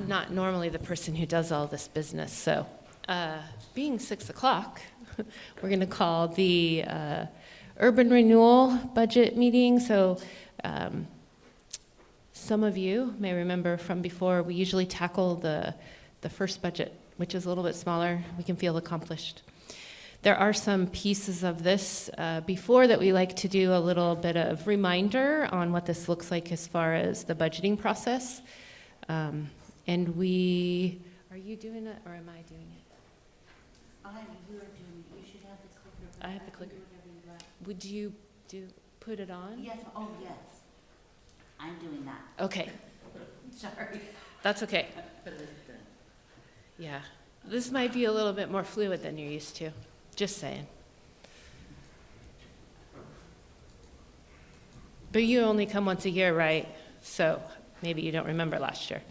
I'm not normally the person who does all this business, so being 6 o'clock, we're going to call the urban renewal budget meeting. So some of you may remember from before, we usually tackle the first budget, which is a little bit smaller. We can feel accomplished. There are some pieces of this before that we like to do a little bit of reminder on what this looks like as far as the budgeting process. And are you doing it or am I doing it? You are doing it. You should have the clicker. I have the clicker. Would you put it on? Yes, oh yes. I'm doing that. Okay, Sorry. that's okay. Yeah, this might be a little bit more fluid than you're used to, just saying. But you only come once a year, right? So maybe you don't remember last year.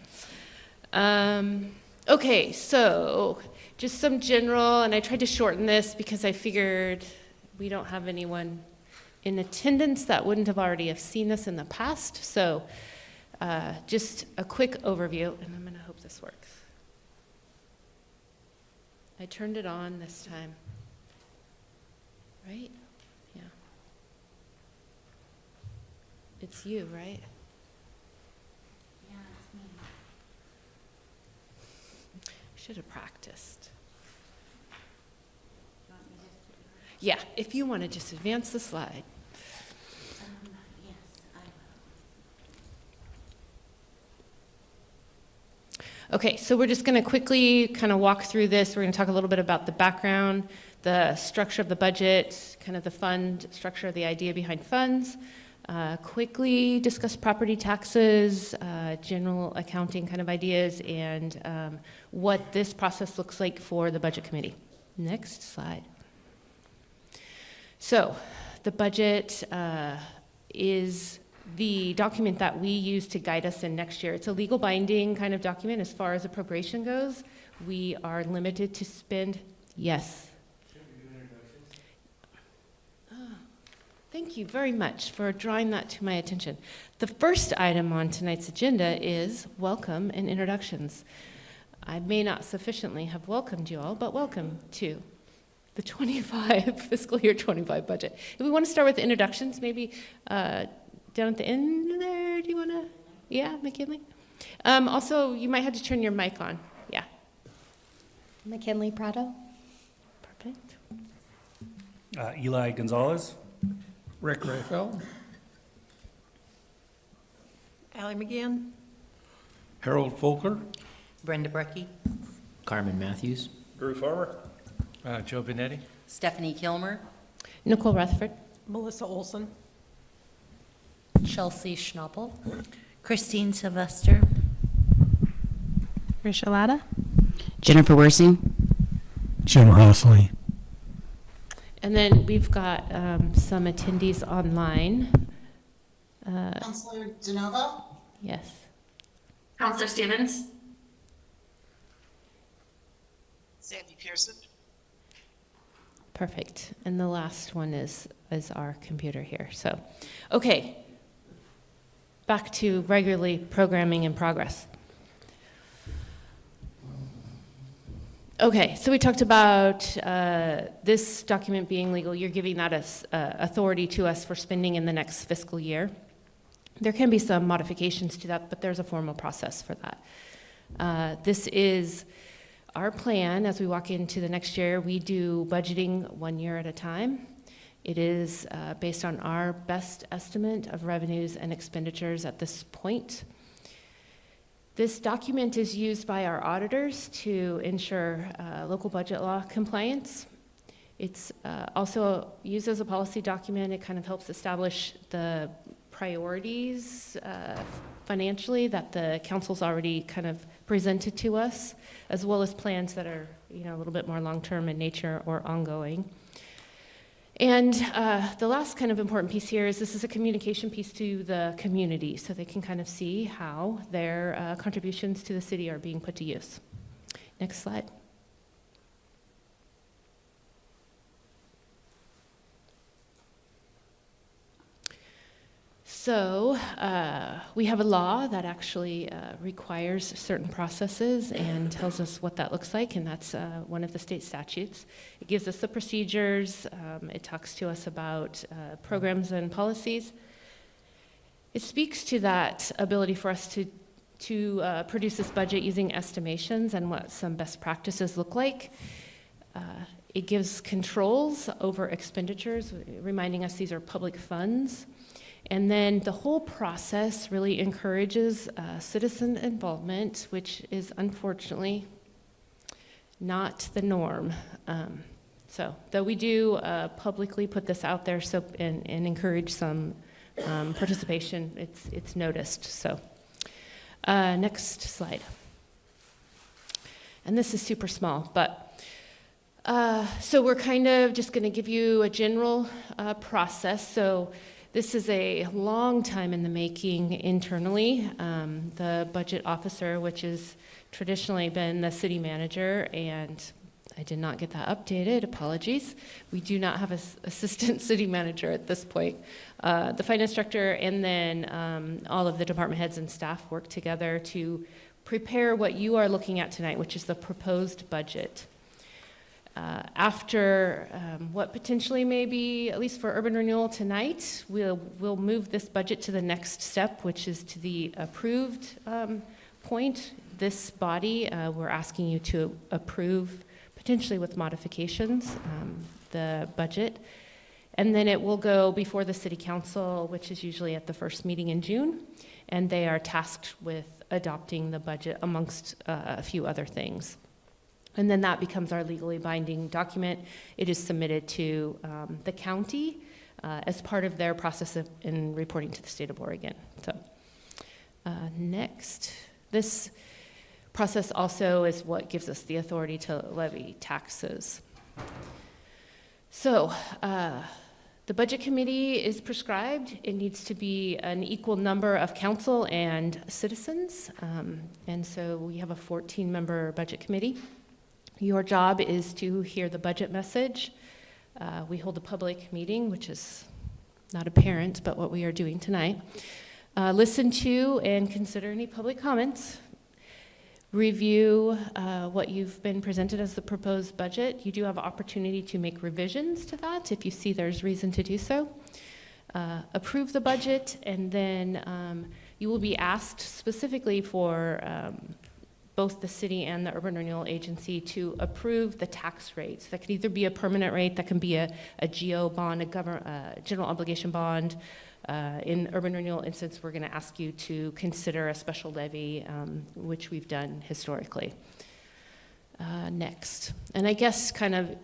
Okay, so just some general, and I tried to shorten this because I figured we don't have anyone in attendance that wouldn't have already have seen this in the past. So just a quick overview, and I'm gonna hope this works. I turned it on this time, right? Yeah. It's you, right? Yeah, it's me. Should have practiced. You want me just to? Yeah, if you want to just advance the slide. Yes, I will. Okay, so we're just going to quickly kind of walk through this. We're going to talk a little bit about the background, the structure of the budget, kind of the fund structure, the idea behind funds. Quickly discuss property taxes, general accounting kind of ideas, and what this process looks like for the budget committee. Next slide. So the budget is the document that we use to guide us in next year. It's a legal binding kind of document as far as appropriation goes. We are limited to spend, yes. Thank you very much for drawing that to my attention. The first item on tonight's agenda is welcome and introductions. I may not sufficiently have welcomed you all, but welcome to the fiscal year 25 budget. If we want to start with introductions, maybe down at the end there, do you want to? Yeah, McKinley? Also, you might have to turn your mic on. Yeah. McKinley Prado. Perfect. Eli Gonzalez. Rick Rayfeld. Allie McGann. Harold Folker. Brenda Brecky. Carmen Matthews. Drew Farmer. Joe Benetti. Stephanie Kilmer. Nicole Rutherford. Melissa Olson. Chelsea Schnappel. Christine Sylvester. Risha Latta. Jennifer Wersing. Jim Hossley. And then we've got some attendees online. Counselor DeNovo? Yes. Counselor Stevens. Sandy Pearson? Perfect. And the last one is our computer here. So, okay. Back to regularly programming in progress. Okay, so we talked about this document being legal. You're giving that as authority to us for spending in the next fiscal year. There can be some modifications to that, but there's a formal process for that. This is our plan as we walk into the next year. We do budgeting 1 year at a time. It is based on our best estimate of revenues and expenditures at this point. This document is used by our auditors to ensure local budget law compliance. It's also used as a policy document. It kind of helps establish the priorities financially that the council's already kind of presented to us, as well as plans that are, a little bit more long-term in nature or ongoing. And the last kind of important piece here is this is a communication piece to the community, so they can kind of see how their contributions to the city are being put to use. Next slide. So we have a law that actually requires certain processes and tells us what that looks like, and that's one of the state statutes. It gives us the procedures. It talks to us about programs and policies. It speaks to that ability for us to produce this budget using estimations and what some best practices look like. It gives controls over expenditures, reminding us these are public funds. And then the whole process really encourages citizen involvement, which is unfortunately not the norm. So, though we do publicly put this out there and encourage some participation, it's noticed. So, next slide. And this is super small, but so we're kind of just going to give you a general process. So. This is a long time in the making internally. The budget officer, which has traditionally been the city manager, and I did not get that updated, apologies. We do not have an assistant city manager at this point. The finance director and then all of the department heads and staff work together to prepare what you are looking at tonight, which is the proposed budget. After what potentially may be, at least for urban renewal tonight, we'll move this budget to the next step, which is to the approved point. This body, we're asking you to approve, potentially with modifications, the budget. And then it will go before the city council, which is usually at the first meeting in June. And they are tasked with adopting the budget amongst a few other things. And then that becomes our legally binding document. It is submitted to the county as part of their process in reporting to the state of Oregon. So next, this process also is what gives us the authority to levy taxes. So the budget committee is prescribed. It needs to be an equal number of council and citizens. And so we have a 14-member budget committee. Your job is to hear the budget message. We hold a public meeting, which is not apparent, but what we are doing tonight. Listen to and consider any public comments. Review what you've been presented as the proposed budget. You do have an opportunity to make revisions to that if you see there's reason to do so. Approve the budget, and then you will be asked specifically for both the city and the Urban Renewal Agency to approve the tax rates. That could either be a permanent rate, that can be a GO bond, a general obligation bond. In Urban Renewal instance, we're gonna ask you to consider a special levy, which we've done historically. Next, and I guess kind of,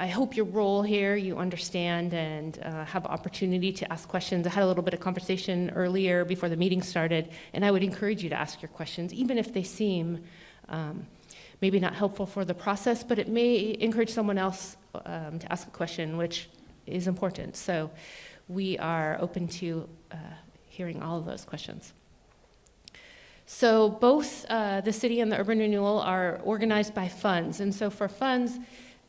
I hope your role here, you understand and have opportunity to ask questions. I had a little bit of conversation earlier before the meeting started, and I would encourage you to ask your questions, even if they seem maybe not helpful for the process, but it may encourage someone else to ask a question, which is important. So we are open to hearing all of those questions. So both the city and the urban renewal are organized by funds. And so for funds,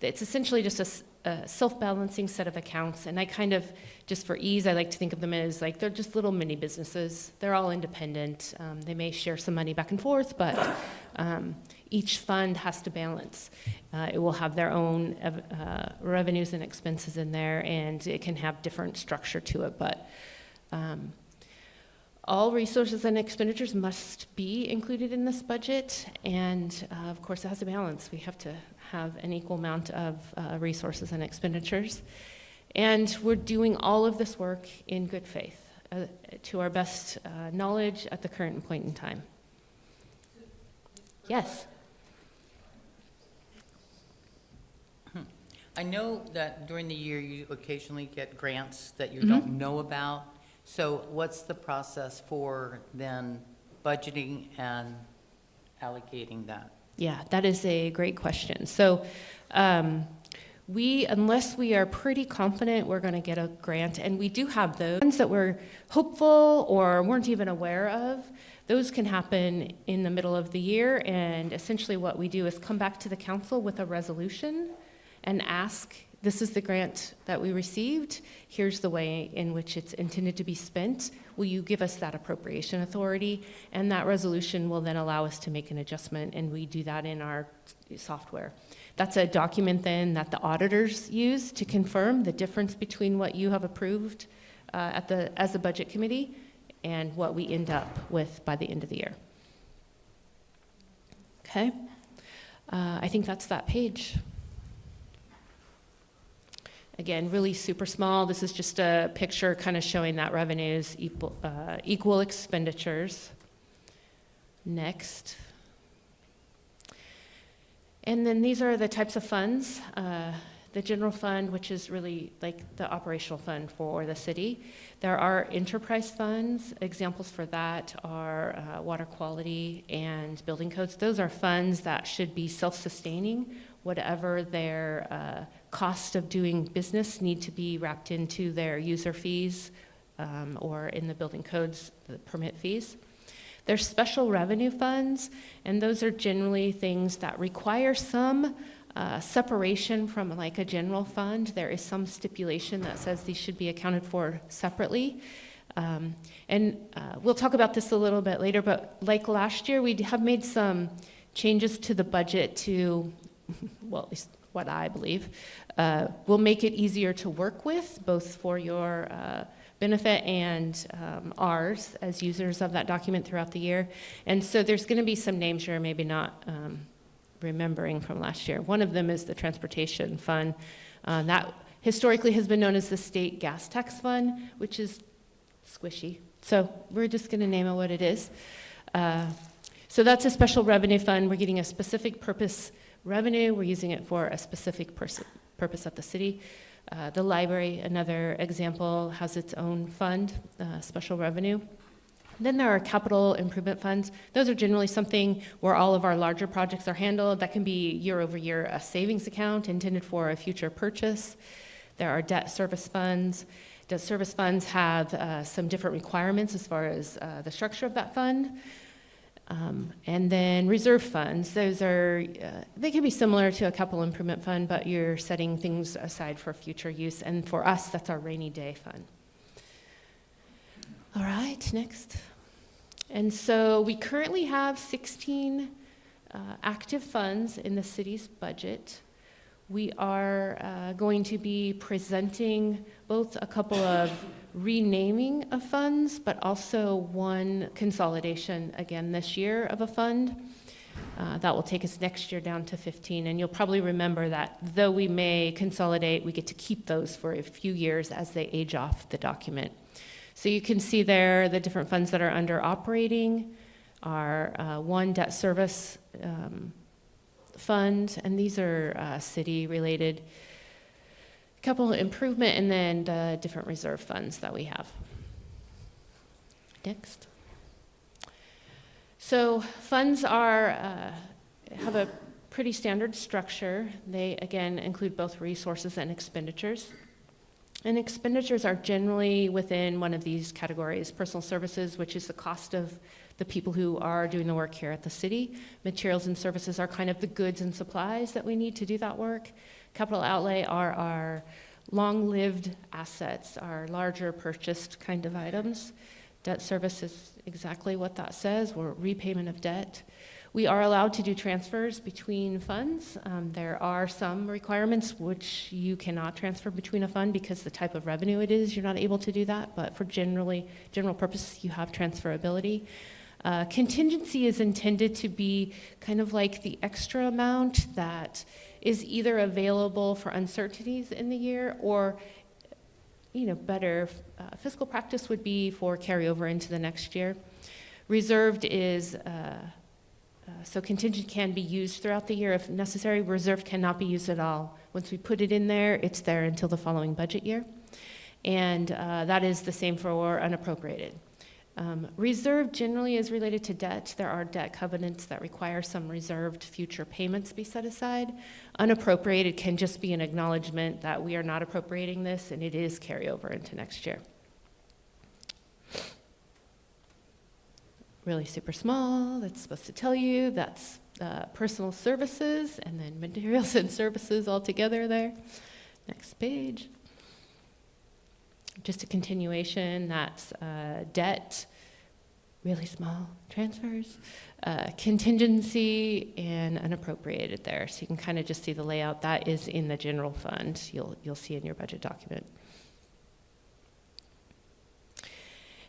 it's essentially just a self-balancing set of accounts. And I kind of, just for ease, I like to think of them as like they're just little mini businesses. They're all independent. They may share some money back and forth, but each fund has to balance. It will have their own revenues and expenses in there, and it can have different structure to it. But all resources and expenditures must be included in this budget, and of course it has a balance. We have to have an equal amount of resources and expenditures. And we're doing all of this work in good faith, to our best knowledge at the current point in time. Yes? I know that during the year you occasionally get grants that you don't know about. So what's the process for then budgeting and allocating that? Yeah, that is a great question. So unless we are pretty confident we're going to get a grant, and we do have those ones that we're hopeful or weren't even aware of, those can happen in the middle of the year. And essentially what we do is come back to the council with a resolution and ask this is the grant that we received. Here's the way in which it's intended to be spent. Will you give us that appropriation authority? And that resolution will then allow us to make an adjustment, and we do that in our software. That's a document then that the auditors use to confirm the difference between what you have approved as a budget committee and what we end up with by the end of the year. Okay, I think that's that page. Again, really super small. This is just a picture kind of showing that revenues equal expenditures. Next. And then these are the types of funds. The general fund, which is really like the operational fund for the city. There are enterprise funds. Examples for that are water quality and building codes. Those are funds that should be self-sustaining. Whatever their cost of doing business need to be wrapped into their user fees or in the building codes, the permit fees. There's special revenue funds, and those are generally things that require some separation from like a general fund. There is some stipulation that says these should be accounted for separately. We'll talk about this a little bit later, but like last year, we have made some changes to the budget to, well, at least what I believe, will make it easier to work with, both for your benefit and ours as users of that document throughout the year. And so there's going to be some names you're maybe not remembering from last year. One of them is the transportation fund. That historically has been known as the state gas tax fund, which is squishy. So we're just going to name it what it is. So that's a special revenue fund. We're getting a specific purpose revenue. We're using it for a specific purpose at the city. The library, another example, has its own fund, special revenue. Then there are capital improvement funds. Those are generally something where all of our larger projects are handled. That can be year over year a savings account intended for a future purchase. There are debt service funds. Debt service funds have some different requirements as far as the structure of that fund. And then reserve funds, those are, they can be similar to a capital improvement fund, but you're setting things aside for future use. And for us, that's our rainy day fund. All right, next. And so we currently have 16 active funds in the city's budget. We are going to be presenting both a couple of renaming of funds, but also one consolidation again this year of a fund. That will take us next year down to 15. And you'll probably remember that though we may consolidate, we get to keep those for a few years as they age off the document. So you can see there the different funds that are under operating are one debt service fund, and these are city related, capital improvement, and then the different reserve funds that we have. Next. So funds are have a pretty standard structure. They again include both resources and expenditures. And expenditures are generally within one of these categories: personal services, which is the cost of the people who are doing the work here at the city. Materials and services are kind of the goods and supplies that we need to do that work. Capital outlay are our long-lived assets, our larger purchased kind of items. Debt service is exactly what that says. We're repayment of debt. We are allowed to do transfers between funds. There are some requirements which you cannot transfer between a fund because the type of revenue it is, you're not able to do that, but for general purpose, you have transferability. Contingency is intended to be kind of like the extra amount that is either available for uncertainties in the year or, better fiscal practice would be for carryover into the next year. Reserved is, so contingent can be used throughout the year if necessary. Reserved cannot be used at all. Once we put it in there, it's there until the following budget year. And that is the same for unappropriated. Reserve generally is related to debt. There are debt covenants that require some reserved future payments be set aside. Unappropriated can just be an acknowledgement that we are not appropriating this and it is carryover into next year. Really super small, that's supposed to tell you that's personal services and then materials and services all together there. Next page. Just a continuation, that's debt, really small transfers, contingency, and unappropriated there. So you can kind of just see the layout. That is in the general fund. You'll see in your budget document.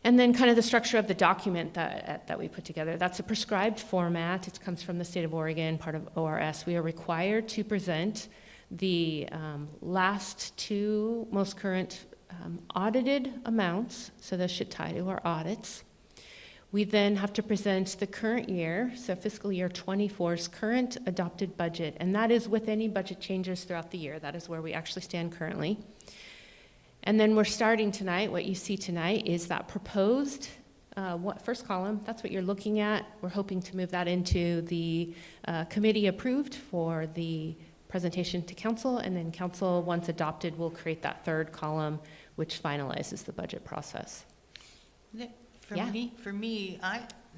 And then kind of the structure of the document that we put together. That's a prescribed format. It comes from the state of Oregon, part of ORS. We are required to present the last two most current audited amounts, so those should tie to our audits. We then have to present the current year, so fiscal year 24's current adopted budget, and that is with any budget changes throughout the year. That is where we actually stand currently. And then we're starting tonight. What you see tonight is that proposed first column. That's what you're looking at. We're hoping to move that into the committee approved for the presentation to council, and then council, once adopted, will create that third column, which finalizes the budget process. For Yeah. me,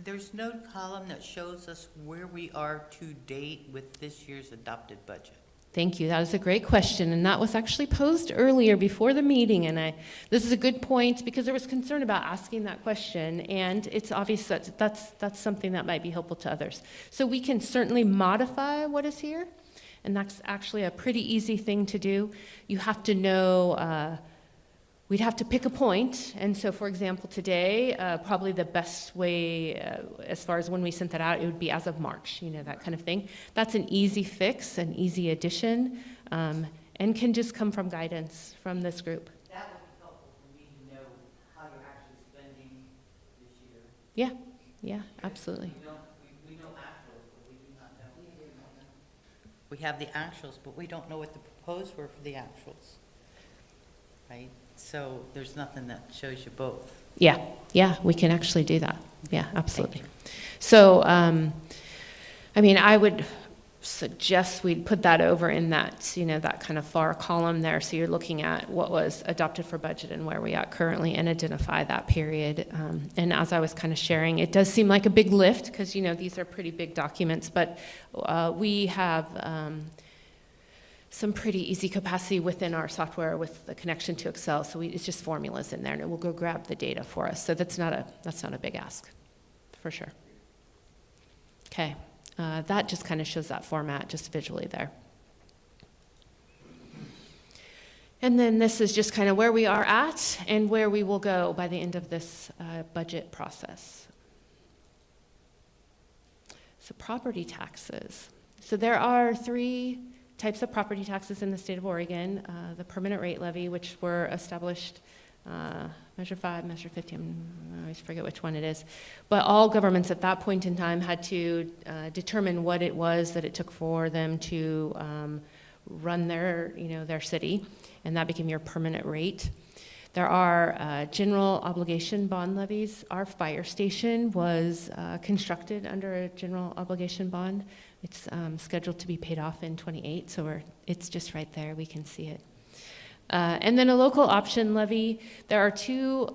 there's no column that shows us where we are to date with this year's adopted budget. Thank you. That is a great question, and that was actually posed earlier before the meeting. And this is a good point because there was concern about asking that question, and it's obvious that that's something that might be helpful to others. So we can certainly modify what is here, and that's actually a pretty easy thing to do. You have to know. We'd have to pick a point, and so, for example, today, probably the best way, as far as when we sent that out, it would be as of March, that kind of thing. That's an easy fix, an easy addition, and can just come from guidance from this group. That would be helpful for me to know how you're actually spending this year. Yeah, absolutely. We know actuals, but we do not know. We have the actuals, but we don't know what the proposed were for the actuals, right? So there's nothing that shows you both. Yeah, we can actually do that. Yeah, absolutely. So, I would suggest we'd put that over in that, that kind of far column there. So you're looking at what was adopted for budget and where we are currently, and identify that period. And as I was kind of sharing, it does seem like a big lift because, these are pretty big documents, but we have some pretty easy capacity within our software with the connection to Excel. So it's just formulas in there, and it will go grab the data for us. So that's not a big ask, for sure. Okay, that just kind of shows that format just visually there. And then this is just kind of where we are at and where we will go by the end of this budget process. So property taxes. So there are three types of property taxes in the state of Oregon. The permanent rate levy, which were established, Measure 5, Measure 50, I always forget which one it is. But all governments at that point in time had to determine what it was that it took for them to run their city, and that became your permanent rate. There are general obligation bond levies. Our fire station was constructed under a general obligation bond. It's scheduled to be paid off in 28, so it's just right there. We can see it. And then a local option levy. There are two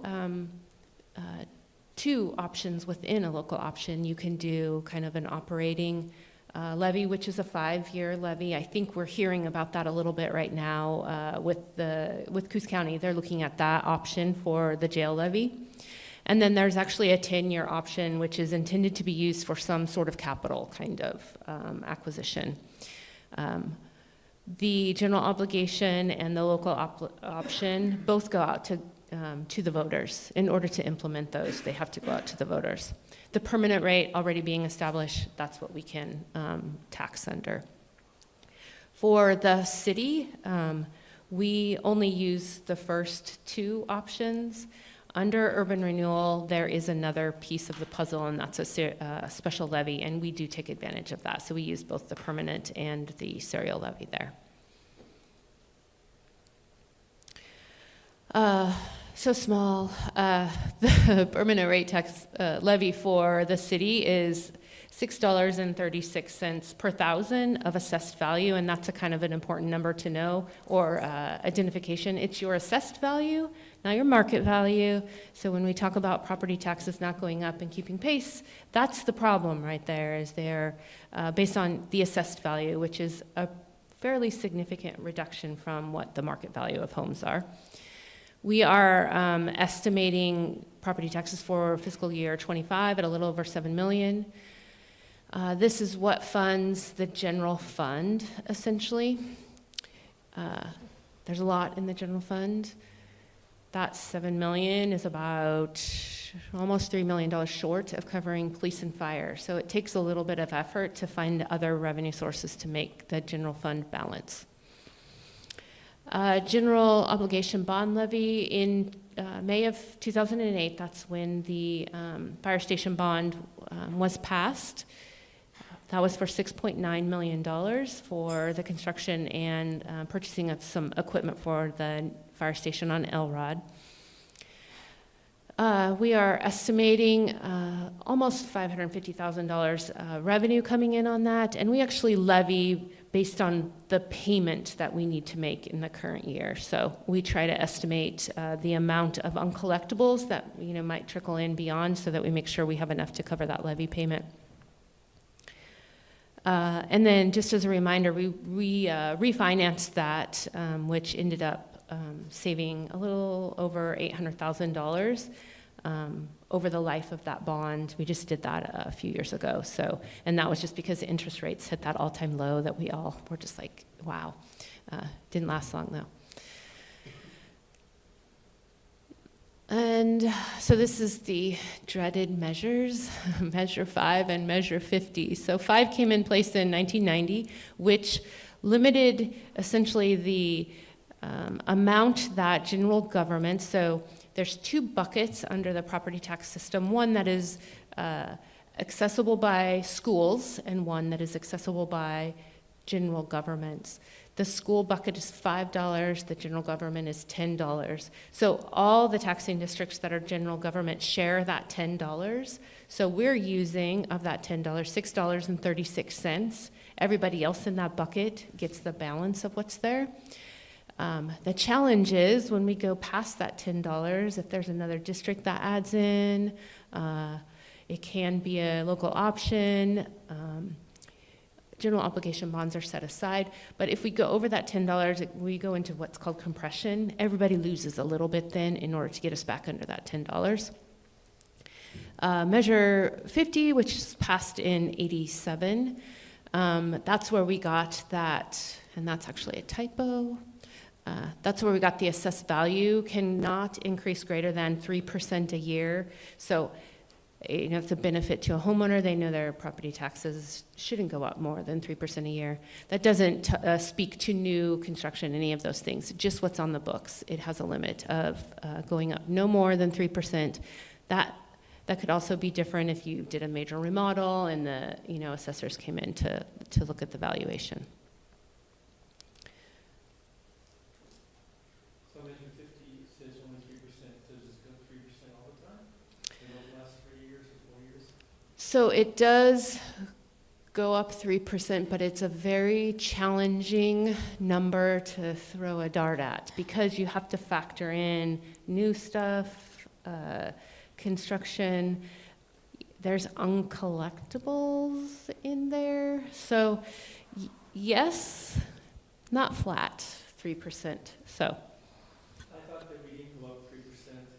options within a local option. You can do kind of an operating levy, which is a 5-year levy. I think we're hearing about that a little bit right now with Coos County. They're looking at that option for the jail levy. And then there's actually a 10-year option, which is intended to be used for some sort of capital kind of acquisition. The general obligation and the local option both go out to the voters. In order to implement those, they have to go out to the voters. The permanent rate already being established, that's what we can tax under. For the city, we only use the first two options. Under urban renewal, there is another piece of the puzzle, and that's a special levy, and we do take advantage of that. So we use both the permanent and the serial levy there. So small. The permanent rate tax levy for the city is $6.36 per thousand of assessed value, and that's a kind of an important number to know, or identification. It's your assessed value, not your market value. So when we talk about property taxes not going up and keeping pace, that's the problem right there, is they're based on the assessed value, which is a fairly significant reduction from what the market value of homes are. We are estimating property taxes for fiscal year 25 at a little over $7 million. This is what funds the general fund, essentially. There's a lot in the general fund. That $7 million is about almost $3 million short of covering police and fire. So it takes a little bit of effort to find other revenue sources to make the general fund balance. General obligation bond levy in May of 2008, that's when the fire station bond was passed. That was for $6.9 million for the construction and purchasing of some equipment for the fire station on Elrod. We are estimating almost $550,000 revenue coming in on that, and we actually levy based on the payment that we need to make in the current year. So we try to estimate the amount of uncollectibles that might trickle in beyond, so that we make sure we have enough to cover that levy payment. And then, just as a reminder, we refinanced that, which ended up saving a little over $800,000 over the life of that bond. We just did that a few years ago. So, and that was just because the interest rates hit that all-time low that we all were just like, wow. Didn't last long though. And so this is the dreaded measures, Measure 5 and Measure 50. So 5 came in place in 1990, which limited essentially the amount that general government, so there's 2 buckets under the property tax system, one that is accessible by schools and one that is accessible by general governments. The school bucket is $5, the general government is $10. So all the taxing districts that are general government share that $10. So we're using, of that $10, $6.36. Everybody else in that bucket gets the balance of what's there. The challenge is when we go past that $10, if there's another district that adds in, it can be a local option. General obligation bonds are set aside, but if we go over that $10, we go into what's called compression. Everybody loses a little bit then in order to get us back under that $10. Measure 50, which is passed in 87, that's where we got that, and that's actually a typo. That's where we got the assessed value cannot increase greater than 3% a year. So, it's a benefit to a homeowner. They know their property taxes shouldn't go up more than 3% a year. That doesn't speak to new construction, any of those things, just what's on the books. It has a limit of going up no more than 3%. That could also be different if you did a major remodel and the assessors came in to look at the valuation. So Measure 50 says only 3%, so does it go 3% all the time? In the last 3 years or 4 years? So it does go up 3%, but it's a very challenging number to throw a dart at because you have to factor in new stuff, construction. There's uncollectibles in there. So yes, not flat, 3%. So I thought that we didn't go up 3%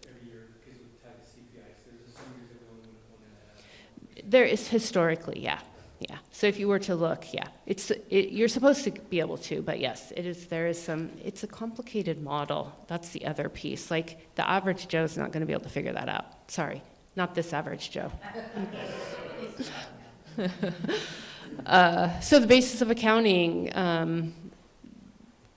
every year because we tied to CPI. So there's some years that we only went 1.5%. there is historically, yeah. So if you were to look, you're supposed to be able to, but yes, it's a complicated model. That's the other piece. Like the average Joe's not going to be able to figure that out. Sorry, not this average Joe. So the basis of accounting,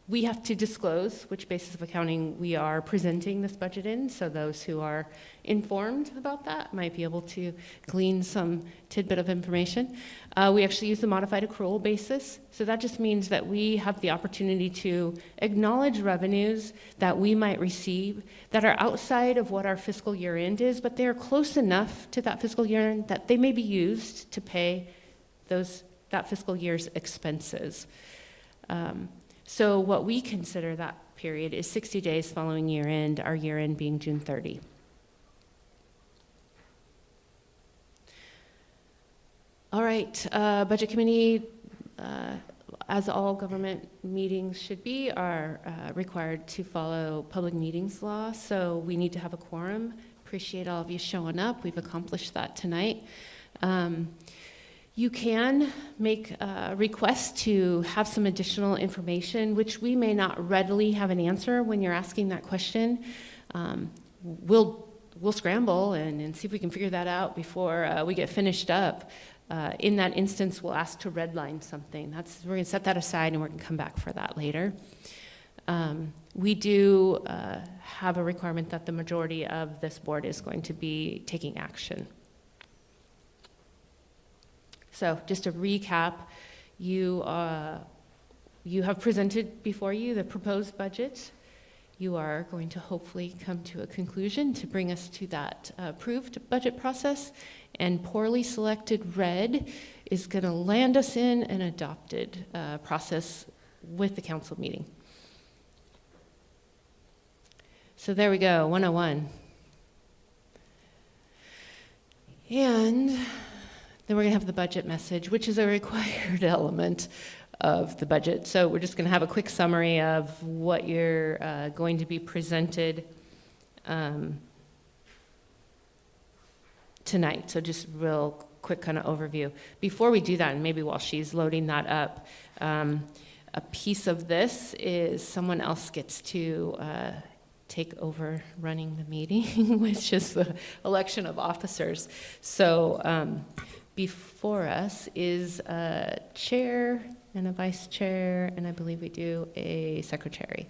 we have to disclose which basis of accounting we are presenting this budget in, so those who are informed about that might be able to glean some tidbit of information. We actually use the modified accrual basis, so that just means that we have the opportunity to acknowledge revenues that we might receive that are outside of what our fiscal year end is, but they are close enough to that fiscal year end that they may be used to pay that fiscal year's expenses. So what we consider that period is 60 days following year end, our year end being June 30. All right, Budget Committee, as all government meetings should be, are required to follow public meetings law, so we need to have a quorum. Appreciate all of you showing up. We've accomplished that tonight. You can make a request to have some additional information, which we may not readily have an answer when you're asking that question. We'll scramble and see if we can figure that out before we get finished up. In that instance, we'll ask to redline something. We're going to set that aside, and we're going to come back for that later. We do have a requirement that the majority of this board is going to be taking action. So just to recap, you have presented before you the proposed budget. You are going to hopefully come to a conclusion to bring us to that approved budget process, and poorly selected red is going to land us in an adopted process with the council meeting. So there we go, 101. And then we're going to have the budget message, which is a required element of the budget. So we're just going to have a quick summary of what you're going to be presented tonight. So just real quick kind of overview. Before we do that, and maybe while she's loading that up, a piece of this is someone else gets to take over running the meeting, which is the election of officers. So before us is a chair and a vice chair, and I believe we do a secretary.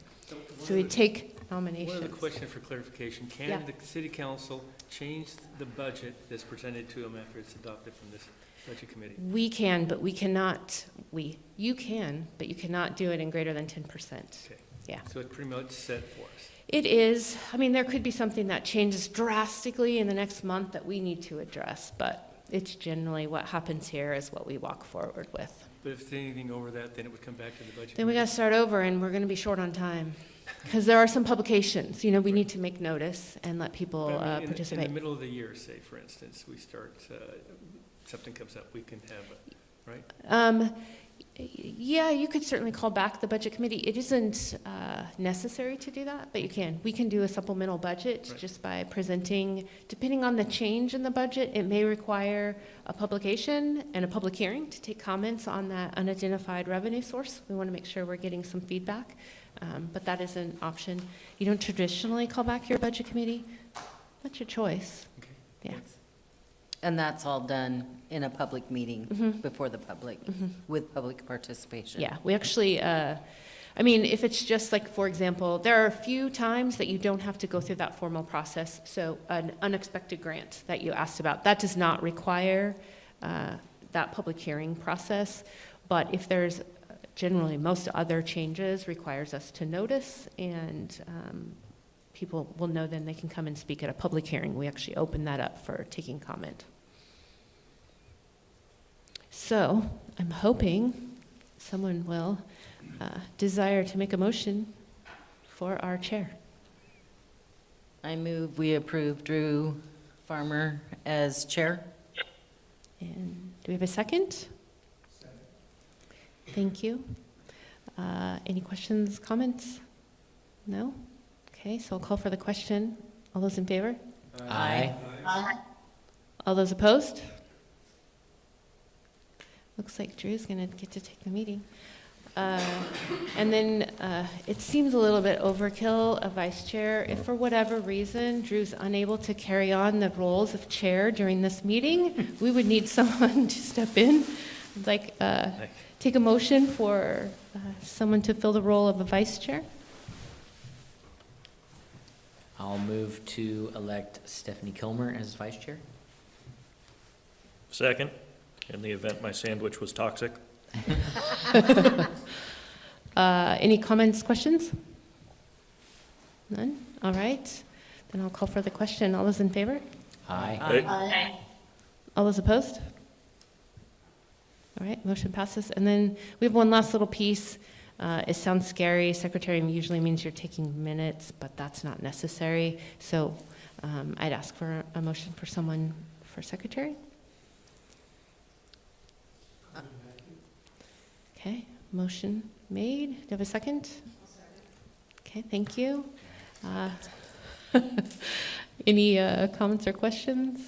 So we take nominations. One other question for clarification. Yeah. Can the city council change the budget that's presented to them after it's adopted from this budget committee? We can, but we cannot, you can, but you cannot do it in greater than 10%. Okay. Yeah. So it's pretty much set for us. It is. I mean, there could be something that changes drastically in the next month that we need to address, but it's generally what happens here is what we walk forward with. But if it's anything over that, then it would come back to the budget Then we got committee? to start over, and we're going to be short on time because there are some publications. You know, we need to make notice and let people But I mean, participate. in the middle of the year, say, for instance, we start, something comes up, we can have it, right? Yeah, you could certainly call back the budget committee. It isn't necessary to do that, but you can. We can do a supplemental budget Right. just by presenting, depending on the change in the budget, it may require a publication and a public hearing to take comments on that unidentified revenue source. We want to make sure we're getting some feedback, but that is an option. You don't traditionally call back your budget committee. That's your choice. Okay. Yeah. Thanks. And that's all done in a public meeting Mhm. before the public, with public participation? Yeah, we actually, I mean, if it's just like, for example, there are a few times that you don't have to go through that formal process. So an unexpected grant that you asked about, that does not require that public hearing process. But if there's generally most other changes requires us to notice, and people will know, then they can come and speak at a public hearing. We actually open that up for taking comment. So I'm hoping someone will desire to make a motion for our chair. I move we approve Drew Farmer as chair. And do we have a second? Thank you. Any questions, comments? No? Okay, so I'll call for the question. All those in favor? Aye. All those opposed? Looks like Drew's going to get to take the meeting. And then it seems a little bit overkill, a vice chair. If for whatever reason Drew's unable to carry on the roles of chair during this meeting, we would need someone to step in. Like, take a motion for someone to fill the role of a vice chair. I'll move to elect Stephanie Kilmer as vice chair. Second, in the event my sandwich was toxic. Any comments, questions? None? All right. Then I'll call for the question. All those in favor? Aye. Aye. All those opposed? All right, motion passes. And then we have one last little piece. It sounds scary. Secretary usually means you're taking minutes, but that's not necessary. So I'd ask for a motion for someone for secretary. Okay, Motion made. Do you have a second? Okay, thank you. Any comments or questions?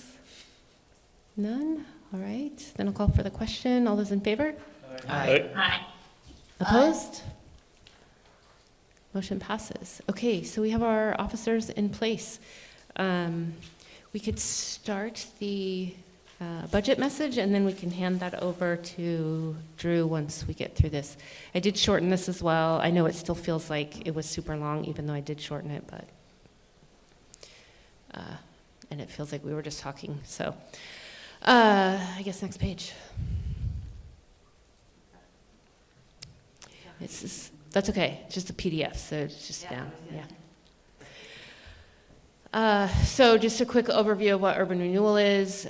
None? All right, then I'll call for the question. All those in favor? Aye. Aye. Opposed? Motion passes. Okay, so we have our officers in place. We could start the budget message, and then we can hand that over to Drew once we get through this. I did shorten this as well. I know it still feels like it was super long, even though I did shorten it, but and it feels like we were just talking. So I guess next page. That's okay. It's just a PDF, so it's just down. Yeah. So just a quick overview of what urban renewal is.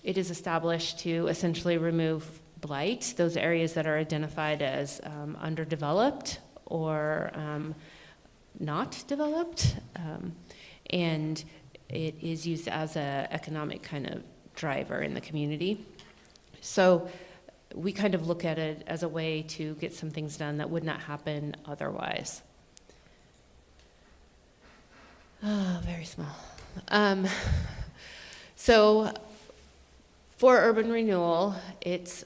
It is established to essentially remove blight, those areas that are identified as underdeveloped or not developed. And it is used as an economic kind of driver in the community. So we kind of look at it as a way to get some things done that would not happen otherwise. Oh, very small. So for urban renewal, it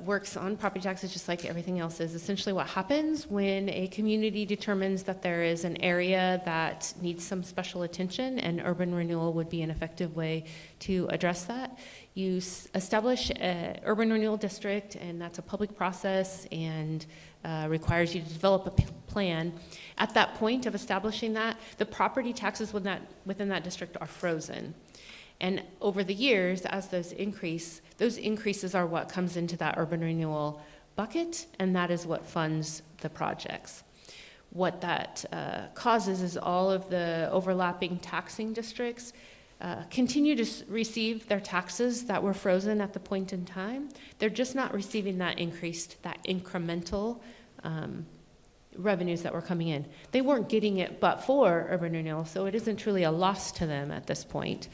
works on property taxes just like everything else is. Essentially what happens when a community determines that there is an area that needs some special attention, and urban renewal would be an effective way to address that. You establish an urban renewal district, and that's a public process and requires you to develop a plan. At that point of establishing that, the property taxes within that district are frozen. And over the years, as those increases are what comes into that urban renewal bucket, and that is what funds the projects. What that causes is all of the overlapping taxing districts continue to receive their taxes that were frozen at the point in time. They're just not receiving that incremental revenues that were coming in. They weren't getting it but for urban renewal, so it isn't truly a loss to them at this point.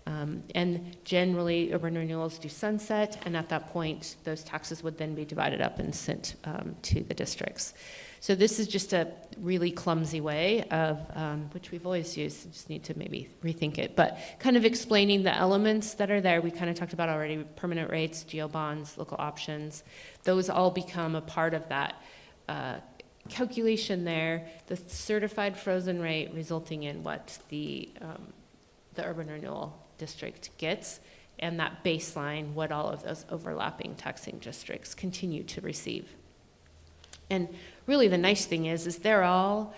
And generally, urban renewals do sunset, and at that point, those taxes would then be divided up and sent to the districts. So this is just a really clumsy way of, which we've always used, just need to maybe rethink it, but kind of explaining the elements that are there. We kind of talked about already, permanent rates, geo bonds, local options. Those all become a part of that calculation there, the certified frozen rate resulting in what the urban renewal district gets, and that baseline, what all of those overlapping taxing districts continue to receive. And really the nice thing is they're all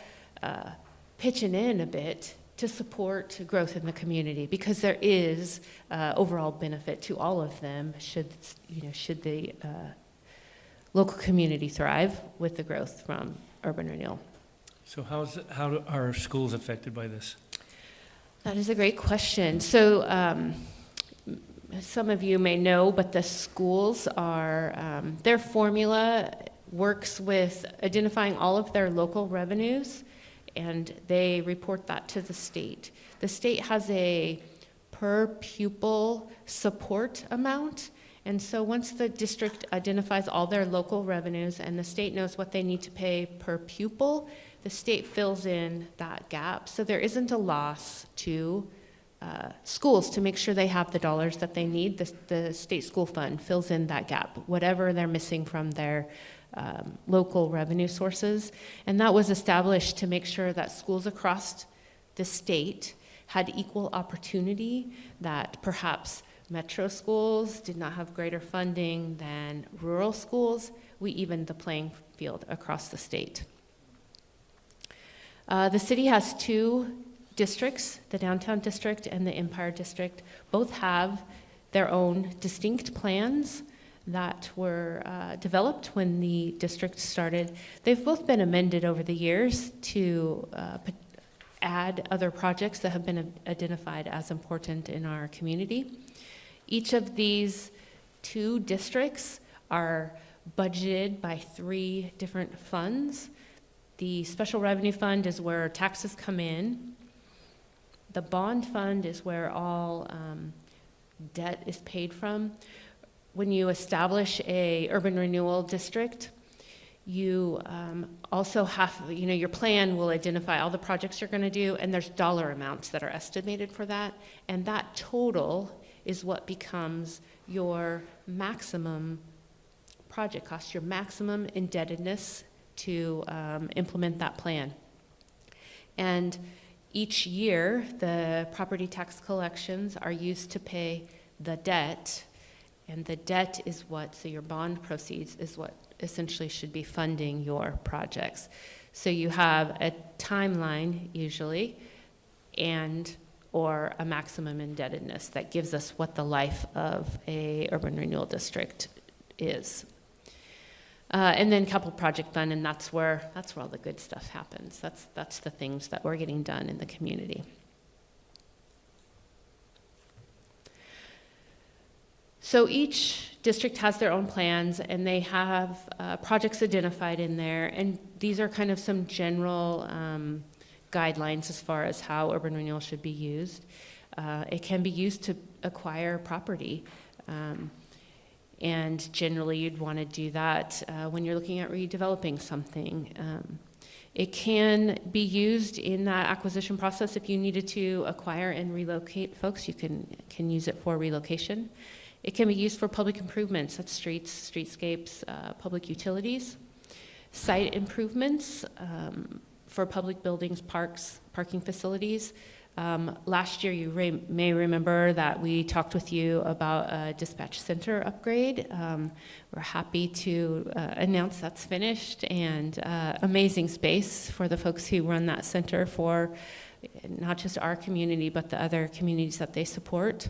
pitching in a bit to support growth in the community, because there is overall benefit to all of them should the local community thrive with the growth from urban renewal. So how are schools affected by this? That is a great question. So some of you may know, but the schools are, their formula works with identifying all of their local revenues, and they report that to the state. The state has a per pupil support amount, and so once the district identifies all their local revenues and the state knows what they need to pay per pupil, the state fills in that gap. So there isn't a loss to schools to make sure they have the dollars that they need. The state school fund fills in that gap, whatever they're missing from their local revenue sources. And that was established to make sure that schools across the state had equal opportunity, that perhaps metro schools did not have greater funding than rural schools. We evened the playing field across the state. The city has two districts, the downtown district and the Empire district. Both have their own distinct plans that were developed when the district started. They've both been amended over the years to add other projects that have been identified as important in our community. Each of these two districts are budgeted by 3 different funds. The special revenue fund is where taxes come in. The bond fund is where all debt is paid from. When you establish a urban renewal district, You also have, your plan will identify all the projects you're going to do, and there's dollar amounts that are estimated for that. And that total is what becomes your maximum project cost, your maximum indebtedness to implement that plan. And each year, the property tax collections are used to pay the debt, and the debt is so your bond proceeds is what essentially should be funding your projects. So you have a timeline usually, or a maximum indebtedness that gives us what the life of a urban renewal district is. And then capital project fund, and that's where all the good stuff happens. That's the things that we're getting done in the community. So each district has their own plans, and they have projects identified in there, and these are kind of some general guidelines as far as how urban renewal should be used. It can be used to acquire property. And generally, you'd want to do that when you're looking at redeveloping something. It can be used in that acquisition process. If you needed to acquire and relocate folks, you can use it for relocation. It can be used for public improvements, that's streets, streetscapes, public utilities, site improvements for public buildings, parks, parking facilities. Last year, you may remember that we talked with you about a dispatch center upgrade. We're happy to announce that's finished, and amazing space for the folks who run that center for not just our community, but the other communities that they support.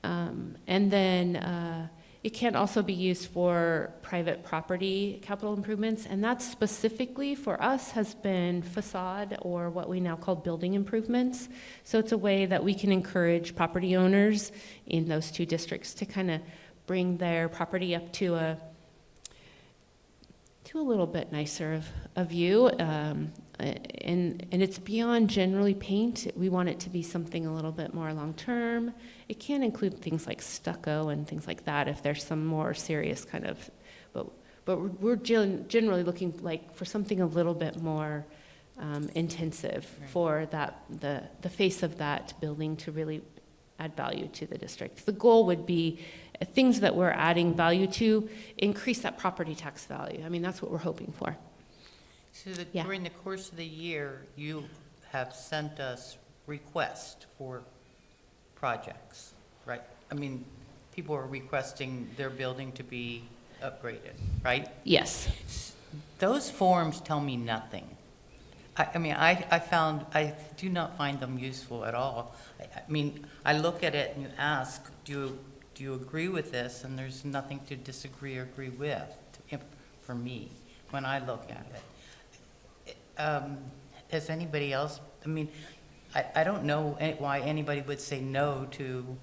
And then it can also be used for private property capital improvements, and that specifically for us has been facade, or what we now call building improvements. So it's a way that we can encourage property owners in those two districts to kind of bring their property up to a little bit nicer of view. And it's beyond generally paint. We want it to be something a little bit more long-term. It can include things like stucco and things like that if there's some more serious kind of, but we're generally looking for something a little bit more intensive, right, for the face of that building to really add value to the district. The goal would be things that we're adding value to increase that property tax value. I mean, that's what we're hoping for. So during the course of the year, you have sent us requests for projects, right? I mean, people are requesting their building to be upgraded, right? Yes. Those forms tell me nothing. I do not find them useful at all. I mean, I look at it and you ask, do you agree with this? And there's nothing to disagree or agree with for me when I look at it. Has anybody else, I mean, I don't know why anybody would say no to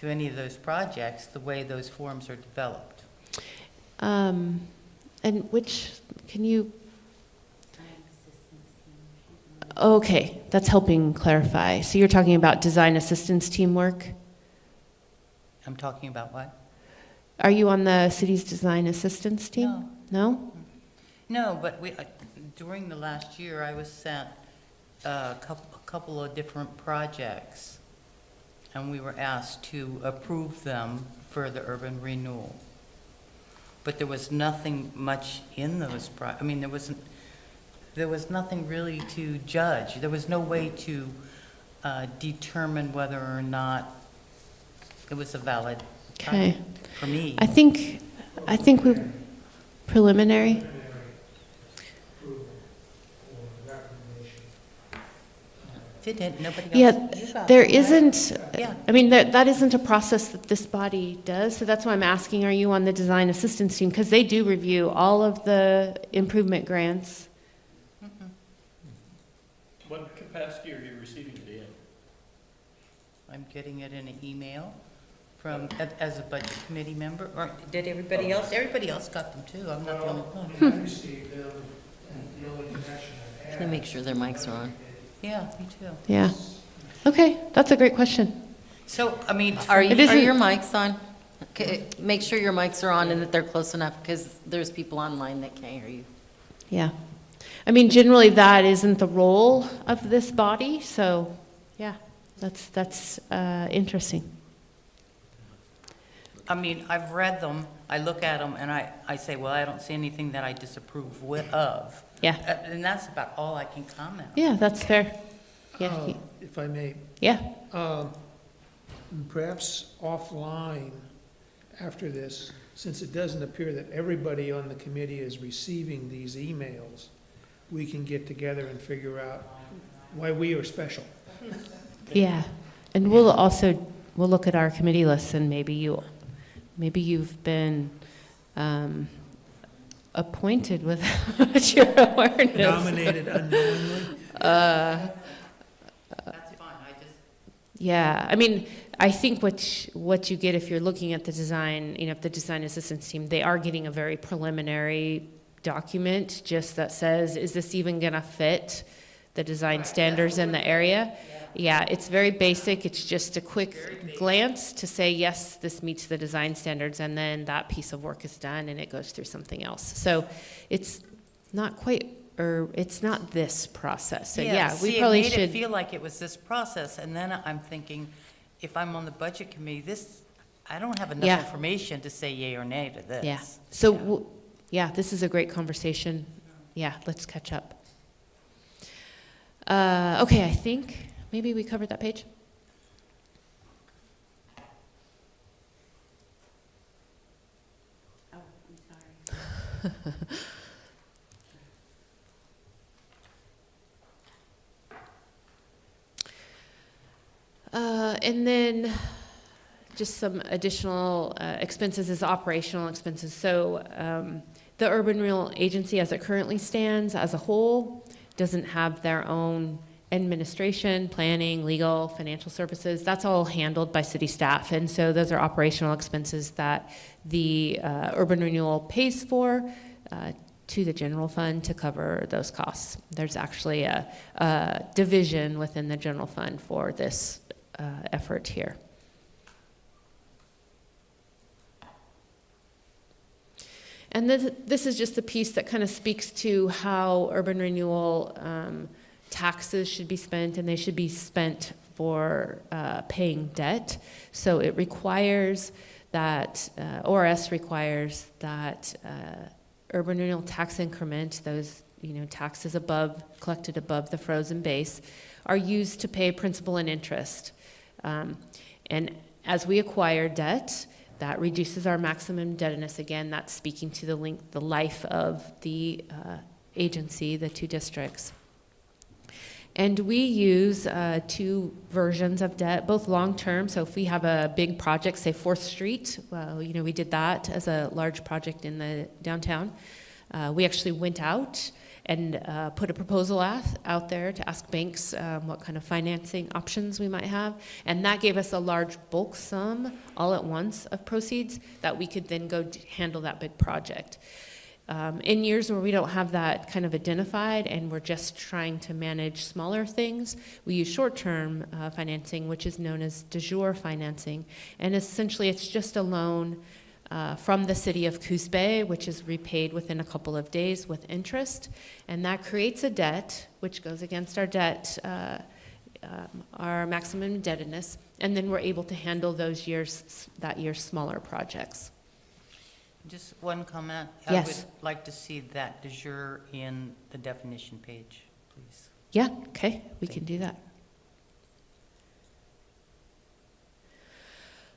any of those projects the way those forms are developed. And which, can you? Okay, that's helping clarify. So you're talking about design assistance teamwork? I'm talking about what? Are you on the city's design assistance team? No? No, but during the last year, I was sent a couple of different projects, and we were asked to approve them for the urban renewal. But there was nothing much in those I mean, there was nothing really to judge. There was no way to determine whether or not it was a valid Okay. for me. I think we preliminary. Didn't nobody else? Yeah, there isn't. Yeah. I mean, that isn't a process that this body does. So that's why I'm asking: are you on the design assistance team? Because they do review all of the improvement grants. Mm-hmm. What capacity are you receiving it in? I'm getting it in an email from, as a budget committee member, or did everybody else? Everybody else got them too, I'm not the only one. I received them, and the only connection I had. Can they make sure their mics are on? Yeah, me too. Yeah. Okay, that's a great question. So, I mean, Are It isn't- your mics on? Okay, make sure your mics are on and that they're close enough, because there's people online that can't hear you. Yeah. I mean, generally, that isn't the role of this body, so, yeah, that's interesting. I mean, I've read them, I look at them, and I say, well, I don't see anything that I disapprove of. Yeah. And that's about all I can comment on. Yeah, that's fair. Yeah, If I may, yeah, perhaps offline after this, since it doesn't appear that everybody on the committee is receiving these emails, we can get together and figure out why we are special. yeah. And we'll look at our committee lists, and maybe you've been appointed without your awareness. Nominated unknowingly. That's fine, I just, Yeah, I mean, I think what you get if you're looking at the design, if the design assistance team, they are getting a very preliminary document just that says, is this even going to fit the design standards in the area? Yeah, it's very basic. It's just a quick glance to say, yes, this meets the design standards, and then that piece of work is done and it goes through something else. So it's not quite, or it's not this process. So yeah, we probably it made should. it feel like it was this process, and then I'm thinking, if I'm on the budget committee, I don't have enough Yeah. information to say yay or nay to this. Yeah. So, this is a great conversation. Yeah, let's catch up. Okay, I think maybe we covered that page. Oh, I'm sorry. And then just some additional expenses is operational expenses. So the Urban Renewal Agency, as it currently stands as a whole, doesn't have their own administration, planning, legal, financial services. That's all handled by city staff. And so those are operational expenses that the urban renewal pays for to the general fund to cover those costs. There's actually a division within the general fund for this effort here. And this is just the piece that kind of speaks to how urban renewal taxes should be spent, and they should be spent for paying debt. So it requires that, ORS requires that urban renewal tax increment, those taxes collected above the frozen base, are used to pay principal and interest. And as we acquire debt, that reduces our maximum indebtedness. Again, that's speaking to the life of the agency, the two districts. And we use two versions of debt, both long-term. So if we have a big project, say 4th Street, well, we did that as a large project in the downtown. We actually went out and put a proposal out there to ask banks what kind of financing options we might have. And that gave us a large bulk sum all at once of proceeds that we could then go handle that big project. In years where we don't have that kind of identified and we're just trying to manage smaller things, we use short-term financing, which is known as de jure financing. And essentially it's just a loan from the city of Coos Bay, which is repaid within a couple of days with interest. And that creates a debt, which goes against our debt, our maximum indebtedness. And then we're able to handle that year's smaller projects. Just one comment. Yes. I would like to see that de jure in the definition page, please. Yeah, okay, we can do that.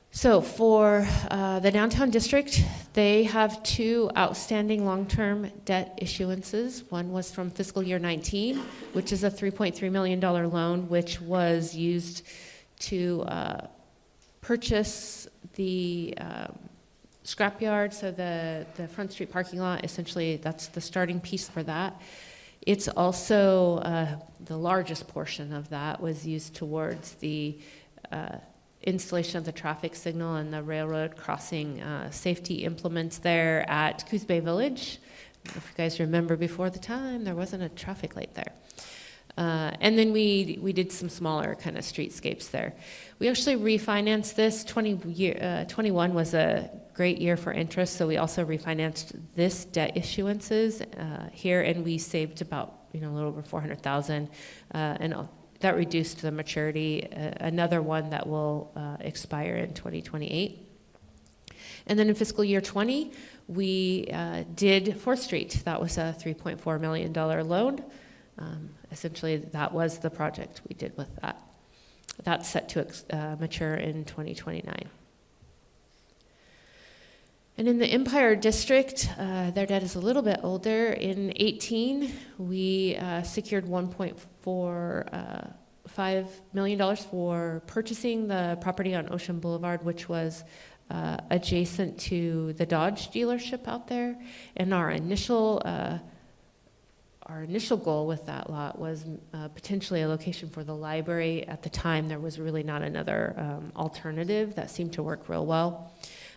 So for the downtown district, they have two outstanding long-term debt issuances. One was from fiscal year 19, which is a $3.3 million loan, which was used to purchase the scrapyard, so the Front Street parking lot. Essentially, that's the starting piece for that. It's also the largest portion of that was used towards the installation of the traffic signal and the railroad crossing safety implements there at Coos Bay Village. If you guys remember, before the time, there wasn't a traffic light there. And then we did some smaller kind of streetscapes there. We actually refinanced this. 21 was a great year for interest, so we also refinanced this debt issuances here, and we saved about a little over 400,000, and that reduced the maturity. Another one that will expire in 2028. And then in fiscal year 20, we did 4th Street. That was a $3.4 million loan. Essentially, that was the project we did with that. That's set to mature in 2029. And in the Empire District, their debt is a little bit older. In 18, we secured $1.45 million for purchasing the property on Ocean Boulevard, which was adjacent to the Dodge dealership out there. And our initial goal with that lot was potentially a location for the library. At the time, there was really not another alternative that seemed to work real well.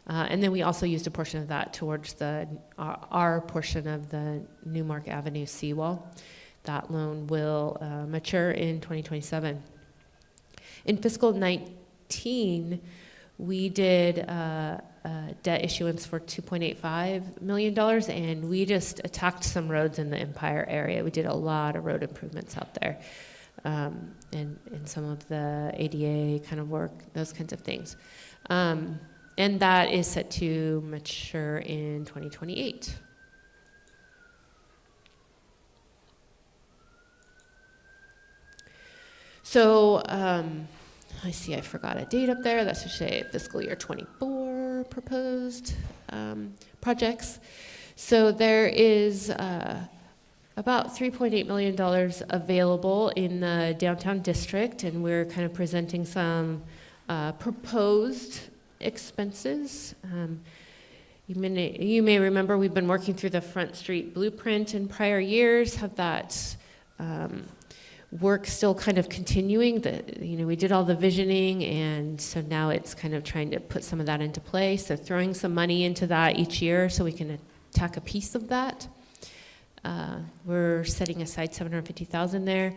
And then we also used a portion of that towards our portion of the Newmark Avenue seawall. That loan will mature in 2027. In fiscal 19, we did debt issuance for $2.85 million, and we just attacked some roads in the Empire area. We did a lot of road improvements out there, and some of the ADA kind of work, those kinds of things. And that is set to mature in 2028. So I see I forgot a date up there. That should say fiscal year 24 proposed projects. So there is about $3.8 million available in the downtown district, and we're kind of presenting some proposed expenses. You may remember we've been working through the Front Street blueprint in prior years, have that work still kind of continuing. We did all the visioning, and so now it's kind of trying to put some of that into play. So throwing some money into that each year so we can attack a piece of that. We're setting aside $750,000 there.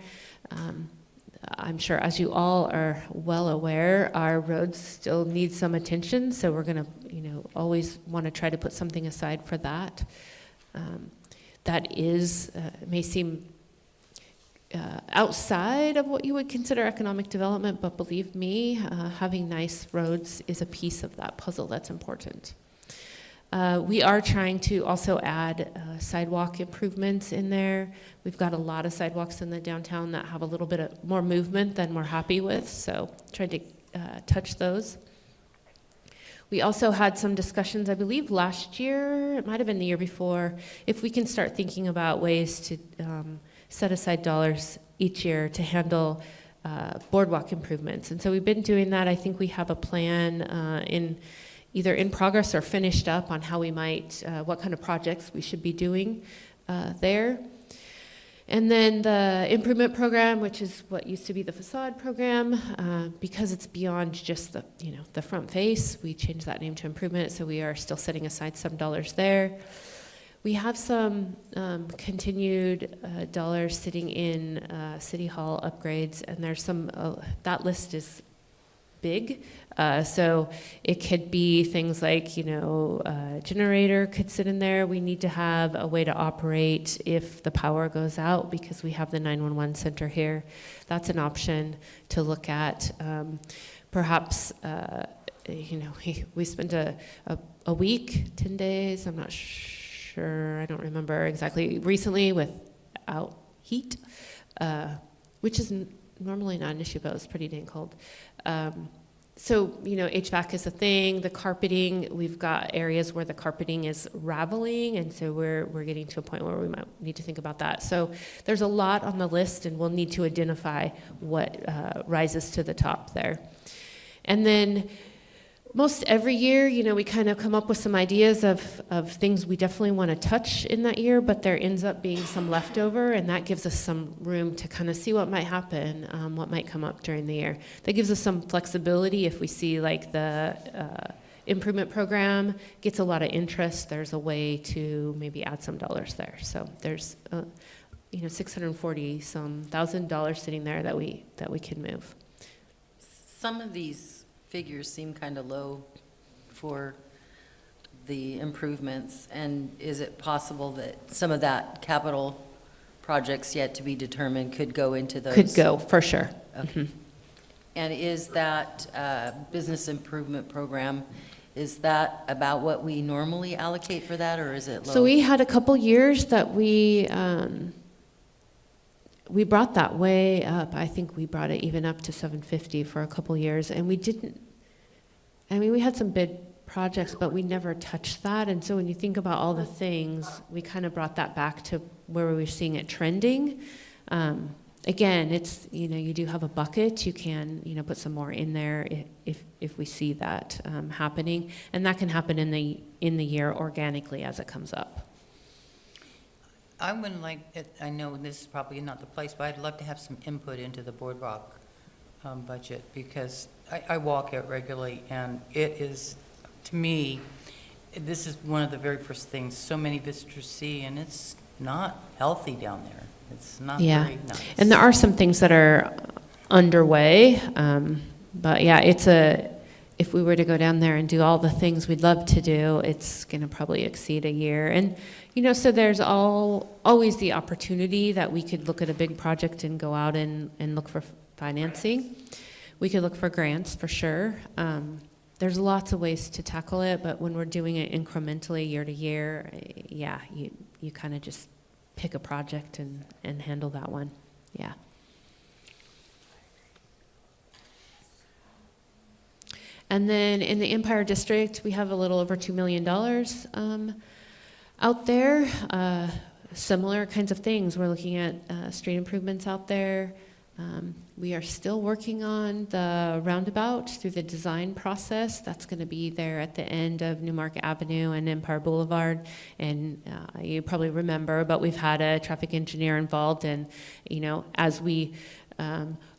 I'm sure, as you all are well aware, our roads still need some attention, so we're going to, always want to try to put something aside for that. That is, may seem outside of what you would consider economic development, but believe me, having nice roads is a piece of that puzzle that's important. We are trying to also add sidewalk improvements in there. We've got a lot of sidewalks in the downtown that have a little bit more movement than we're happy with, so trying to touch those. We also had some discussions, I believe last year, it might have been the year before, if we can start thinking about ways to set aside dollars each year to handle boardwalk improvements. And so we've been doing that. I think we have a plan either in progress or finished up on how we might, what kind of projects we should be doing there. And then the improvement program, which is what used to be the facade program, because it's beyond just the front face, we changed that name to improvement, so we are still setting aside some dollars there. We have some continued dollars sitting in City Hall upgrades, and there's some, that list is big. So it could be things like, a generator could sit in there. We need to have a way to operate if the power goes out, because we have the 911 center here. That's an option to look at. Perhaps, we spent a week, 10 days, I'm not sure, I don't remember exactly, recently without heat, which is normally not an issue, but it was pretty dang cold. So, HVAC is a thing. The carpeting, we've got areas where the carpeting is raveling, and so we're getting to a point where we might need to think about that. So there's a lot on the list, and we'll need to identify what rises to the top there. And then most every year, we kind of come up with some ideas of things we definitely want to touch in that year, but there ends up being some leftover, and that gives us some room to kind of see what might happen, what might come up during the year. That gives us some flexibility if we see like the improvement program gets a lot of interest, there's a way to maybe add some dollars there. So there's $640 some $1,000 sitting there that we can move. Some of these figures seem kind of low for the improvements, and is it possible that some of that capital projects yet to be determined could go into those? Could go, for sure. Okay. And is that business improvement program, is that about what we normally allocate for that, or is it low? So we had a couple years that we brought that way up. I think we brought it even up to 750 for a couple years, and we had some bid projects, but we never touched that. And so when you think about all the things, we kind of brought that back to where we were seeing it trending. Again, it's, you do have a bucket. You can, put some more in there if we see that happening, and that can happen in the year organically as it comes up. I wouldn't like, I know this is probably not the place, but I'd love to have some input into the Boardwalk budget, because I walk it regularly, and it is, to me, this is one of the very first things so many visitors see, and it's not healthy down there. It's not very nice. And there are some things that are underway, but yeah, if we were to go down there and do all the things we'd love to do, it's going to probably exceed a year. And, so there's always the opportunity that we could look at a big project and go out and look for financing. We could look for grants for sure. There's lots of ways to tackle it, but when we're doing it incrementally year to year, yeah, you kind of just pick a project and handle that one. Yeah. And then in the Empire District, we have a little over $2 million out there. Similar kinds of things. We're looking at street improvements out there. We are still working on the roundabout through the design process. That's going to be there at the end of Newmark Avenue and Empire Boulevard. And you probably remember, but we've had a traffic engineer involved. And, as we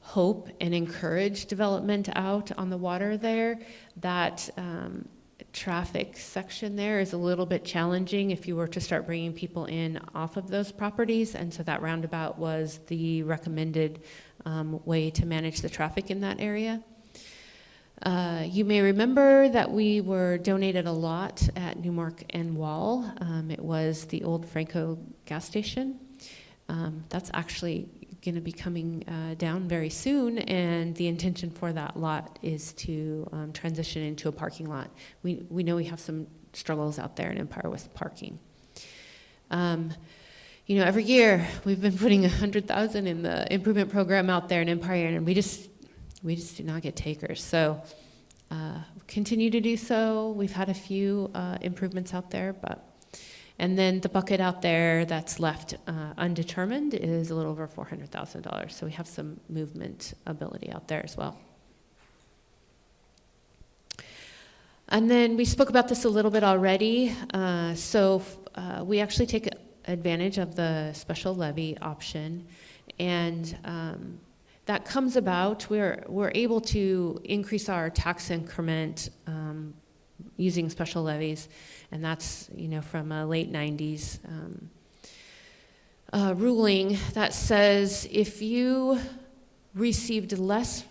hope and encourage development out on the water there, that traffic section there is a little bit challenging if you were to start bringing people in off of those properties. And so that roundabout was the recommended way to manage the traffic in that area. You may remember that we were donated a lot at Newmark and Wall. It was the old Franco gas station. That's actually going to be coming down very soon, and the intention for that lot is to transition into a parking lot. We know we have some struggles out there in Empire with parking. Every year we've been putting $100,000 in the improvement program out there in Empire, and we just do not get takers. So continue to do so. We've had a few improvements out there, and then the bucket out there that's left undetermined is a little over $400,000. So we have some movement ability out there as well. And then we spoke about this a little bit already. So we actually take advantage of the special levy option, and that comes about. We're able to increase our tax increment using special levies, and that's from a late 90s ruling that says if you received less,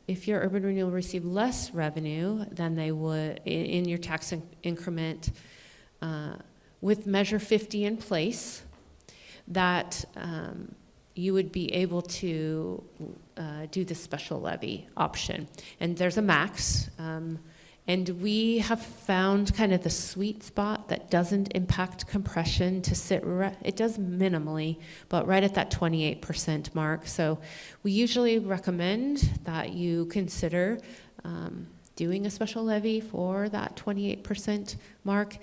if your urban renewal received less revenue than they would in your tax increment with Measure 50 in place, that you would be able to do the special levy option. And there's a max. And we have found kind of the sweet spot that doesn't impact compression to sit, it does minimally, but right at that 28% mark. So we usually recommend that you consider doing a special levy for that 28% mark.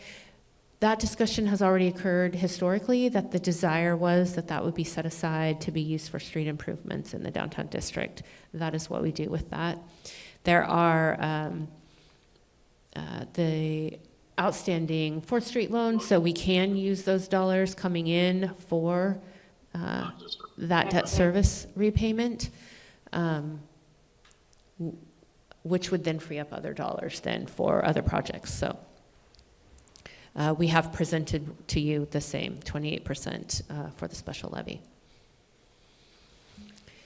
That discussion has already occurred historically, that the desire was that that would be set aside to be used for street improvements in the downtown district. That is what we do with that. There are the outstanding 4th Street loan, so we can use those dollars coming in for that debt service repayment, which would then free up other dollars then for other projects. So we have presented to you the same 28% for the special levy.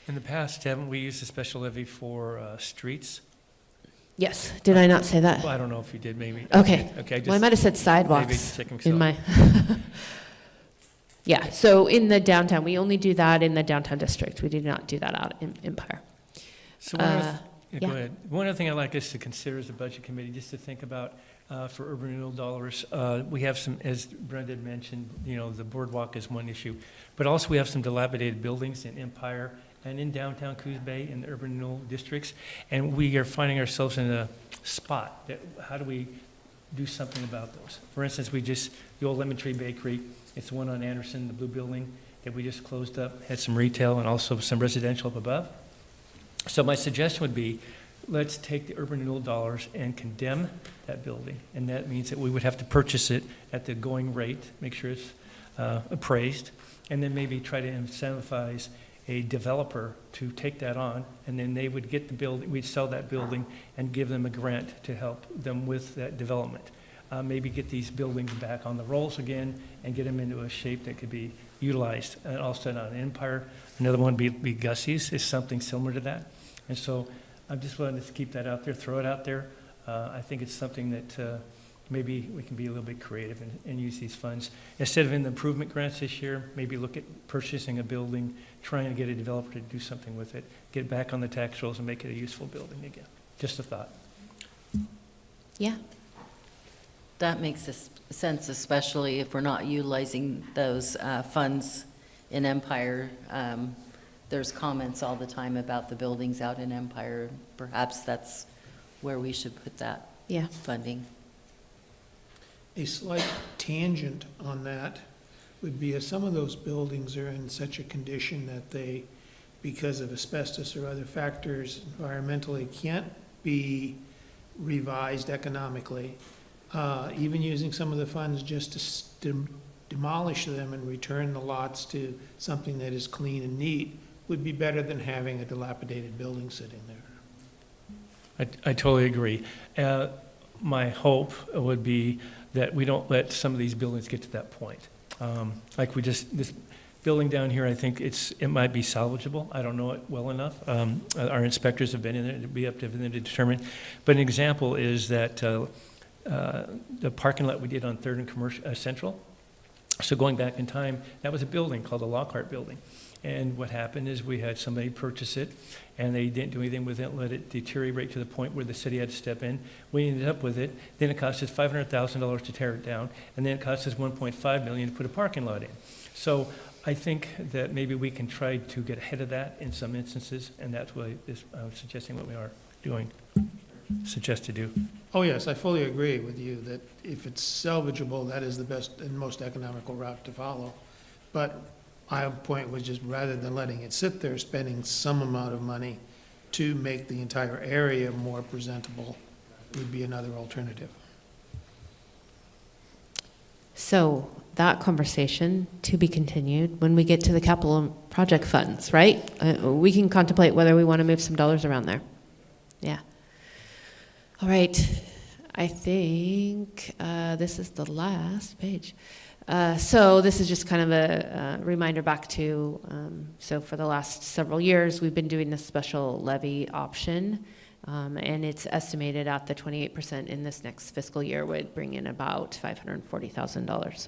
In the past, haven't we used a special levy for streets? Yes, did I not say that? Well, I don't know if you did, maybe. Okay. Okay, Well, I might have said sidewalks maybe check in my. Yeah, so in the downtown, we only do that in the downtown district. We do not do that out in Empire. So one other yeah. go ahead. One other thing I'd like us to consider as a budget committee, just to think about for urban renewal dollars, we have some, as Brenda had mentioned, the boardwalk is one issue, but also we have some dilapidated buildings in Empire and in downtown Coos Bay in the urban renewal districts, and we are finding ourselves in a spot that, how do we do something about those? For instance, the old Lemon Tree Bakery, it's the one on Anderson, the blue building that we just closed up, had some retail and also some residential up above. So my suggestion would be, let's take the urban renewal dollars and condemn that building, and that means that we would have to purchase it at the going rate, make sure it's appraised, and then maybe try to incentivize a developer to take that on, and then they would get the building, we'd sell that building and give them a grant to help them with that development. Maybe get these buildings back on the rolls again and get them into a shape that could be utilized. And also on Empire, another one would be Gussie's, is something similar to that. And so I'm just willing to keep that out there, throw it out there. I think it's something that maybe we can be a little bit creative and use these funds. Instead of in the improvement grants this year, maybe look at purchasing a building, trying to get a developer to do something with it, get it back on the tax rolls and make it a useful building again. Just a thought. Yeah. That makes sense, especially if we're not utilizing those funds in Empire. There's comments all the time about the buildings out in Empire. Perhaps that's where we should put that funding. A slight tangent on that would be if some of those buildings are in such a condition that they, because of asbestos or other factors environmentally, can't be revised economically, even using some of the funds just to demolish them and return the lots to something that is clean and neat would be better than having a dilapidated building sitting there. I totally agree. My hope would be that we don't let some of these buildings get to that point. Like this building down here, I think it might be salvageable. I don't know it well enough. Our inspectors have been in there, it'd be up to them to determine. But an example is that the parking lot we did on 3rd and Commercial Central. So going back in time, that was a building called the Lockhart Building. And what happened is we had somebody purchase it, and they didn't do anything with it, let it deteriorate to the point where the city had to step in. We ended up with it. Then it cost us $500,000 to tear it down, and then it cost us $1.5 million to put a parking lot in. So I think that maybe we can try to get ahead of that in some instances, and that's what I'm suggesting what we are doing, suggest to do. Oh, yes, I fully agree with you that if it's salvageable, that is the best and most economical route to follow. But my point was just rather than letting it sit there, spending some amount of money to make the entire area more presentable would be another alternative. So that conversation to be continued when we get to the capital project funds, right? We can contemplate whether we want to move some dollars around there. Yeah. All right. I think this is the last page. So this is just kind of a reminder back to, so for the last several years, we've been doing this special levy option, and it's estimated at the 28% in this next fiscal year would bring in about $540,000.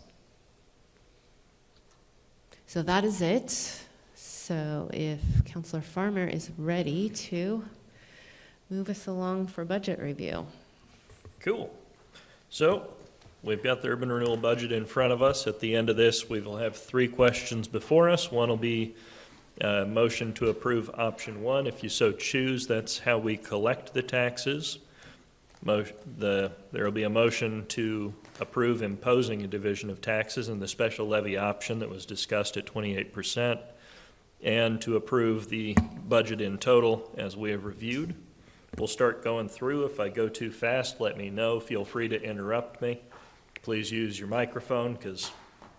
So that is it. So if Councillor Farmer is ready to move us along for budget review. Cool. So we've got the urban renewal budget in front of us. At the end of this, we will have 3 questions before us. One will be a motion to approve option 1. If you so choose, that's how we collect the taxes. There will be a motion to approve imposing a division of taxes in the special levy option that was discussed at 28%, and to approve the budget in total as we have reviewed. We'll start going through. If I go too fast, let me know. Feel free to interrupt me. Please use your microphone because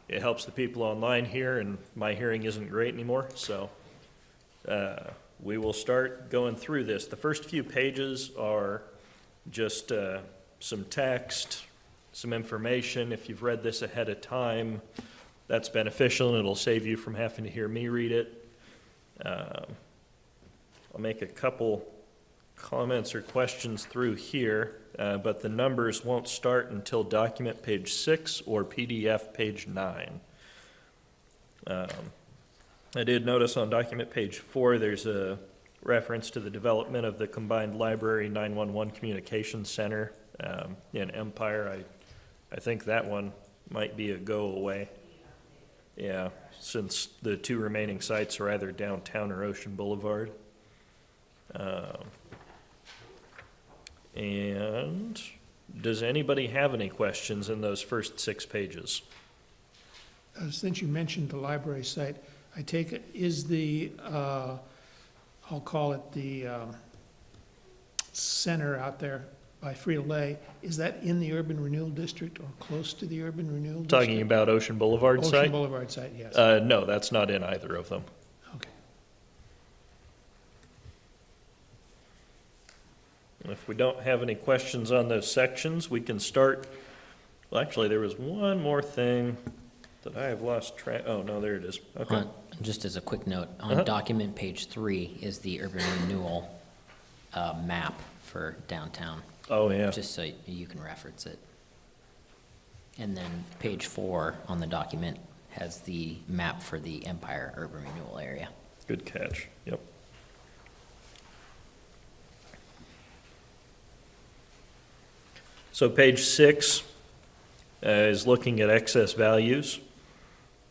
it helps the people online hear, and my hearing isn't great anymore. So we will start going through this. The first few pages are just some text, some information. If you've read this ahead of time, that's beneficial and it'll save you from having to hear me read it. I'll make a couple comments or questions through here, but the numbers won't start until document page 6 or PDF page 9. I did notice on document page 4 there's a reference to the development of the combined library 911 communications center in Empire. I think that one might be a go away. Yeah, since the two remaining sites are either downtown or Ocean Boulevard. And does anybody have any questions in those first 6 pages? Since you mentioned the library site, I take it, is the, I'll call it the center out there by Frito-Lay, is that in the urban renewal district or close to the urban renewal district? Talking about Ocean Boulevard site? Ocean Boulevard site, yes. No, that's not in either of them. Okay. If we don't have any questions on those sections, we can start. Well, actually, there was one more thing that I have lost track. Oh, no, there it is. Okay. Just as a quick note, on document page 3 is the urban renewal map for downtown, Oh, yeah. just so you can reference it. And then page 4 on the document has the map for the Empire urban renewal area. Good catch. Yep. So page 6 is looking at excess values.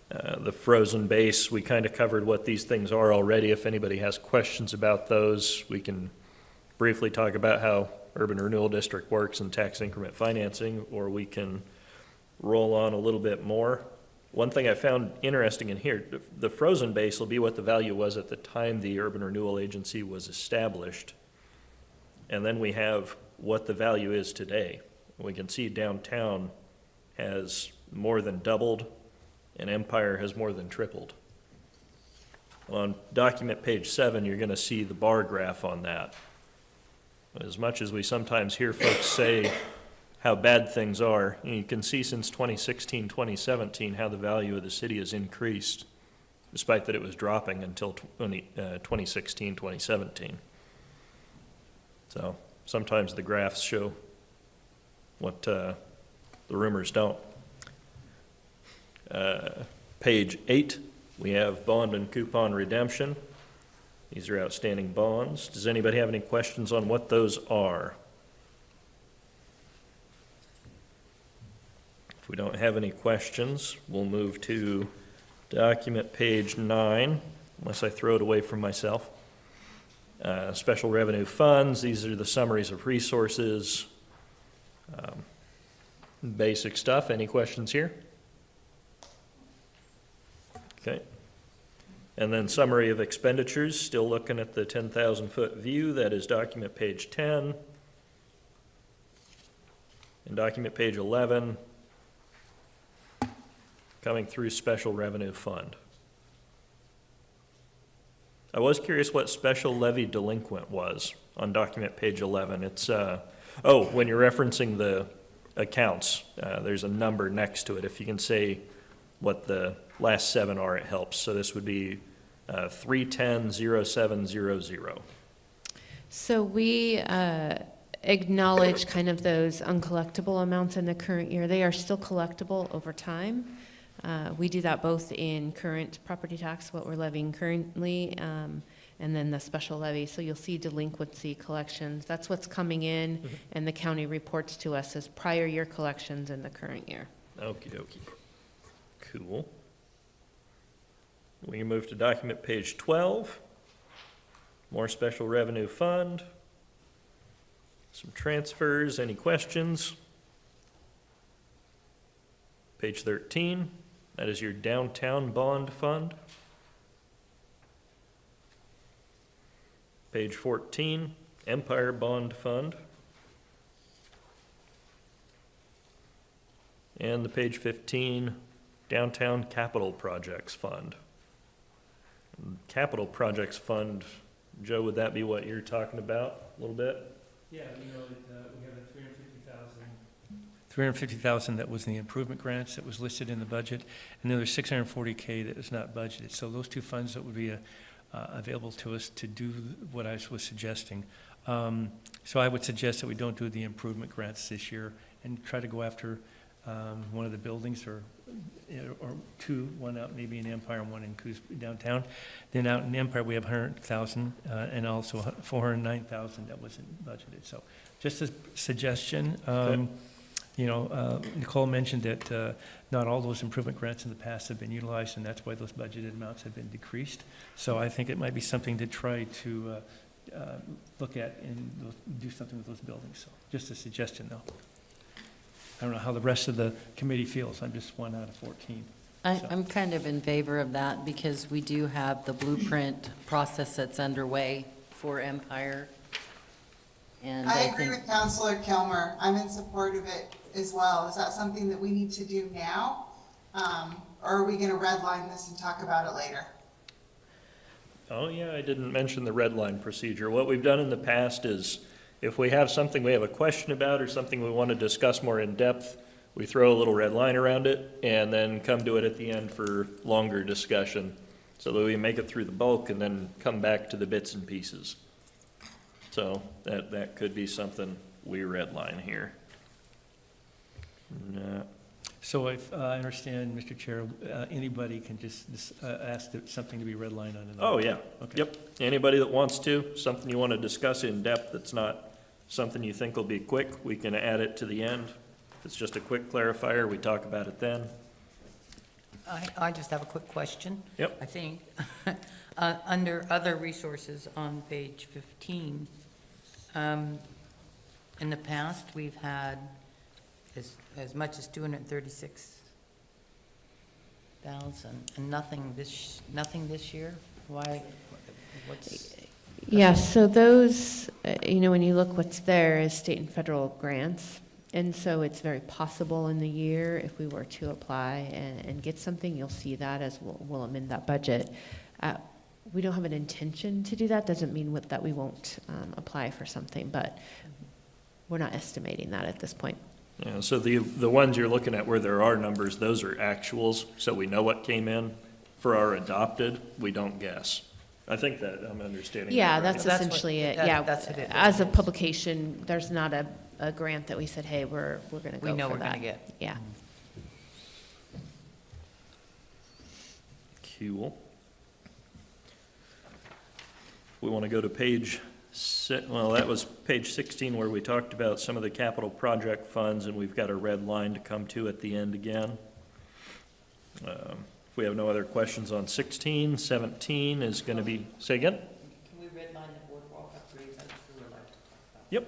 The frozen base, we kind of covered what these things are already. If anybody has questions about those, we can briefly talk about how urban renewal district works and tax increment financing, or we can roll on a little bit more. One thing I found interesting in here, the frozen base will be what the value was at the time the urban renewal agency was established. And then we have what the value is today. We can see downtown has more than doubled, and Empire has more than tripled. On document page 7, you're going to see the bar graph on that. As much as we sometimes hear folks say how bad things are, you can see since 2016, 2017, how the value of the city has increased, despite that it was dropping until 2016, 2017. So sometimes the graphs show what the rumors don't. Page 8, we have bond and coupon redemption. These are outstanding bonds. Does anybody have any questions on what those are? If we don't have any questions, we'll move to document page 9, unless I throw it away from myself. Special revenue funds, these are the summaries of resources. Basic stuff. Any questions here? Okay. And then summary of expenditures, still looking at the 10,000-foot view. That is document page 10. And document page 11, coming through special revenue fund. I was curious what special levy delinquent was on document page 11. It's, when you're referencing the accounts, there's a number next to it. If you can say what the last 7 are, it helps. So this would be 310-0700. So we acknowledge kind of those uncollectible amounts in the current year. They are still collectible over time. We do that both in current property tax, what we're levying currently, and then the special levy. So you'll see delinquency collections. That's what's coming in, and the county reports to us as prior year collections in the current year. Okie dokie. Cool. We can move to document page 12. More special revenue fund. Some transfers. Any questions? Page 13. That is your downtown bond fund. Page 14, Empire Bond Fund. And the page 15, Downtown Capital Projects Fund. Capital Projects Fund, Joe, would that be what you're talking about a little bit? Yeah, we have a $350,000 that was in the improvement grants that was listed in the budget, and then there's $640K that is not budgeted. So those two funds that would be available to us to do what I was suggesting. So I would suggest that we don't do the improvement grants this year and try to go after one of the buildings or two, one out maybe in Empire and one in Coos downtown. Then out in Empire, we have 100,000 and also 409,000 that wasn't budgeted. So just a suggestion. Okay. Nicole mentioned that not all those improvement grants in the past have been utilized, and that's why those budgeted amounts have been decreased. So I think it might be something to try to look at and do something with those buildings. So just a suggestion, though. I don't know how the rest of the committee feels. I'm just 1 out of 14. I'm kind of in favor of that because we do have the blueprint process that's underway for Empire. And I I agree think, with Counselor Kilmer. I'm in support of it as well. Is that something that we need to do now? Or are we gonna redline this and talk about it later? Oh, yeah, I didn't mention the red line procedure. What we've done in the past is if we have something we have a question about or something we want to discuss more in depth, we throw a little red line around it and then come to it at the end for longer discussion so that we make it through the bulk and then come back to the bits and pieces. So that could be something we redline here. No. So if I understand, Mr. Chair, anybody can just ask something to be redlined on. Oh, yeah. Okay. Yep. Anybody that wants to, something you want to discuss in depth that's not something you think will be quick, we can add it to the end. If it's just a quick clarifier, we talk about it then. I just have a quick question. Yep. I think, under other resources on page 15, in the past, we've had as much as 236,000, and nothing this year? Why, what's? Yeah, so those, when you look what's there is state and federal grants. And so it's very possible in the year, if we were to apply and get something, you'll see that as we'll amend that budget. We don't have an intention to do that. Doesn't mean that we won't apply for something, but we're not estimating that at this point. Yeah, so the ones you're looking at where there are numbers, those are actuals, so we know what came in. For our adopted, we don't guess. I think that I'm understanding. Yeah, that right. that's That's what- essentially it. that- Yeah, that's what it is. as a publication, there's not a grant that we said, hey, we're going to go for that. We know we're going to get. Yeah. Cool. We want to go to that was page 16 where we talked about some of the capital project funds, and we've got a red line to come to at the end again. If we have no other questions on 16, 17 is going to be, say again? Can we redline the boardwalk upgrades? That's what we'd like to talk about. Yep.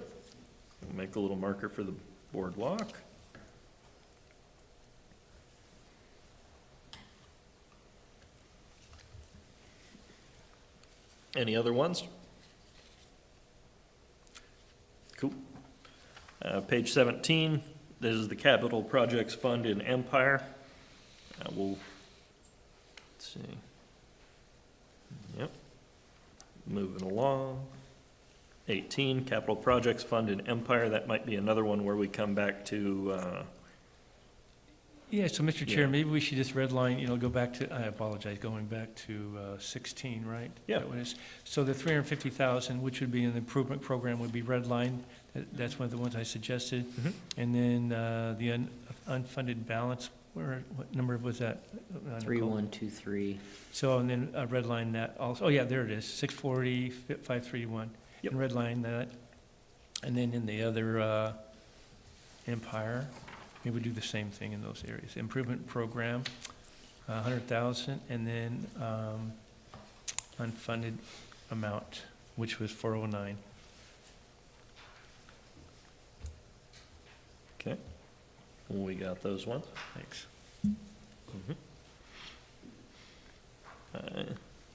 We'll make a little marker for the boardwalk. Any other ones? Cool. Page 17, this is the capital projects fund in Empire. Let's see. Yep. Moving along. 18, capital projects fund in Empire. That might be another one where we come back to, Yeah, so Mr. Chair, Yeah. maybe we should just redline, go back to, I apologize, going back to 16, right? Yeah. That what it is. So the 350,000, which would be an improvement program, would be redlined. That's one of the ones I suggested. Mhm. And then the unfunded balance, what number was that? Nicole? 3123. So, and then redline that also. Oh, yeah, there it is, 640, 531. Yep. And redline that. And then in the other Empire, we would do the same thing in those areas. Improvement program, 100,000, and then unfunded amount, which was 409. okay. We got those ones. Thanks.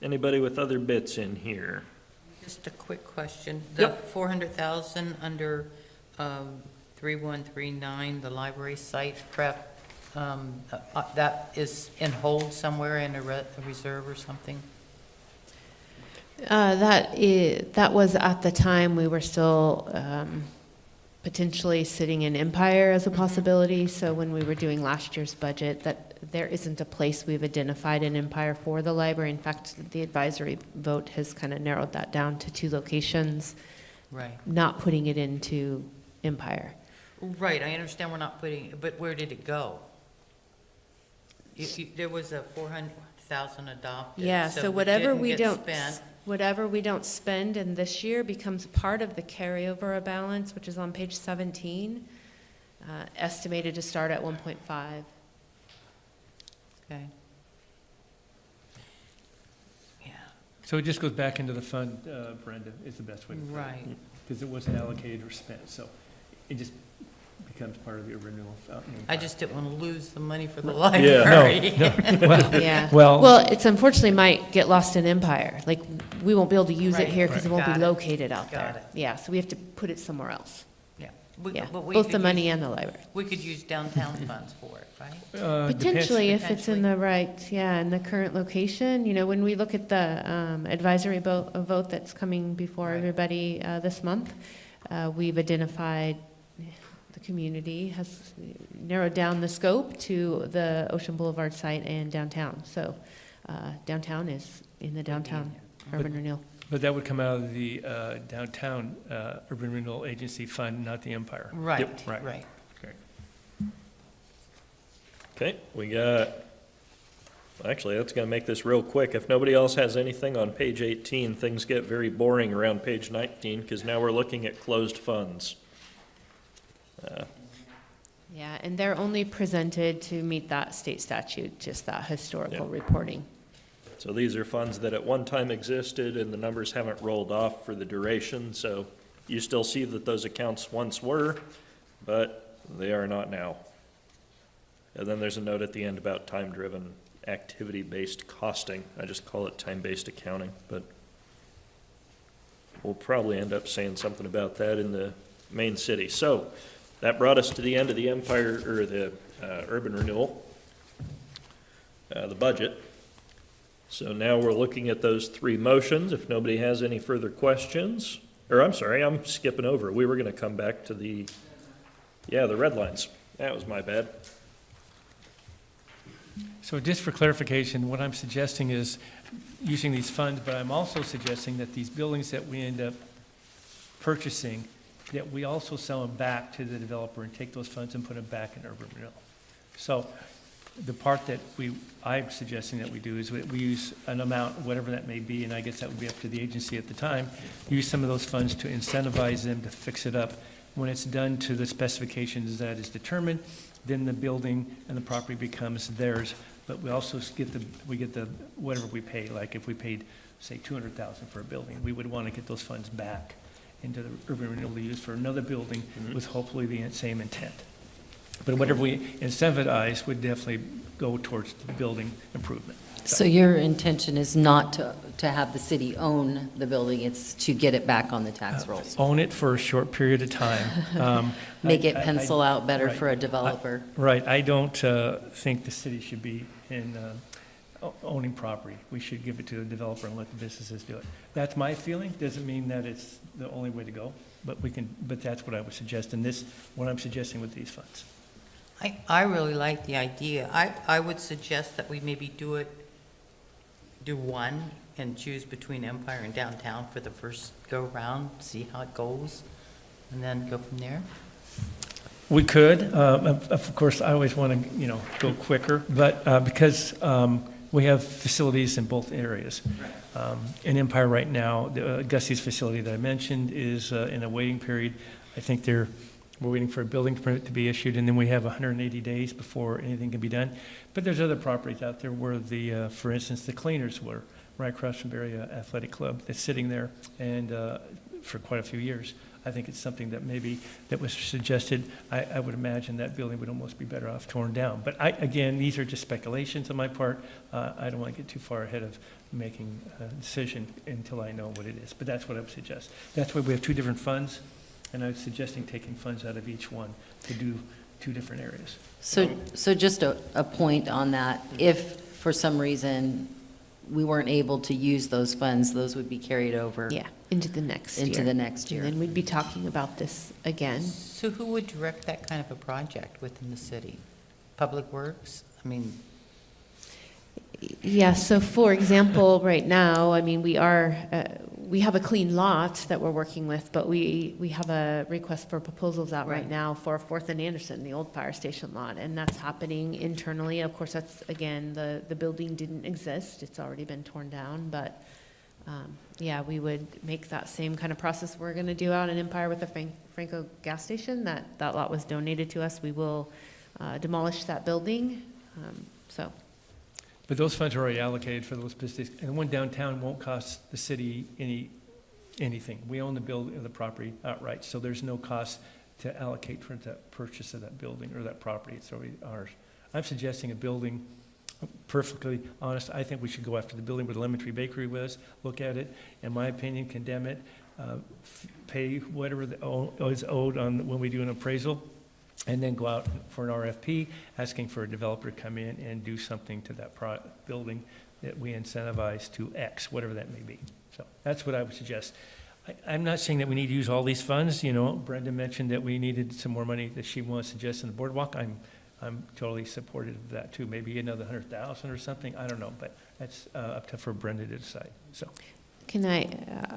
Anybody with other bits in here? Just a quick question. The Yep. 400,000 under 3139, the library site prep, that is in hold somewhere in a reserve or something? That was at the time we were still potentially sitting in Empire as a possibility. So when we were doing last year's budget, that there isn't a place we've identified in Empire for the library. In fact, the advisory vote has kind of narrowed that down to 2 locations, Right. not putting it into Empire. Right, I understand we're not putting, but where did it go? There was a 400,000 adopted. Yeah, so whatever it we didn't don't, get spent. whatever we don't spend in this year becomes part of the carryover balance, which is on page 17, estimated to start at 1.5. Okay. Yeah, So it just goes back into the fund, Brenda, is the best way to put it. right. Because it wasn't allocated or spent, so it just becomes part of the urban renewal. I just didn't want to lose the money for the Yeah. library. Yeah. Well- Well, it's unfortunately might get lost in Empire. Like, we won't be able to use it Right. here because it won't Got be it. located out Got there. it. Yeah, so we have to put it somewhere else. Yeah. Yeah, But we both could the use- money and the library. We could use downtown funds for it, right? Depends. Potentially, if it's in Potentially. the right, yeah, in the current location. You know, when we look at the advisory vote that's coming before Right. everybody this month, we've identified, the community has narrowed down the scope to the Ocean Boulevard site and downtown. So downtown is in the downtown urban renewal. But that would come out of the downtown urban renewal agency fund, not the Empire. Right, Right. right. Okay, we got, actually, that's gonna make this real quick. If nobody else has anything on page 18, things get very boring around page 19, because now we're looking at closed funds. Yeah, and they're only presented to meet that state statute, just that historical Yeah. reporting. So these are funds that at one time existed, and the numbers haven't rolled off for the duration, so you still see that those accounts once were, but they are not now. And then there's a note at the end about time-driven, activity-based costing. I just call it time-based accounting, but we'll probably end up saying something about that in the main city. So that brought us to the end of the Empire, or the urban renewal, the budget. So now we're looking at those 3 motions. If nobody has any further questions, or I'm sorry, I'm skipping over. We were going to come back to the red lines. That was my bad. So just for clarification, what I'm suggesting is using these funds, but I'm also suggesting that these buildings that we end up purchasing, that we also sell them back to the developer and take those funds and put them back in urban renewal. So the part that I'm suggesting that we do is we use an amount, whatever that may be, and I guess that would be up to the agency at the time, use some of those funds to incentivize them to fix it up. When it's done to the specifications that is determined, then the building and the property becomes theirs. But we also get the whatever we pay. Like if we paid, say, $200,000 for a building, we would want to get those funds back into the urban renewal to use for another building with hopefully the same intent. But whatever we incentivize would definitely go towards the building improvement. So your intention is not to have the city own the building, it's to get it back on the tax rolls? Own it for a short period of time. Make it I- pencil out better right. for a developer? Right, I don't think the city should be in owning property. We should give it to the developer and let the businesses do it. That's my feeling, doesn't mean that it's the only way to go, but that's what I would suggest, and what I'm suggesting with these funds. I really like the idea. I would suggest that we maybe do one and choose between Empire and downtown for the first go-round, see how it goes, and then go from there. We could, of course, I always want to, go quicker, but because we have facilities in both areas. In Empire right now, Gussie's facility that I mentioned is in a waiting period. I think we're waiting for a building permit to be issued, and then we have 180 days before anything can be done. But there's other properties out there where for instance, the cleaners were right across from Barry Athletic Club. That's sitting there and for quite a few years. I think it's something that was suggested. I would imagine that building would almost be better off torn down. But again, these are just speculations on my part. I don't want to get too far ahead of making a decision until I know what it is. But that's what I would suggest. That's why we have 2 different funds, and I was suggesting taking funds out of each one to do 2 different areas. So just a point on that. If for some reason we weren't able to use those funds, those would be carried over? Yeah. Into the next year. into the next year. And then we'd be talking about this again. So who would direct that kind of a project within the city? Public Works? I mean, Yeah, so for example, right now, I mean, we have a clean lot that we're working with, but we have a request for proposals out right Right. now for Fourth and Anderson, the old fire station lot, and that's happening internally. Of course, that's, again, the building didn't exist, it's already been torn down, but, yeah, we would make that same kind of process we're gonna do out in Empire with the Franco gas station. That lot was donated to us. We will demolish that building, so. But those funds are already allocated for those businesses, and the one downtown won't cost the city anything. We own the property outright, so there's no cost to allocate for the purchase of that building or that property. It's already ours. I'm suggesting a building, perfectly honest, I think we should go after the building where the Lemon Tree Bakery was, look at it, in my opinion, condemn it, pay whatever is owed on, when we do an appraisal, and then go out for an RFP, asking for a developer to come in and do something to that building that we incentivize to X, whatever that may be. So that's what I would suggest. I'm not saying that we need to use all these funds, you know, Brenda mentioned that we needed some more money that she wants to suggest in the boardwalk. I'm totally supportive of that too, maybe another 100,000 or something, I don't know, but that's for Brenda to decide, so. Can I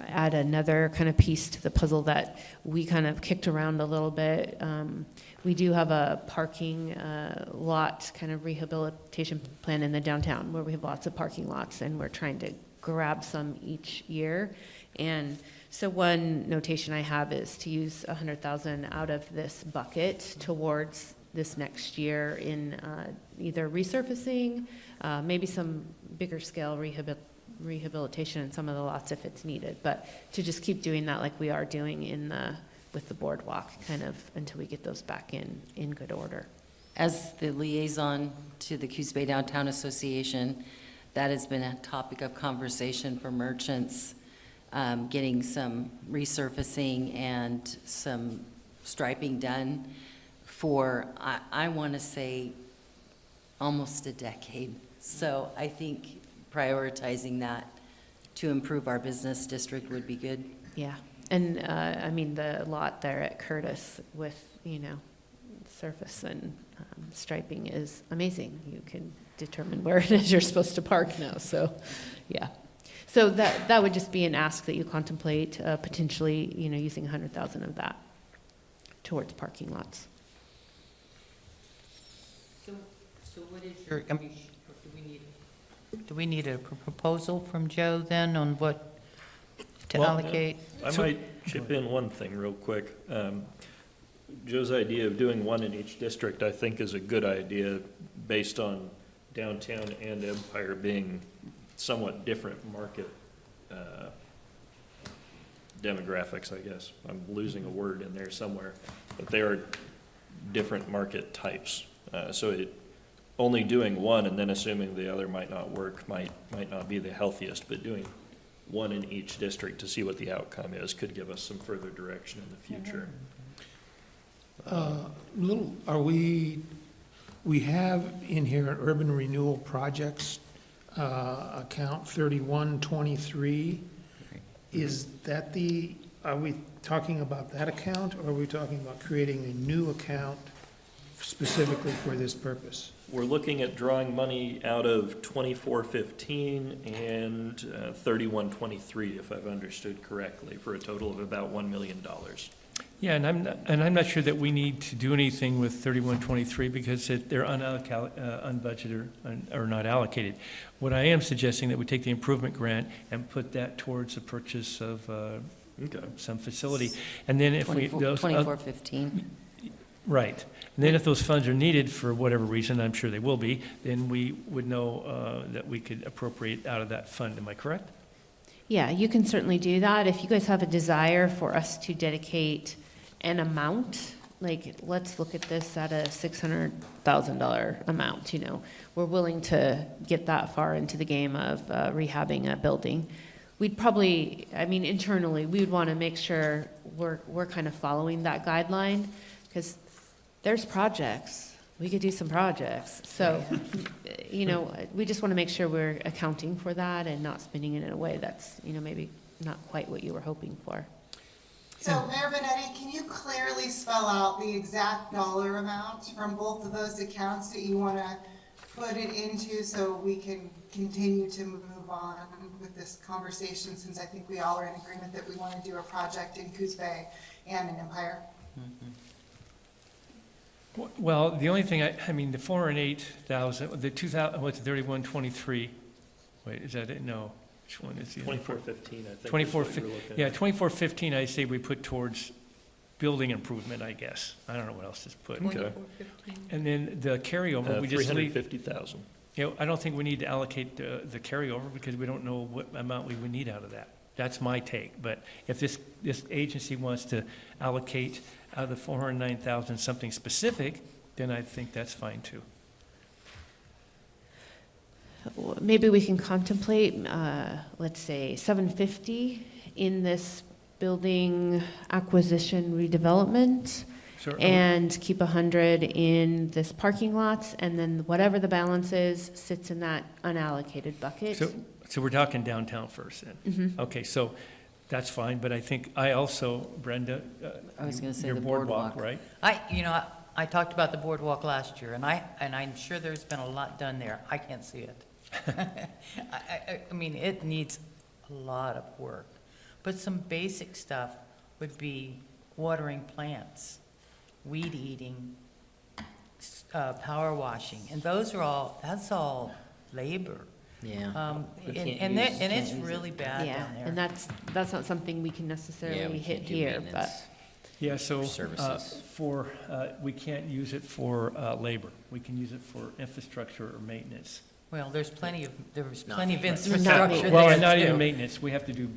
add another kind of piece to the puzzle that we kind of kicked around a little bit? We do have a parking lot kind of rehabilitation plan in the downtown where we have lots of parking lots, and we're trying to grab some each year. And so one notation I have is to use 100,000 out of this bucket towards this next year in either resurfacing, maybe some bigger scale rehabilitation in some of the lots if it's needed, but to just keep doing that like we are doing with the boardwalk, kind of until we get those back in good order. As the liaison to the Coos Bay Downtown Association, that has been a topic of conversation for merchants, getting some resurfacing and some striping done for, I want to say, almost a decade. So I think prioritizing that to improve our business district would be good. Yeah, and I mean, the lot there at Curtis with, you know, surface and striping is amazing. You can determine where it is you're supposed to park now, so, yeah. So that would just be an ask that you contemplate potentially, you know, using 100,000 of that towards parking lots. so what is your, I mean, do we need a proposal from Joe then on what to Well, allocate? I might chip in one thing real quick. Joe's idea of doing one in each district, I think, is a good idea based on downtown and Empire being somewhat different market demographics, I guess. I'm losing a word in there somewhere, but they are different market types. So only doing one and then assuming the other might not work might not be the healthiest, but doing one in each district to see what the outcome is could give us some further direction in the future. We have in here an urban renewal projects account 3123. Is that are we talking about that account, or are we talking about creating a new account specifically for this purpose? We're looking at drawing money out of 2415 and 3123, if I've understood correctly, for a total of about $1 million. Yeah, and I'm not sure that we need to do anything with 3123 because they're unbudgeted or not allocated. What I am suggesting that we take the improvement grant and put that towards the purchase of some facility. And then if we... 2415. Right. And then if those funds are needed for whatever reason, I'm sure they will be, then we would know that we could appropriate out of that fund. Am I correct? Yeah, you can certainly do that. If you guys have a desire for us to dedicate an amount, like, let's look at this at a $600,000 amount, you know. We're willing to get that far into the game of rehabbing a building. We'd probably, I mean, internally, we would want to make sure we're kind of following that guideline, because there's projects. We could do some projects. So, you know, we just want to make sure we're accounting for that and not spending it in a way that's, you know, maybe not quite what you were hoping for. So Mayor Benetti, can you clearly spell out the exact dollar amount from both of those accounts that you want to put it into so we can continue to move on with this conversation, since I think we all are in agreement that we want to do a project in Coos Bay and in Empire? Well, the only thing, I mean, the 408,000, the 2,000, what's 3123? Wait, is that it? No. Which one is the? 2415, I think. is 24, what you're looking at. yeah, 2415, I say we put towards building improvement, I guess. I don't know what else to put. Okay. And then the carryover, we just leave, 350,000. you know, I don't think we need to allocate the carryover because we don't know what amount we would need out of that. That's my take. But if this agency wants to allocate out of the 409,000 something specific, then I think that's fine too. Maybe we can contemplate, let's say, 750 in this building acquisition redevelopment, Sure. and keep 100 in this parking lots, and then whatever the balance is sits in that unallocated bucket. So we're talking downtown first then? Mhm. Okay, so that's fine, but I think I also, Brenda, I was gonna say your the boardwalk, boardwalk. right? I talked about the boardwalk last year, and I'm sure there's been a lot done there. I can't see it. I mean, it needs a lot of work. But some basic stuff would be watering plants, weed eating, power washing, and that's all labor. Yeah. We And can't use- and it's can't use it. really bad Yeah, down there. and that's not something we can Yeah, necessarily we hit can't do here, but. maintenance. Yeah, so, Services. we can't use it for labor. We can use it for infrastructure or maintenance. Well, there's plenty of Not infrastructure maintenance. Well, there and not even too. maintenance, we have to do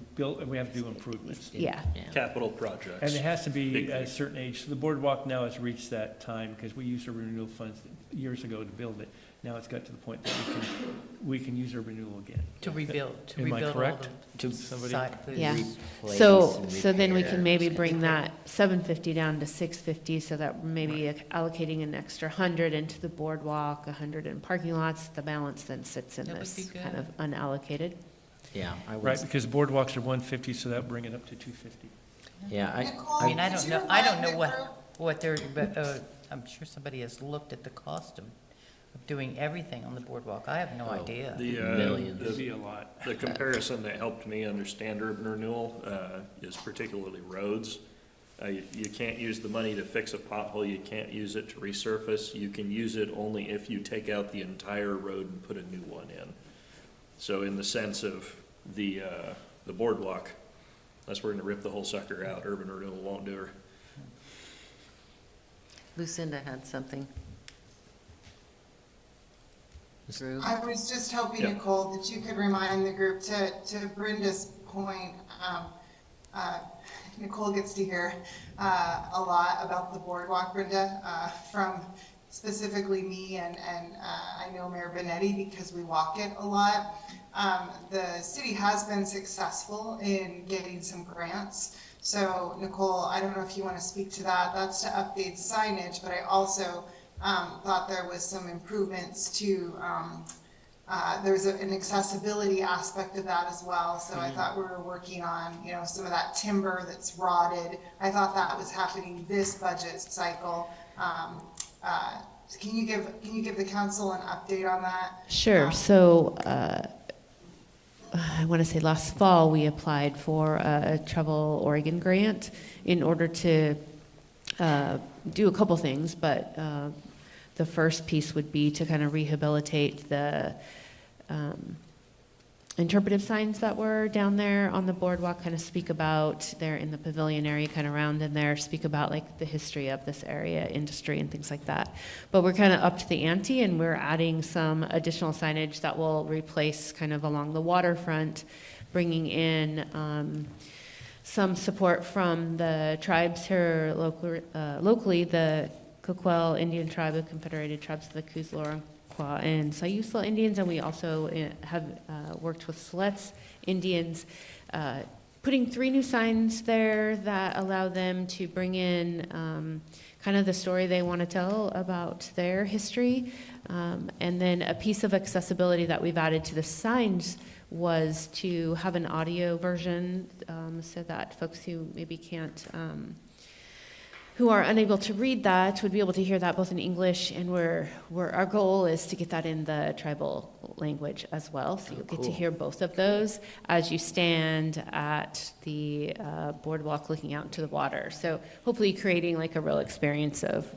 improvements. Yeah. Capital projects. And it has to be Big at a thing. certain age. So the boardwalk now has reached that time, because we used our renewal funds years ago to build it. Now it's got to the point that we can use our renewal again. To rebuild Am I all correct? the Somebody- site. Yeah. Replace So and then we repair. can maybe bring that 750 down to 650, so that we're maybe allocating an extra 100 into the boardwalk, 100 in parking lots. The balance then sits in That would this be kind good. of unallocated. Yeah, I Right, would, because boardwalks are 150, so that bring it up to 250. yeah, Nicole, I mean, I could don't you know, I don't remind know the group- what they're, but, I'm sure somebody has looked at the cost of doing everything on the boardwalk. I have no Oh. idea. The, Millions. It'd be a lot. the comparison that helped me understand urban renewal is particularly roads. You can't use the money to fix a pothole, you can't use it to resurface, you can use it only if you take out the entire road and put a new one in. So in the sense of the boardwalk, unless we're gonna rip the whole sucker out, urban renewal won't do her. Lucinda had something. Drew? I was just hoping, Yeah. Nicole, that you could remind the group to Brenda's point. Nicole gets to hear a lot about the boardwalk, Brenda, from specifically me and I know Mayor Benetti because we walk it a lot. The city has been successful in getting some grants. So Nicole, I don't know if you want to speak to that. That's to update signage, but I also thought there was some improvements to, there's an accessibility aspect of that as well. So I thought we were working on, some of that timber that's rotted. I thought that was happening this budget cycle. Can you give the council an update on that? Sure. So I want to say last fall, we applied for a Travel Oregon grant in order to do a couple things, but the first piece would be to kind of rehabilitate the interpretive signs that were down there on the boardwalk, kind of speak about, they're in the pavilion area, kind of round in there, speak about like the history of this area, industry and things like that. But we're kind of up to the ante, and we're adding some additional signage that will replace kind of along the waterfront, bringing in some support from the tribes here locally, the Coquel Indian Tribe, the Confederated Tribes of the Coos, and Sayusla Indians, and we also have worked with Siletz Indians, putting 3 new signs there that allow them to bring in kind of the story they want to tell about their history. And then a piece of accessibility that we've added to the signs was to have an audio version, so that folks who maybe can't, who are unable to read that would be able to hear that both in English, and our goal is to get that in the tribal language as well. So you'll get to hear both of those as you stand at the boardwalk looking out into the water. So hopefully creating like a real experience of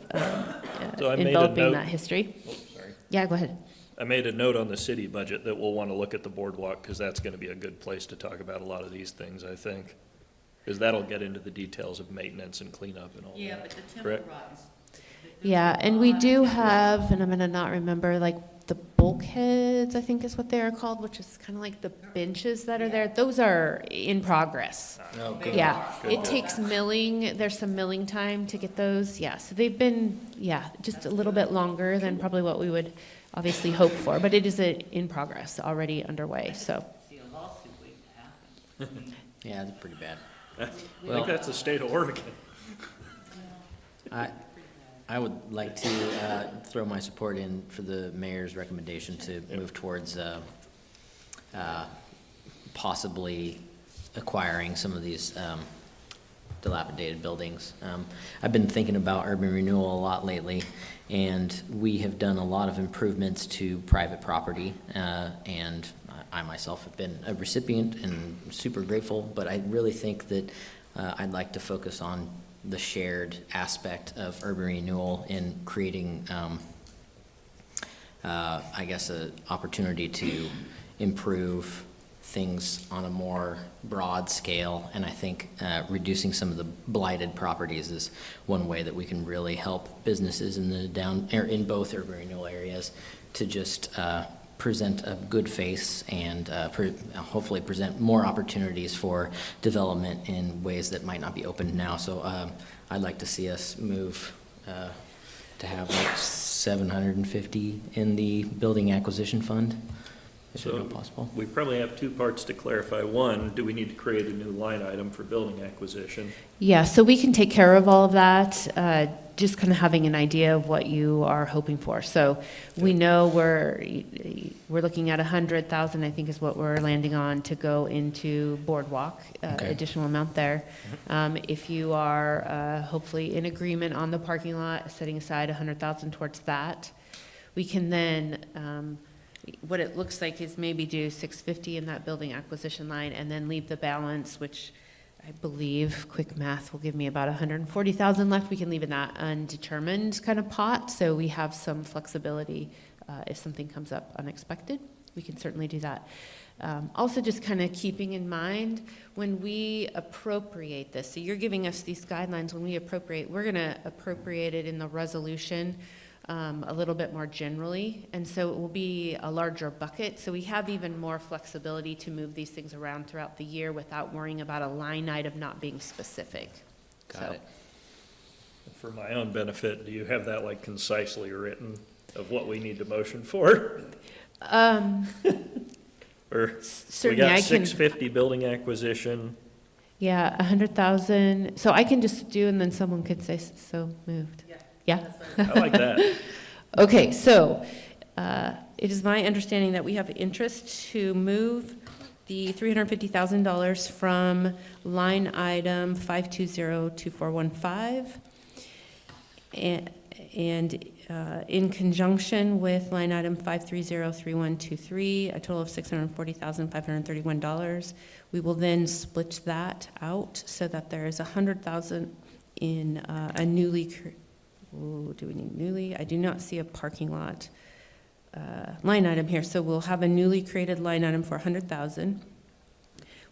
So I made a enveloping note- that history. Sorry. Yeah, go ahead. I made a note on the city budget that we'll want to look at the boardwalk, because that's going to be a good place to talk about a lot of these things, I think. Because that'll get into the details of maintenance and cleanup and all that. Yeah, but the timber Correct. rods. Yeah, and we do have, and I'm gonna not remember, like the bulkheads, I think is what they are called, which is kind of like the benches that are there. Those are in progress. Oh, good. Yeah, it takes milling, there's some milling time to get those, yeah. So they've been, yeah, just a little bit longer than probably what we would obviously hope for, but it is in progress, already underway, so. See a lawsuit waiting to happen. Yeah, it's pretty bad. I think that's the state of Oregon. I would like to throw my support in for the mayor's recommendation to move towards possibly acquiring some of these dilapidated buildings. I've been thinking about urban renewal a lot lately, and we have done a lot of improvements to private property, and I myself have been a recipient and super grateful, but I really think that I'd like to focus on the shared aspect of urban renewal in creating, I guess, an opportunity to improve things on a more broad scale. And I think reducing some of the blighted properties is one way that we can really help businesses in in both urban renewal areas to just present a good face and hopefully present more opportunities for development in ways that might not be open now. So I'd like to see us move to have like 750 in the building acquisition fund, if So it's possible. we probably have two parts to clarify. One, do we need to create a new line item for building acquisition? Yeah, so we can take care of all of that, just kind of having an idea of what you are hoping for. So we know we're looking at 100,000, I think is what we're landing on to go into boardwalk, Okay. additional amount there. If you are hopefully in agreement on the parking lot, setting aside 100,000 towards that, we can then, what it looks like is maybe do 650 in that building acquisition line and then leave the balance, which I believe, quick math will give me about 140,000 left. We can leave in that undetermined kind of pot, so we have some flexibility. If something comes up unexpected, we can certainly do that. Also, just kind of keeping in mind, when we appropriate this, so you're giving us these guidelines, when we appropriate, we're gonna appropriate it in the resolution a little bit more generally, and so it will be a larger bucket. So we have even more flexibility to move these things around throughout the year without worrying about a line item not being specific. Got it. For my own benefit, do you have that like concisely written of what we need to motion for? Or we Certainly, I got can. 650 building acquisition. Yeah, 100,000. So I can just do, and then someone could say, so moved. Yeah? I like that. Okay, so it is my understanding that we have interest to move the $350,000 from line item 5202415 and in conjunction with line item 5303123, a total of $640,531. We will then split that out so that there is 100,000 in a newly. Ooh, do we need newly? I do not see a parking lot line item here, so we'll have a newly created line item for 100,000.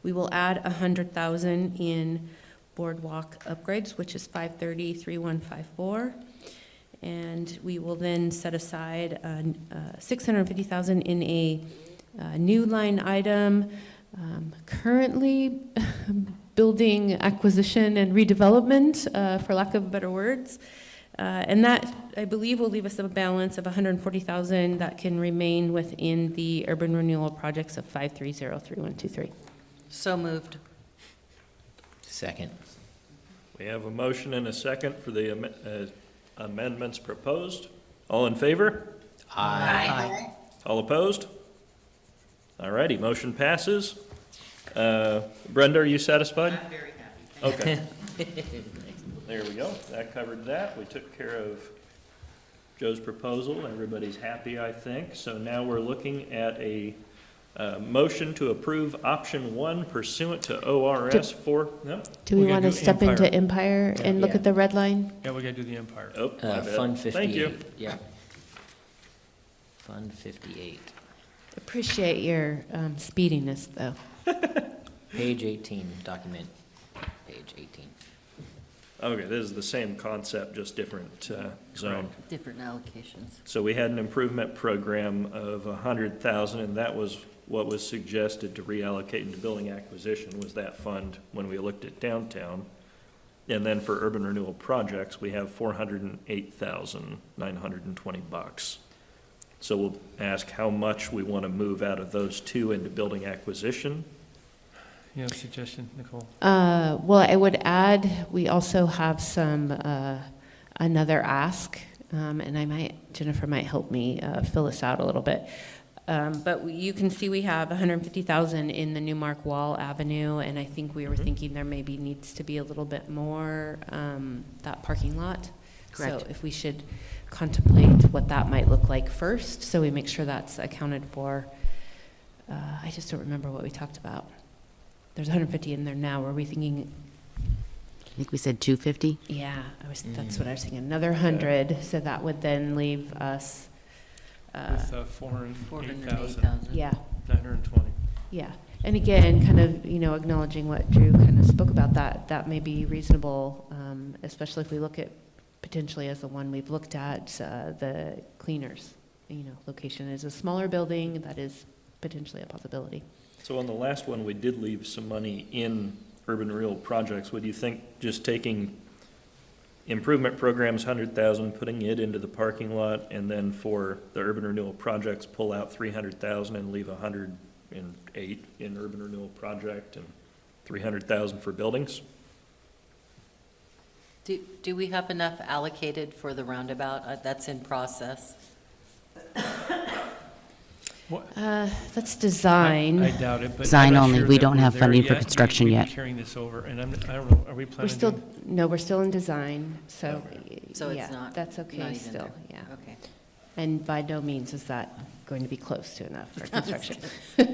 We will add 100,000 in boardwalk upgrades, which is 5303154, and we will then set aside 650,000 in a new line item. Currently, building acquisition and redevelopment, for lack of better words. And that, I believe, will leave us a balance of 140,000 that can remain within the urban renewal projects of 5303123. So moved. Second. We have a motion and a second for the amendments proposed? All in favor? Aye. All opposed? All righty, motion passes. Brenda, are you satisfied? I'm very happy. Okay. There we go. That covered that. We took care of Joe's proposal. Everybody's happy, I think. So now we're looking at a motion to approve option 1 pursuant to ORS 4. No? Do we We gotta want to do step Empire. into Empire and look Yeah. at the red line? Yeah, we gotta do the Empire. Oh, my bad. Fund Thank you. 58, yeah. Fund 58, Appreciate your speediness, though. page 18, document, page 18. Okay, this is the same concept, just different zone. Different allocations. So we had an improvement program of 100,000, and that was what was suggested to reallocate into building acquisition, was that fund when we looked at downtown. And then for urban renewal projects, we have $408,920. So we'll ask how much we want to move out of those two into building acquisition. You have a suggestion, Nicole? Well, I would add, we also have some, another ask, and Jennifer might help me fill this out a little bit. But you can see we have 150,000 in the Newmark Wall Avenue, and I think we were thinking there maybe needs to be a little bit more, that parking lot. Correct. So if we should contemplate what that might look like first, so we make sure that's accounted for. I just don't remember what we talked about. There's 150 in there now. Were we thinking? I think we said 250. Yeah, that's what I was thinking. Another 100, so that would then leave us. With 408,000, 408,000. Yeah, 920. yeah. And again, kind of, acknowledging what Drew kind of spoke about, that may be reasonable, especially if we look at potentially as the one we've looked at, the cleaners. Location is a smaller building, that is potentially a possibility. So on the last one, we did leave some money in urban renewal projects. Would you think just taking improvement programs, 100,000, putting it into the parking lot, and then for the urban renewal projects, pull out 300,000 and leave 108 in urban renewal project and 300,000 for buildings? Do we have enough allocated for the roundabout? That's in process. That's design. I doubt it, but. Design I'm not only. sure We that don't we're have there funding for yet. construction We may yet. be carrying this over, and I don't know, are we We're planning still, to? no, we're still in design, so, So it's yeah, not. that's not okay even still, there. yeah. Okay. And by no means is that going to be close to enough for construction. No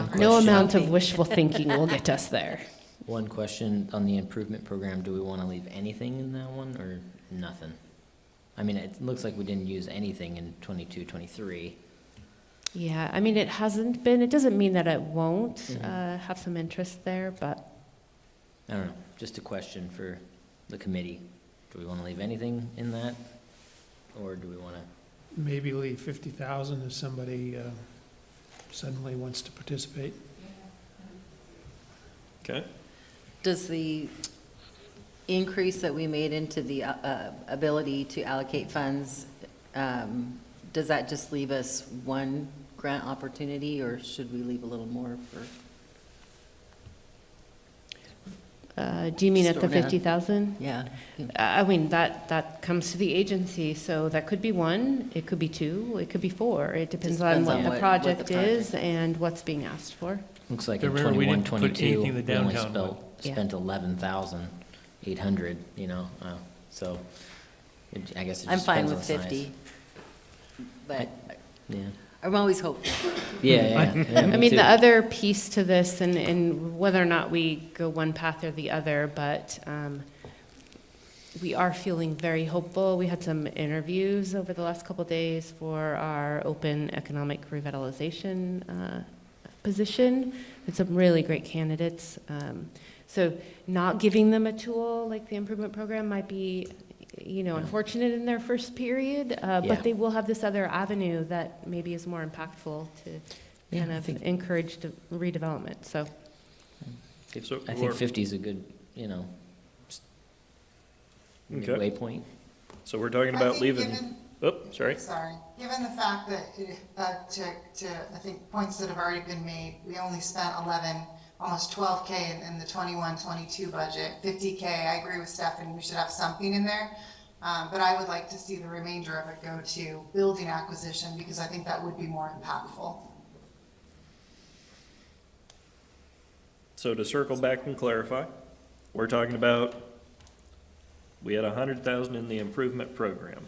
question. amount of wishful thinking will get us there. One question on the improvement program, do we want to leave anything in that one or nothing? I mean, it looks like we didn't use anything in 22, 23. Yeah, I mean, it hasn't been, it doesn't mean that it won't Mhm. have some interest there, but I don't know, just a question for the committee. Do we want to leave anything in that? Or do we want to? Maybe leave 50,000 if somebody suddenly wants to participate. Okay. Does the increase that we made into the ability to allocate funds, does that just leave us one grant opportunity, or should we leave a little more for? do you mean at the Store down. 50,000? Yeah. I mean, that comes to the agency, so that could be one, it could be two, it could be four. It depends on depends what on the what the project is project and what's being asked for. Looks like But in remember, we 21, didn't put 22, anything in the we only downtown one. Yeah. spent 11,800, so I guess it I'm just fine depends on with size. 50, but Yeah. I'm always hopeful. Yeah, I me mean, too. the other piece to this, and whether or not we go one path or the other, but we are feeling very hopeful. We had some interviews over the last couple of days for our open economic revitalization position, with some really great candidates. So not giving them a tool like the improvement program might be, unfortunate in their first period, Yeah. but they will have this other avenue that maybe is more impactful to Yeah, kind I of think- encourage the redevelopment, so. So I think 50 is a good, Okay. midway point. So we're talking I about think leaving, given- sorry. Sorry, given the fact that, I think points that have already been made, we only spent almost 12K in the 21-22 budget, 50K, I agree with Stephanie, we should have something in there. But I would like to see the remainder of it go to building acquisition because I think that would be more impactful. So to circle back and clarify, we're talking about, we had 100,000 in the improvement program.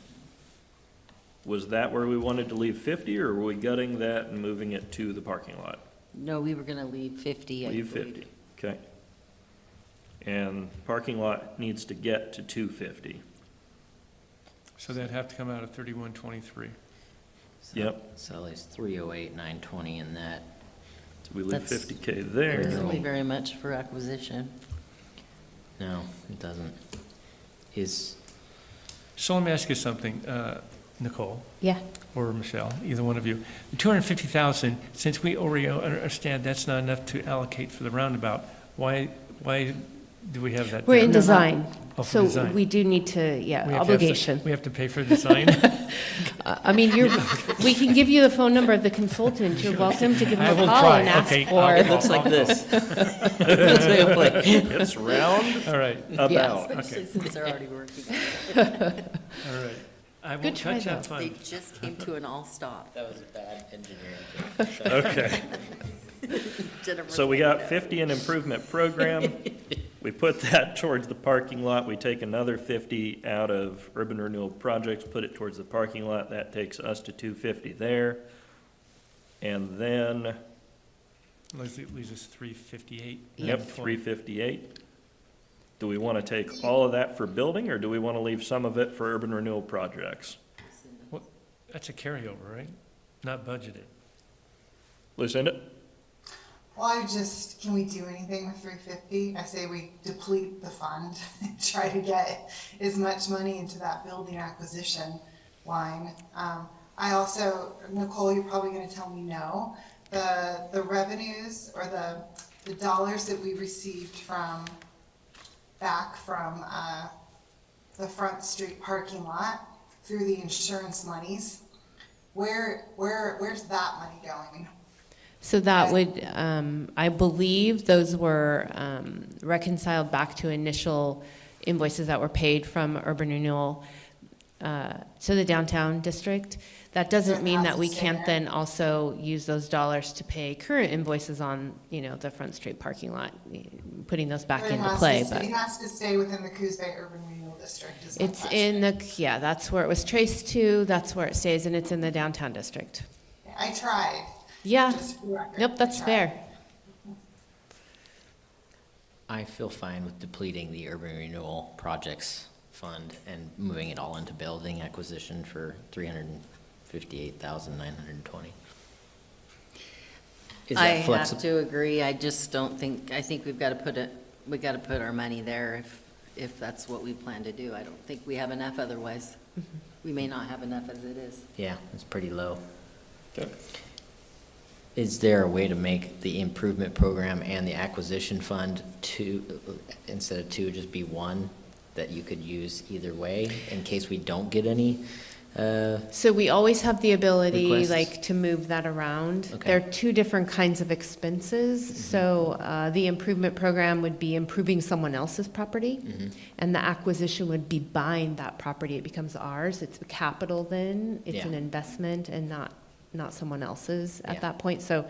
Was that where we wanted to leave 50, or were we gutting that and moving it to the parking lot? No, we were going to leave 50, I Leave believe. 50, okay. And parking lot needs to get to 250. So that'd have to come out of 3123. Yep. So there's 308, 920 in that. So we leave That's- 50K It there. doesn't leave very much for acquisition. No, it doesn't. Is, So let me ask you something, Nicole Yeah. or Michelle, either one of you. The 250,000, since we already understand that's not enough to allocate for the roundabout, why do we have that? We're there? in design, Oh, for so design. we do need to, We have to have to- obligation. We have to pay for design? I mean, we can give you the phone number of the consultant. You're welcome to give I him a will call try. and ask Okay, for. it looks like this. That's the way to play. It's round All right, about. Especially since they're already working. all right. I Good won't try, touch that though. They fund. just came to an all-stop. That was a bad engineering. Okay. So we got 50 in improvement program. We put that towards the parking lot. We take another 50 out of urban renewal projects, put it towards the parking lot. That takes us to 250 there. And then, Leaves us 358. yep, 358. Do we want to take all of that for building, or do we want to leave some of it for urban renewal projects? That's a carryover, right? Not budgeted. Lucinda? Well, can we do anything with 350? I say we deplete the fund, and try to get as much money into that building acquisition line. I also, Nicole, you're probably gonna tell me no. The revenues or the dollars that we received back from the Front Street parking lot through the insurance monies, where's that money going? So that would, I believe those were reconciled back to initial invoices that were paid from urban renewal to the downtown district. That doesn't mean that we can't then also use those dollars to pay current invoices on, the Front Street parking lot, putting those back But it into has play, to- but It has to stay within the Coos Bay Urban Renewal District, is my it's question. that's where it was traced to, that's where it stays, and it's in the downtown district. I tried. Yeah, Just for the record, yep, that's I tried. fair. I feel fine with depleting the urban renewal projects fund and moving it all into building acquisition for 358,920. Is I that have flexible? to agree. I just don't think, I think we got to put our money there if that's what we plan to do. I don't think we have enough otherwise. We may not have enough as it is. Yeah, it's pretty low. Okay. Is there a way to make the improvement program and the acquisition fund instead of two, just be one that you could use either way in case we don't get any? So we always have the ability, Requests? to move that around. Okay. There are two different kinds of expenses. So the improvement program would be improving someone else's property, and the acquisition would be buying that property. It becomes ours. It's capital then. It's Yeah. an investment and not someone else's at Yeah. that point. So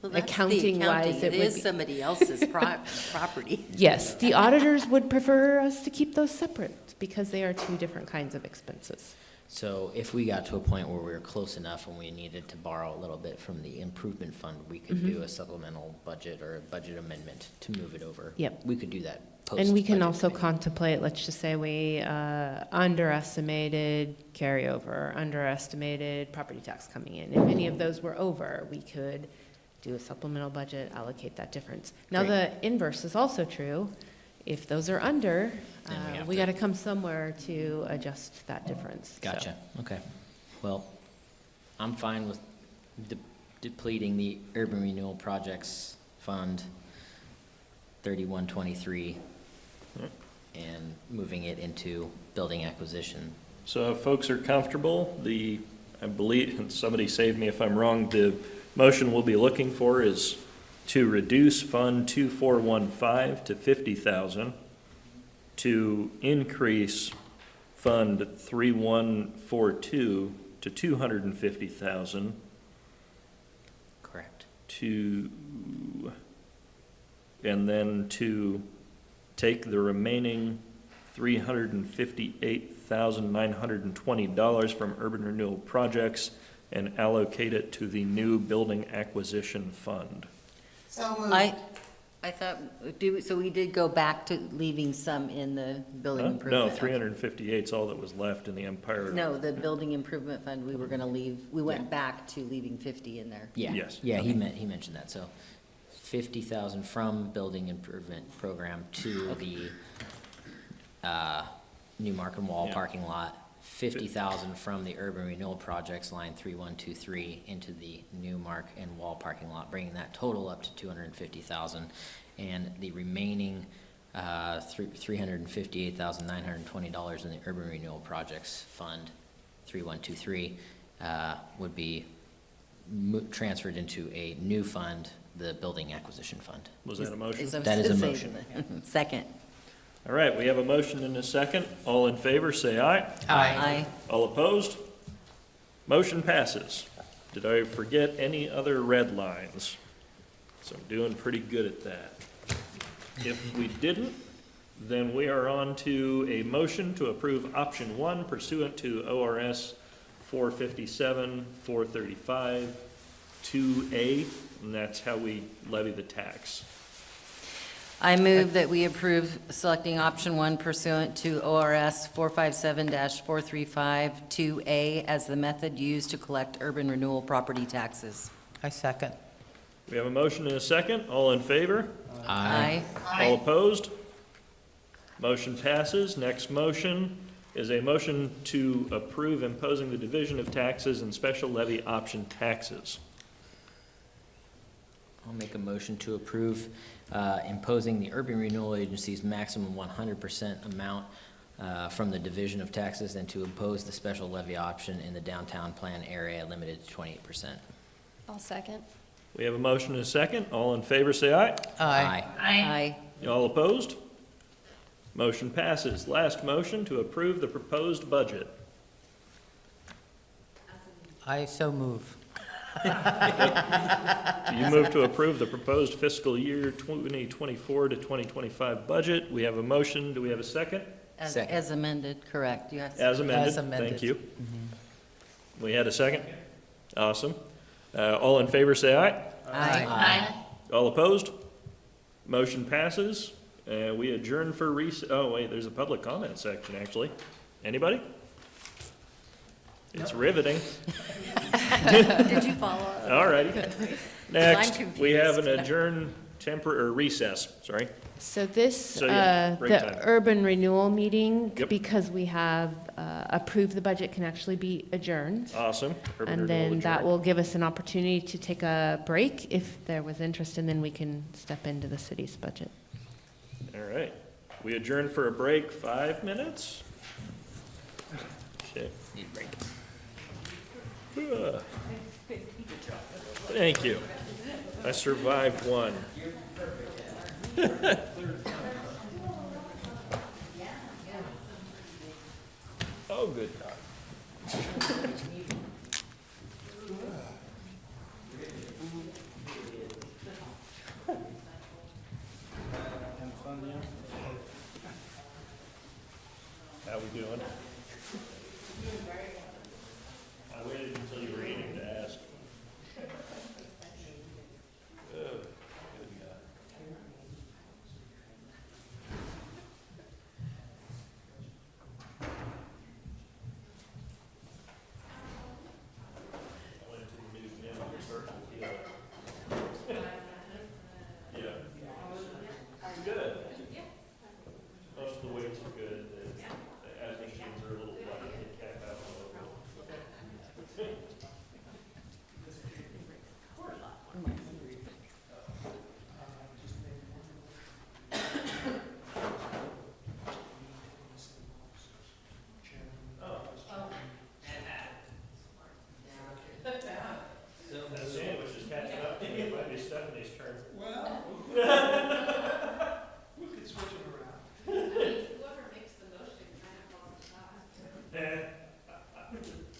Well, that's the accounting-wise, accounting. it It would is be. somebody else's property. Yes, the auditors would prefer us to keep those separate because they are two different kinds of expenses. So if we got to a point where we were close enough and we needed to borrow a little bit from the improvement fund, we could do a supplemental budget or a budget amendment to move it over. Yep. We could do that post. And we can budget also committee. contemplate, let's just say we underestimated carryover, underestimated property tax coming in. If any of those were over, we could do a supplemental budget, allocate that difference. Now, the inverse is also true. If those are under, Then we have we to- got to come somewhere to adjust that difference. So- Gotcha, okay. Well, I'm fine with depleting the urban renewal projects fund 3123 and moving it into building acquisition. So if folks are comfortable, I believe, and somebody save me if I'm wrong, the motion we'll be looking for is to reduce Fund 2415 to 50,000, to increase Fund 3142 to 250,000 Correct. to, and then to take the remaining $358,920 from urban renewal projects and allocate it to the new building acquisition fund. So moved. I thought, so we did go back to leaving some in the building Huh? improvement? No, 358 is all that was left in the Empire. No, the building improvement fund, we were gonna leave, we went back to leaving 50 in there. Yeah. Yes. Yeah, he mentioned that, so 50,000 from building improvement program to the, Newmark and Wall Yeah. parking lot. 50,000 from the urban renewal projects line 3123 into the Newmark and Wall parking lot, bringing that total up to 250,000. And the remaining, $358,920 in the urban renewal projects fund 3123, would be transferred into a new fund, the building acquisition fund. Was that a motion? That is a motion. Second. All right, we have a motion and a second. All in favor, say aye. Aye. All opposed? Motion passes. Did I forget any other red lines? So I'm doing pretty good at that. If we didn't, then we are on to a motion to approve option 1 pursuant to ORS 457, 435, 2A, and that's how we levy the tax. I move that we approve selecting option 1 pursuant to ORS 457-435-2A as the method used to collect urban renewal property taxes. I second. We have a motion and a second. All in favor? Aye. All opposed? Motion passes. Next motion is a motion to approve imposing the division of taxes and special levy option taxes. I'll make a motion to approve imposing the Urban Renewal Agency's maximum 100% amount from the division of taxes and to impose the special levy option in the downtown plan area limited to 28%. I'll second. We have a motion and a second. All in favor, say aye. Aye. Aye. All opposed? Motion passes. Last motion to approve the proposed budget. I so move. You move to approve the proposed fiscal year 2024 to 2025 budget. We have a motion. Do we have a second? Second. As amended, correct. You have As amended. As amended. Thank you. We had a second? Awesome. All in favor, say aye. Aye. All opposed? Motion passes. We adjourn for oh, wait, there's a public comment section, actually. Anybody? It's riveting. Did you follow up? All righty. Next, confused. we have an adjourn or recess, sorry. So this, So, yeah, break the time. urban renewal meeting, Yep. because we have approved the budget, can actually be adjourned. Awesome. Urban And renewal then that adjourned. will give us an opportunity to take a break if there was interest, and then we can step into the city's budget. All right. We adjourn for a break, 5 minutes? Okay. Need a break. Thank you. I survived one. Oh, good God. How we doing? I waited until you were eating to ask. Oh, good God.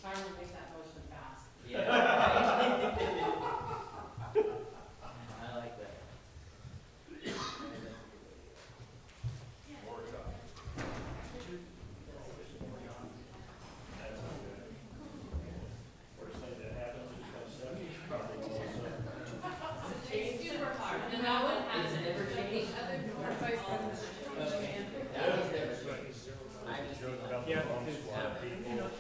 Finally make that motion fast. I like that. And that one has never changed. Joke about the bomb squad people.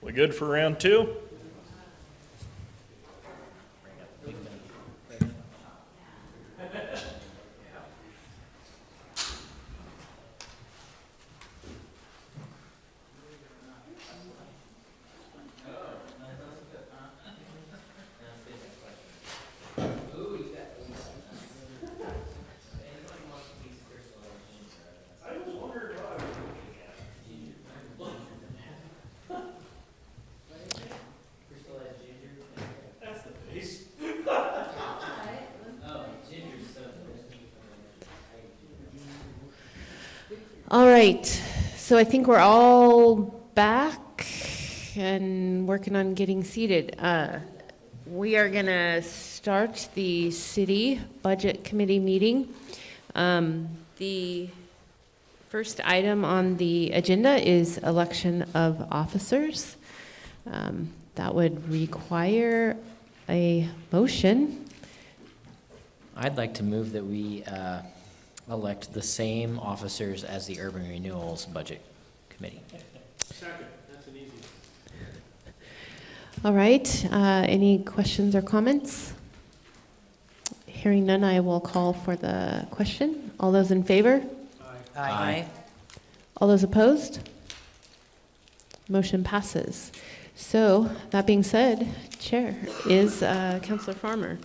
We good for round two? All right, so I think we're all back and working on getting seated. We are gonna start the city budget committee meeting. The first item on the agenda is election of officers. That would require a motion. I'd like to move that we elect the same officers as the Urban Renewals Budget Committee. Second, that's an easy one. All right, any questions or comments? Hearing none, I will call for the question. All those in favor? Aye. All those opposed? Motion passes. So, that being said, Chair is Councilor Farmer.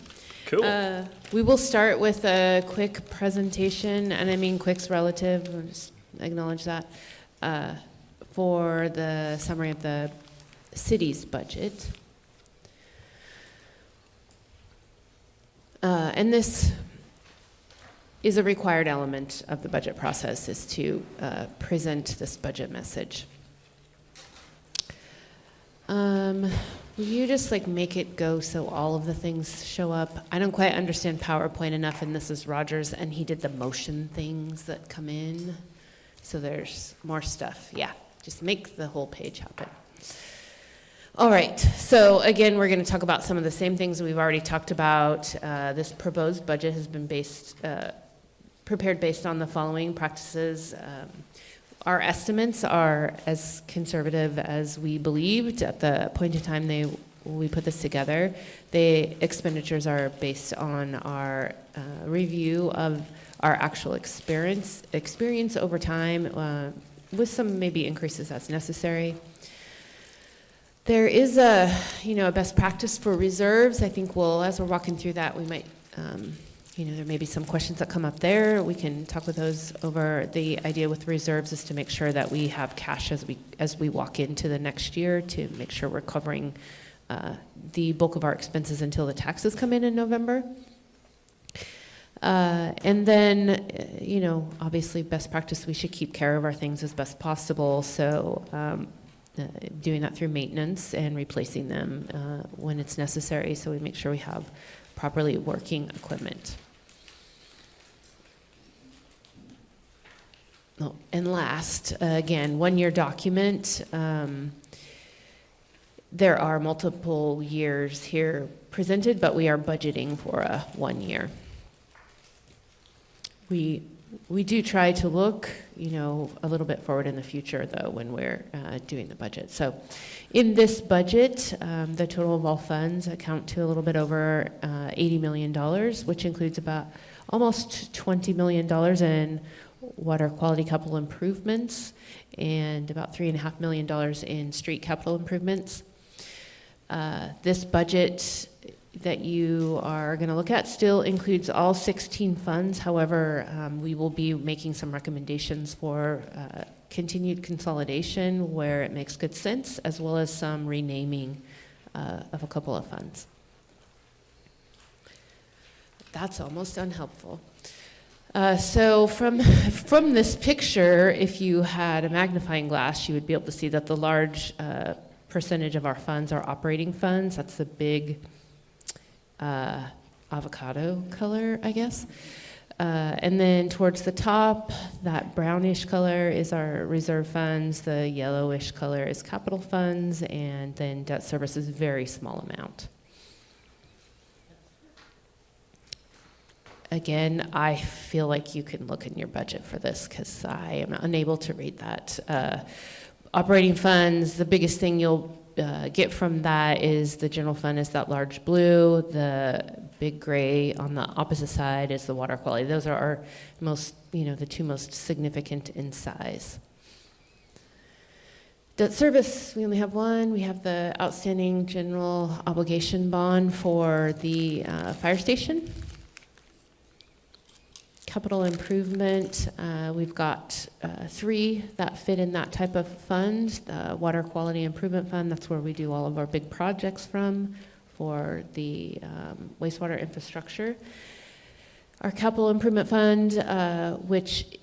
Cool. We will start with a quick presentation, and I mean quick's relative, we'll just acknowledge that, for the summary of the city's budget. And this is a required element of the budget process, is to present this budget message. Will you just like make it go so all of the things show up? I don't quite understand PowerPoint enough, and this is Roger's, and he did the motion things that come in. So there's more stuff. Yeah, just make the whole page happen. All right, so again, we're going to talk about some of the same things we've already talked about. This proposed budget has been prepared based on the following practices. Our estimates are as conservative as we believed at the point in time we put this together. The expenditures are based on our review of our actual experience over time, with some maybe increases as necessary. There is a best practice for reserves. I think as we're walking through that, we might, there may be some questions that come up there. We can talk with those over. The idea with reserves is to make sure that we have cash as we walk into the next year, to make sure we're covering the bulk of our expenses until the taxes come in November. And then, obviously best practice, we should keep care of our things as best possible. So doing that through maintenance and replacing them when it's necessary, so we make sure we have properly working equipment. Oh, and last, again, one-year document. There are multiple years here presented, but we are budgeting for a 1 year. We do try to look, a little bit forward in the future, though, when we're doing the budget. So in this budget, the total of all funds account to a little bit over $80 million, which includes about almost $20 million in water quality capital improvements and about $3.5 million in street capital improvements. This budget that you are going to look at still includes all 16 funds. However, we will be making some recommendations for continued consolidation where it makes good sense, as well as some renaming of a couple of funds. That's almost unhelpful. So from this picture, if you had a magnifying glass, you would be able to see that the large percentage of our funds are operating funds. That's the big avocado color, I guess. And then towards the top, that brownish color is our reserve funds. The yellowish color is capital funds, and then debt service is a very small amount. Again, I feel like you can look in your budget for this because I am unable to read that. Operating funds, the biggest thing you'll get from that is the general fund is that large blue, the big gray on the opposite side is the water quality. Those are our most, the two most significant in size. Debt service, we only have one. We have the outstanding general obligation bond for the fire station. Capital improvement, we've got 3 that fit in that type of fund. The Water Quality Improvement Fund, that's where we do all of our big projects from for the wastewater infrastructure. Our Capital Improvement Fund, which,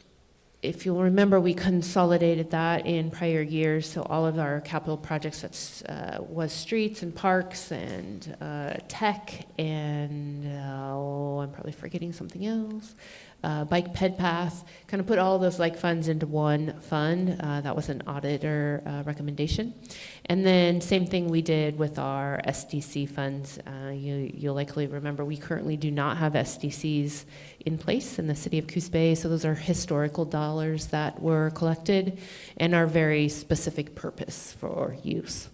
if you'll remember, we consolidated that in prior years, so all of our capital projects was streets and parks and tech and, I'm probably forgetting something else. Bike ped path, kind of put all those like funds into one fund. That was an auditor recommendation. And then same thing we did with our SDC funds. You'll likely remember we currently do not have SDCs in place in the city of Coos Bay, so those are historical dollars that were collected and are very specific purpose for use.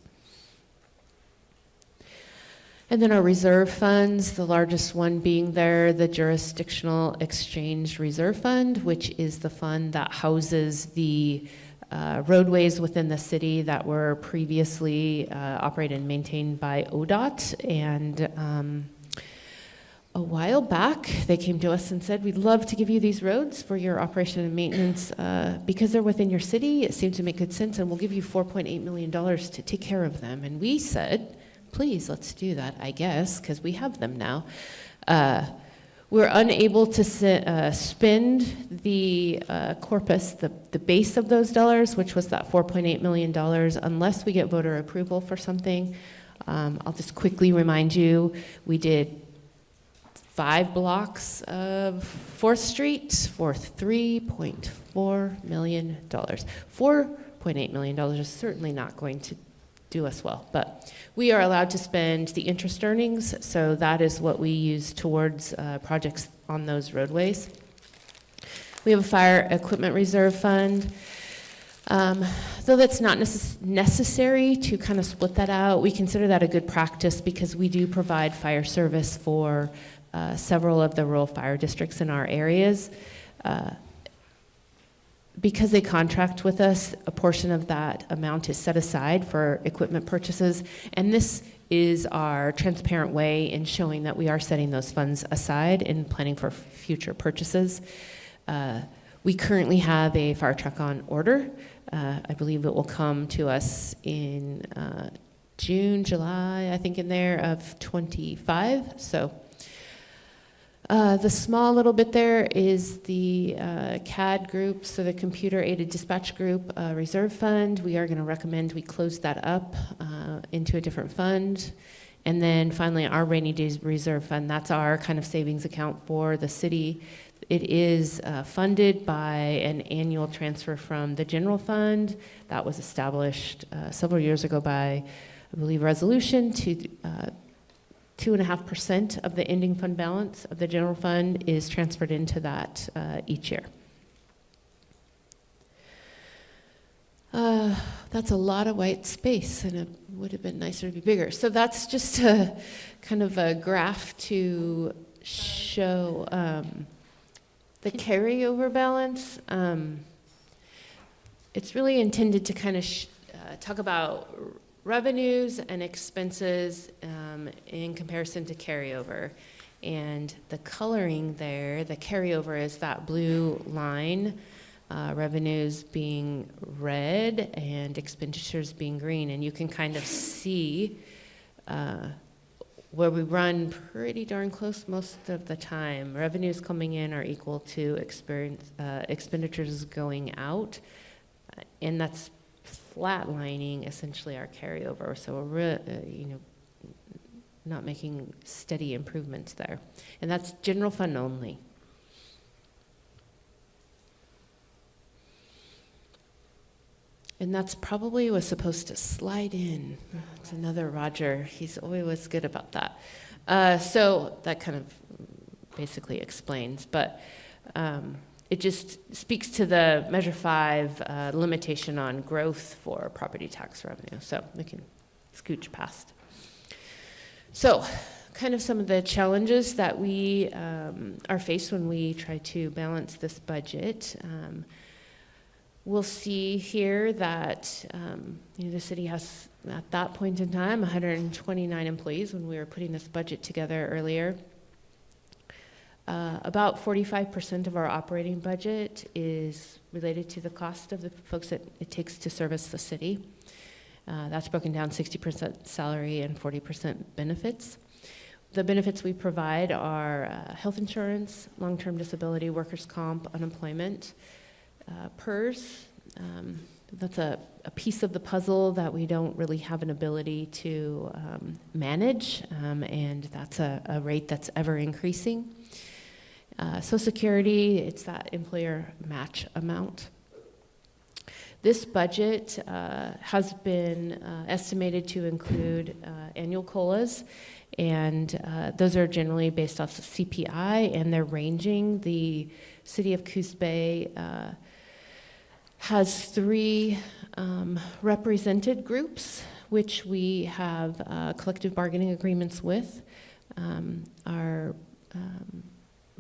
And then our reserve funds, the largest one being there, the Jurisdictional Exchange Reserve Fund, which is the fund that houses the roadways within the city that were previously operated and maintained by ODOT. And a while back, they came to us and said, we'd love to give you these roads for your operation and maintenance because they're within your city. It seems to make good sense, and we'll give you $4.8 million to take care of them. And we said, please, let's do that, I guess, because we have them now. We're unable to spend the corpus, the base of those dollars, which was that $4.8 million, unless we get voter approval for something. I'll just quickly remind you, we did 5 blocks of 4th Street for $3.4 million. $4.8 million is certainly not going to do us well, but we are allowed to spend the interest earnings, so that is what we use towards projects on those roadways. We have a fire equipment reserve fund. Though that's not necessary to kind of split that out, we consider that a good practice because we do provide fire service for several of the rural fire districts in our areas. Because they contract with us, a portion of that amount is set aside for equipment purchases, and this is our transparent way in showing that we are setting those funds aside and planning for future purchases. We currently have a fire truck on order. I believe it will come to us in June, July, I think in there of 25, so. The small little bit there is the CAD group, so the Computer Aided Dispatch Group Reserve Fund. We are going to recommend we close that up into a different fund. And then finally, our Rainy Days Reserve Fund, that's our kind of savings account for the city. It is funded by an annual transfer from the general fund that was established several years ago by, I believe, resolution to 2.5% of the ending fund balance of the general fund is transferred into that each year. That's a lot of white space, and it would have been nicer to be bigger. So that's just a kind of a graph to show the carryover balance. It's really intended to kind of talk about revenues and expenses in comparison to carryover. And the coloring there, the carryover is that blue line, revenues being red and expenditures being green. And you can kind of see where we run pretty darn close most of the time. Revenues coming in are equal to expenditures going out. And that's flatlining essentially our carryover, so we're not making steady improvements there, and that's general fund only. And that's probably was supposed to slide in. It's another Roger. He's always good about that. So that kind of basically explains, but. It just speaks to the Measure 5 limitation on growth for property tax revenue. So we can scooch past. So, kind of some of the challenges that we are faced when we try to balance this budget. We'll see here that the city has, at that point in time, 129 employees when we were putting this budget together earlier. About 45% of our operating budget is related to the cost of the folks that it takes to service the city. That's broken down 60% salary and 40% benefits. The benefits we provide are health insurance, long-term disability, workers' comp, unemployment, PERS. That's a piece of the puzzle that we don't really have an ability to manage, and that's a rate that's ever increasing. Social Security, it's that employer match amount. This budget has been estimated to include annual COLAs, and those are generally based off of CPI, and they're ranging. The city of Coos Bay has 3 represented groups, which we have collective bargaining agreements with. Our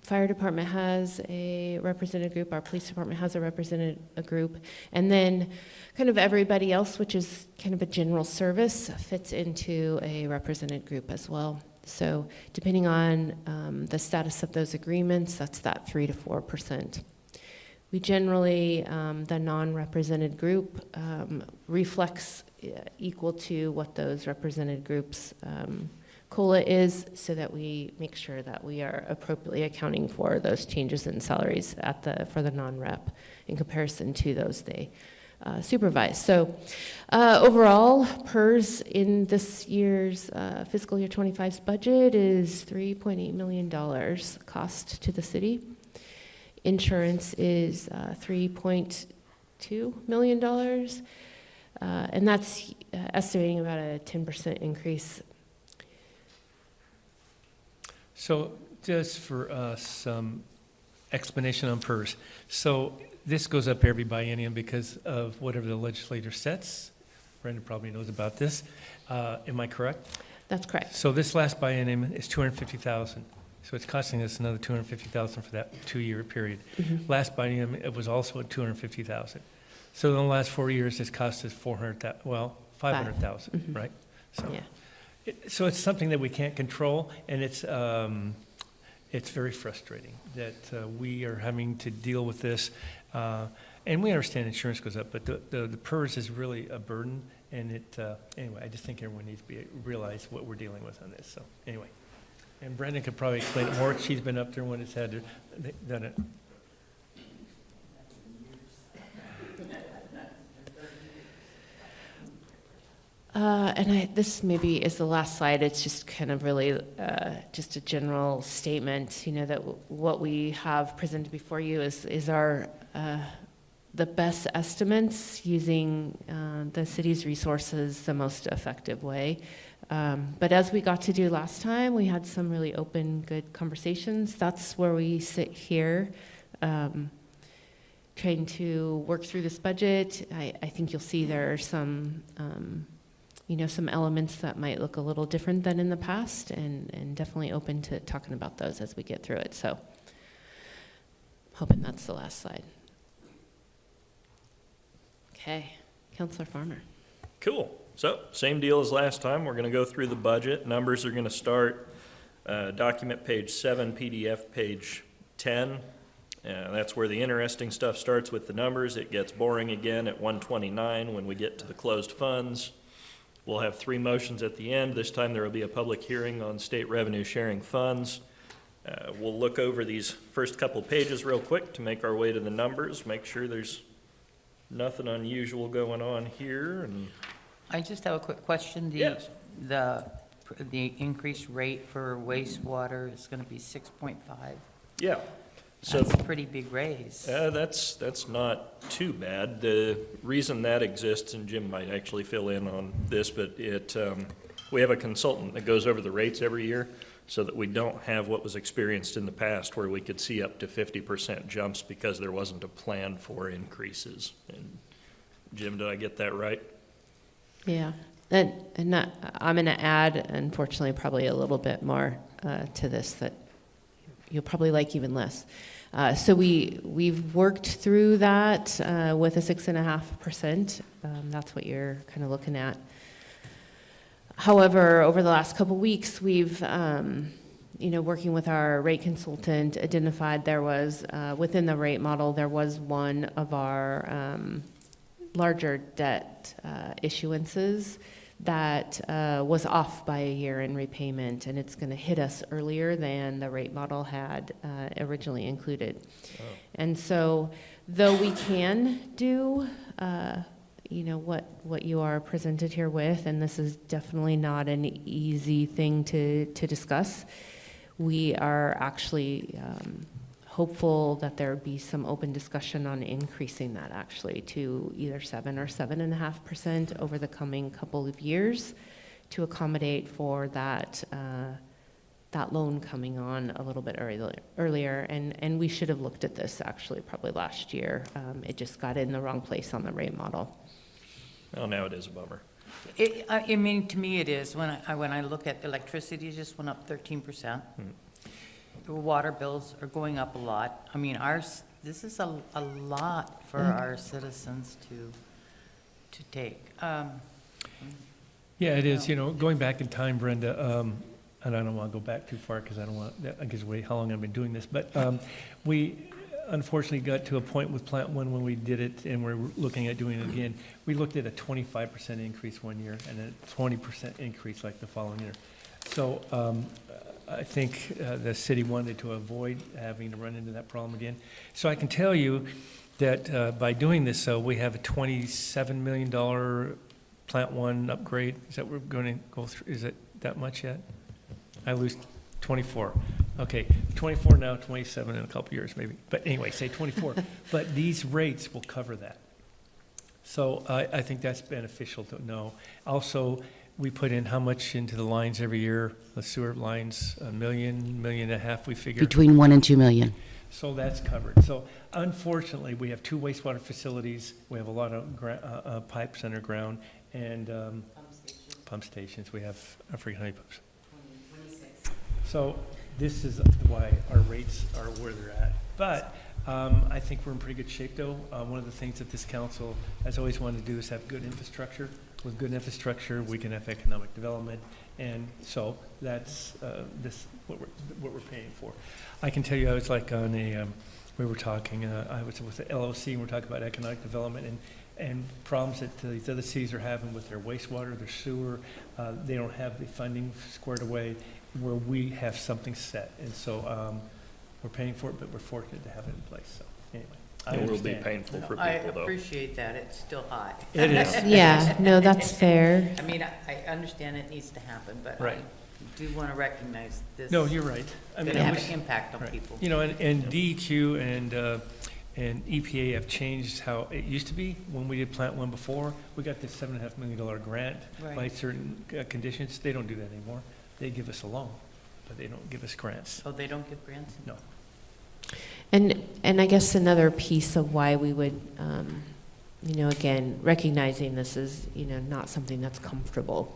fire department has a represented group, our police department has a represented group, and then kind of everybody else, which is kind of a general service, fits into a represented group as well. So depending on the status of those agreements, that's that 3 to 4%. We generally, the non-represented group reflects equal to what those represented groups COLA is, so that we make sure that we are appropriately accounting for those changes in salaries for the non-rep in comparison to those they supervise. So overall, PERS in this year's fiscal year 25's budget is $3.8 million cost to the city. Insurance is $3.2 million, and that's estimating about a 10% increase. So just for some explanation on PERS. So this goes up every biennium because of whatever the legislature sets. Brenda probably knows about this. Am I correct? That's correct. So this last biennium is $250,000. So it's costing us another $250,000 for that 2-year period. Mm-hmm. Last biennium, it was also at $250,000. So in the last 4 years, it's cost us $500,000, Mm-hmm. right? So. Yeah. So it's something that we can't control, and it's very frustrating that we are having to deal with this. And we understand insurance goes up, but the PERS is really a burden, and anyway, I just think everyone needs to realize what we're dealing with on this. So anyway, and Brenda could probably explain it more. She's been up there when it's done it. And this maybe is the last slide. It's just kind of really just a general statement, that what we have presented before you is our the best estimates using the city's resources the most effective way. But as we got to do last time, we had some really open, good conversations. That's where we sit here, trying to work through this budget. I think you'll see there are some some elements that might look a little different than in the past, and definitely open to talking about those as we get through it. So, hoping that's the last slide. Okay, Councilor Farmer. Cool. So, same deal as last time. We're going to go through the budget. Numbers are going to start document page 7, PDF page 10. That's where the interesting stuff starts with the numbers. It gets boring again at 129 when we get to the closed funds. We'll have 3 motions at the end. This time there will be a public hearing on state revenue sharing funds. We'll look over these first couple pages real quick to make our way to the numbers, make sure there's nothing unusual going on here. And I just have a quick question. Yes. The increased rate for wastewater is going to be 6.5. Yeah. So That's a pretty big raise. that's not too bad. The reason that exists, and Jim might actually fill in on this, but we have a consultant that goes over the rates every year so that we don't have what was experienced in the past where we could see up to 50% jumps because there wasn't a plan for increases. And Jim, did I get that right? Yeah. And not, I'm going to add, unfortunately, probably a little bit more to this that you'll probably like even less. So we've worked through that with a 6.5%. That's what you're kind of looking at. However, over the last couple weeks, we've, working with our rate consultant, identified there was, within the rate model, there was one of our larger debt issuances that was off by a year in repayment, and it's going to hit us earlier than the rate model had originally included. Oh. And so, though we can do, what you are presented here with, and this is definitely not an easy thing to discuss, we are actually hopeful that there would be some open discussion on increasing that actually to either 7 or 7.5% over the coming couple of years to accommodate for that loan coming on a little bit earlier. And we should have looked at this actually probably last year. It just got in the wrong place on the rate model. Well, now it is a bummer. To me it is. When I look at electricity, just went up 13%. The water bills are going up a lot. I mean, this is a lot for our citizens to take. Yeah, it is, going back in time, Brenda, and I don't want to go back too far because I don't want, that gives away how long I've been doing this, but we unfortunately got to a point with Plant One when we did it, and we're looking at doing it again. We looked at a 25% increase one year and a 20% increase like the following year. So I think the city wanted to avoid having to run into that problem again. So I can tell you that by doing this, we have a $27 million Plant One upgrade. Is that we're going to go through? Is it that much yet? I lose 24. Okay, 24 now, 27 in a couple years maybe. But anyway, say 24. But these rates will cover that. So I think that's beneficial to know. Also, we put in how much into the lines every year, the sewer lines, $1 million, $1.5 million, we figure. Between 1 and 2 million. So that's covered. So unfortunately, we have 2 wastewater facilities. We have a lot of pipes underground and pump stations. We have, I forget how many pumps. 26. So this is why our rates are where they're at. But I think we're in pretty good shape, though. One of the things that this council has always wanted to do is have good infrastructure. With good infrastructure, we can have economic development, and so that's what we're paying for. I can tell you, I was like on a we were talking. I was with the LOC, and we're talking about economic development and problems that these other cities are having with their wastewater, their sewer. They don't have the funding squared away where we have something set, and so we're paying for it, but we're fortunate to have it in place. So anyway. It will be painful for I people, though. appreciate that. It's still high. It is. Yeah, no, that's fair. I mean, I understand it needs to happen, but Right. I do want to recognize this. No, you're right. I mean, Going to I have wish- an impact on right. people. And DEQ and EPA have changed how it used to be. When we did Plant One before, we got this $7.5 million grant by Right. certain conditions. They don't do that anymore. They give us a loan, but they don't give us grants. Oh, they don't give grants? No. And I guess another piece of why we would, again, recognizing this is, not something that's comfortable.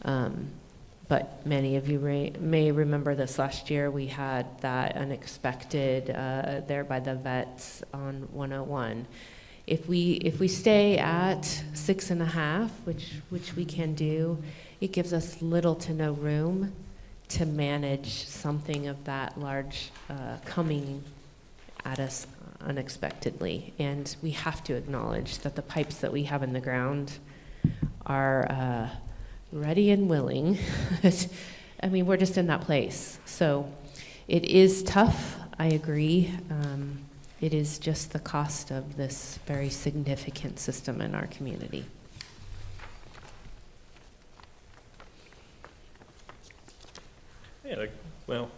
But many of you may remember this last year. We had that unexpected there by the vets on 101. If we stay at 6.5, which we can do, it gives us little to no room to manage something of that large coming at us unexpectedly. And we have to acknowledge that the pipes that we have in the ground are ready and willing. I mean, we're just in that place. So it is tough, I agree. It is just the cost of this very significant system in our community. Yeah, well,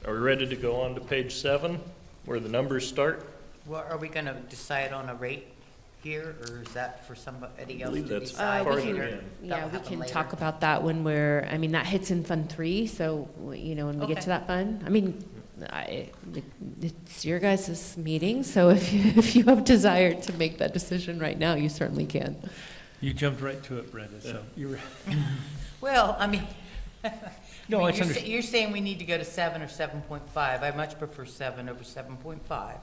are we ready to go on to page 7, where the numbers start? Well, are we going to decide on a rate here, or is that for somebody else believe to that's decide? farther can- in. Yeah, we happen can later. talk about that when that hits in Fund 3, so, when we get Okay. to that fund. I mean, it's your guys' meeting, so if you have desire to make that decision right now, you certainly can. You jumped right to it, Brenda, so you were, Well, I mean, no, I it's mean, under, you're saying we need to go to 7 or 7.5. I much prefer 7 over 7.5.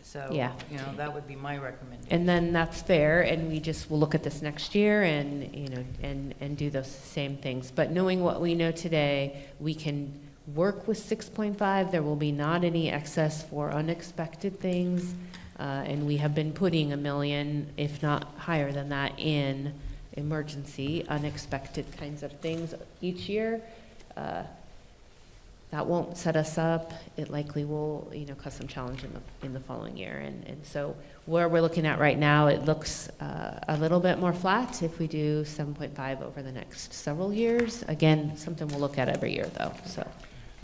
So, Yeah. you know, that would be my recommendation. And then that's fair, and we just will look at this next year and, you know, and do those same things. But knowing what we know today, we can work with 6.5. There will be not any excess for unexpected things. And we have been putting $1 million, if not higher than that, in emergency, unexpected kinds of things each year. That won't set us up. It likely will, you know, cause some challenge in the following year. And so where we're looking at right now, it looks a little bit more flat if we do 7.5 over the next several years. Again, something we'll look at every year though, so.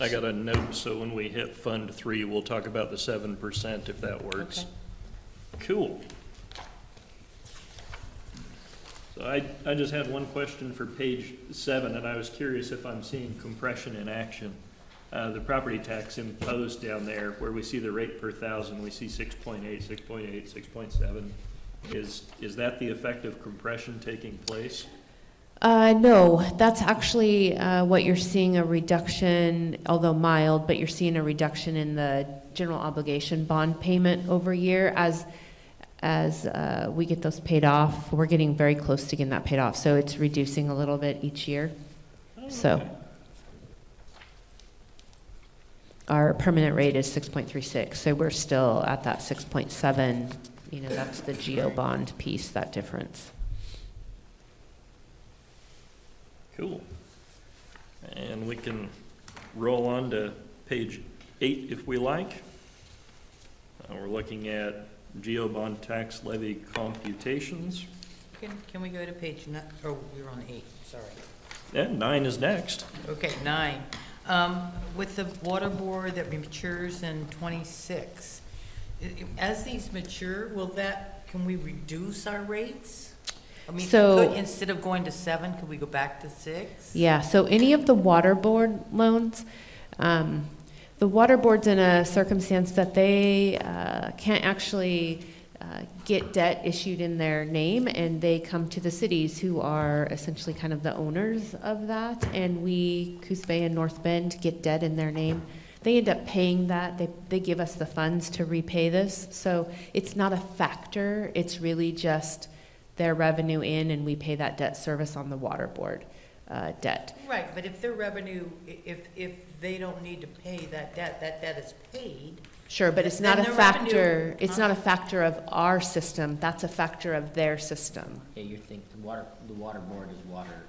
I got a note, so when we hit Fund 3, we'll talk about the 7% if that works. Okay. Cool. So I just had one question for page 7, and I was curious if I'm seeing compression in action. The property tax imposed down there, where we see the rate per thousand, we see 6.8, 6.8, 6.7. Is that the effect of compression taking place? No, that's actually what you're seeing, a reduction, although mild, but you're seeing a reduction in the general obligation bond payment over year as we get those paid off. We're getting very close to getting that paid off, so it's reducing a little bit each year. So Okay. our permanent rate is 6.36, so we're still at that 6.7. You know, that's the geo bond piece, that difference. Cool. And we can roll on to page 8 if we like. We're looking at geo bond tax levy computations. Can we go to page 9? Oh, we're on 8, sorry. And 9 is next. Okay, 9. With the water board that matures in 26, as these mature, can we reduce our rates? I mean, So- instead of going to 7, could we go back to 6? Yeah, so any of the water board loans, the water board's in a circumstance that they can't actually get debt issued in their name, and they come to the cities who are essentially kind of the owners of that, and we, Coos Bay and North Bend, get debt in their name. They end up paying that. They give us the funds to repay this, so it's not a factor. It's really just their revenue in, and we pay that debt service on the water board debt. Right, but if their revenue, if they don't need to pay that debt is paid. Sure, but it's Then not a the factor, revenue- it's not a factor of our system, that's a factor of their system. Yeah, you think the water board is water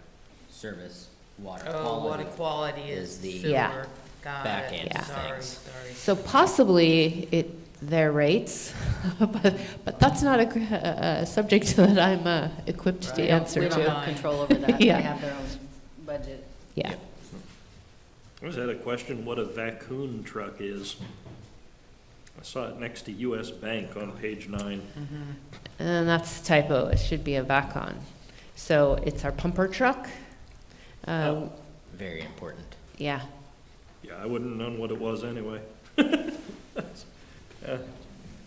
service, water Oh, water quality. quality is is the Yeah. sewer. Got back it. end of Sorry, things. sorry. So possibly their rates, but that's not a subject that I'm equipped to answer We don't to. have control over that. They Yeah. have their own budget. Yeah, I just had a question what a vacuum truck is. I saw it next to US Bank on page 9. and that's a typo, it should be a VACON. So it's our pumper truck. Oh. Very important. Yeah, Yeah, I wouldn't have known what it was anyway.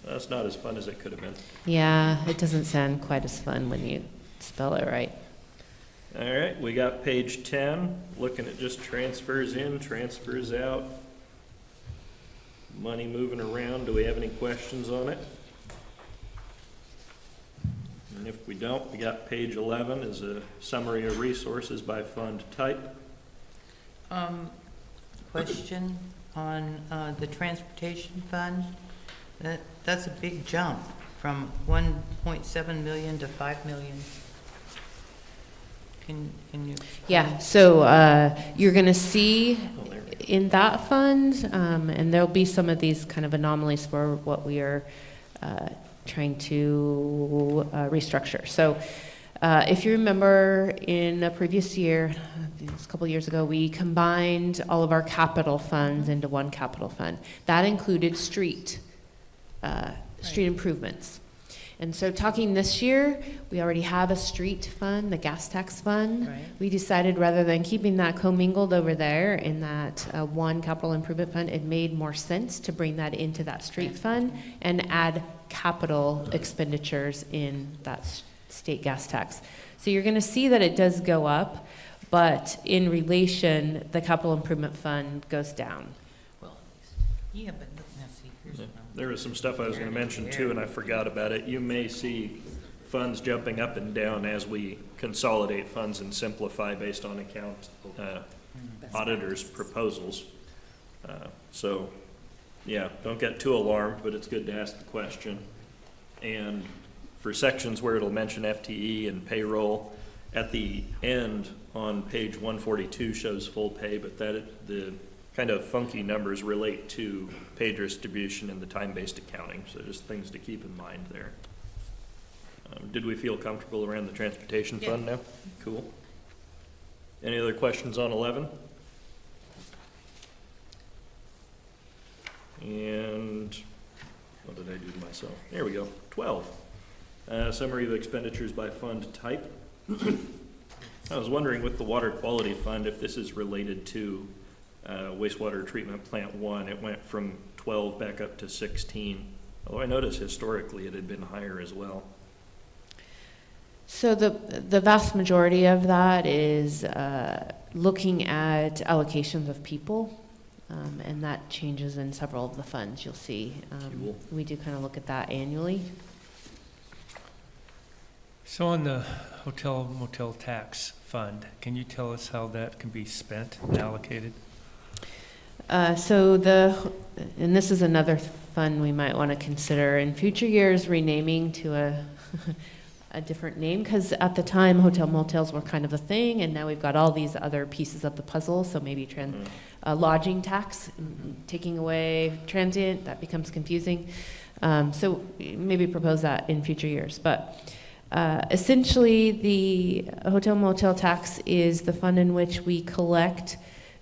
That's not as fun as it could have been. yeah, it doesn't sound quite as fun when you spell it right. All right, we got page 10, looking at just transfers in, transfers out. Money moving around, do we have any questions on it? And if we don't, we got page 11 is a summary of resources by fund type. Question on the transportation fund. That's a big jump from 1.7 million to 5 million. Can you? Yeah, so you're going to see Oh, there we go. in that fund, and there'll be some of these kind of anomalies for what we are trying to restructure. So if you remember in a previous year, a couple years ago, we combined all of our capital funds into one capital fund. That included street improvements. And so talking this year, we already have a street fund, the gas tax fund. Right. We decided rather than keeping that commingled over there in that one capital improvement fund, it made more sense to bring that into that street fund and add capital expenditures in that state gas tax. So you're going to see that it does go up, but in relation, the capital improvement fund goes down. Yeah, but look, now see, here's Yeah. what I'm- There was some stuff I was gonna mention too, and I forgot about it. You may see funds jumping up and down as we consolidate funds and simplify based on account, auditors' proposals. So, yeah, don't get too alarmed, but it's good to ask the question. And for sections where it'll mention FTE and payroll, at the end on page 142 shows full pay, but the kind of funky numbers relate to pay distribution and the time-based accounting, so just things to keep in mind there. Did we feel comfortable around the transportation fund now? Cool. Any other questions on 11? And what did I do to myself? There we go, 12. Summary of expenditures by fund type. I was wondering with the water quality fund if this is related to wastewater treatment plant 1. It went from 12 back up to 16. Although I noticed historically it had been higher as well. So the vast majority of that is looking at allocations of people, and that changes in several of the funds, you'll see. Cool. We do kind of look at that annually. So on the hotel motel tax fund, can you tell us how that can be spent and allocated? And this is another fund we might want to consider in future years renaming to a different name, because at the time hotel motels were kind of a thing, and now we've got all these other pieces of the puzzle. So maybe lodging tax, taking away transient, that becomes confusing. So maybe propose that in future years. But essentially, the hotel motel tax is the fund in which we collect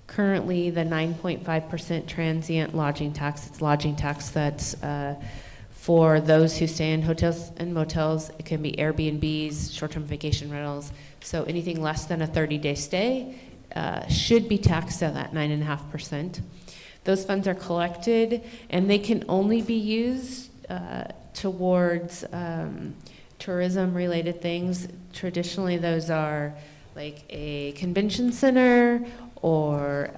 currently the 9.5% transient lodging tax. It's lodging tax that's for those who stay in hotels and motels. It can be Airbnbs, short-term vacation rentals. So anything less than a 30-day stay should be taxed at that 9.5%. Those funds are collected, and they can only be used towards tourism-related things. Traditionally, those are like a convention center or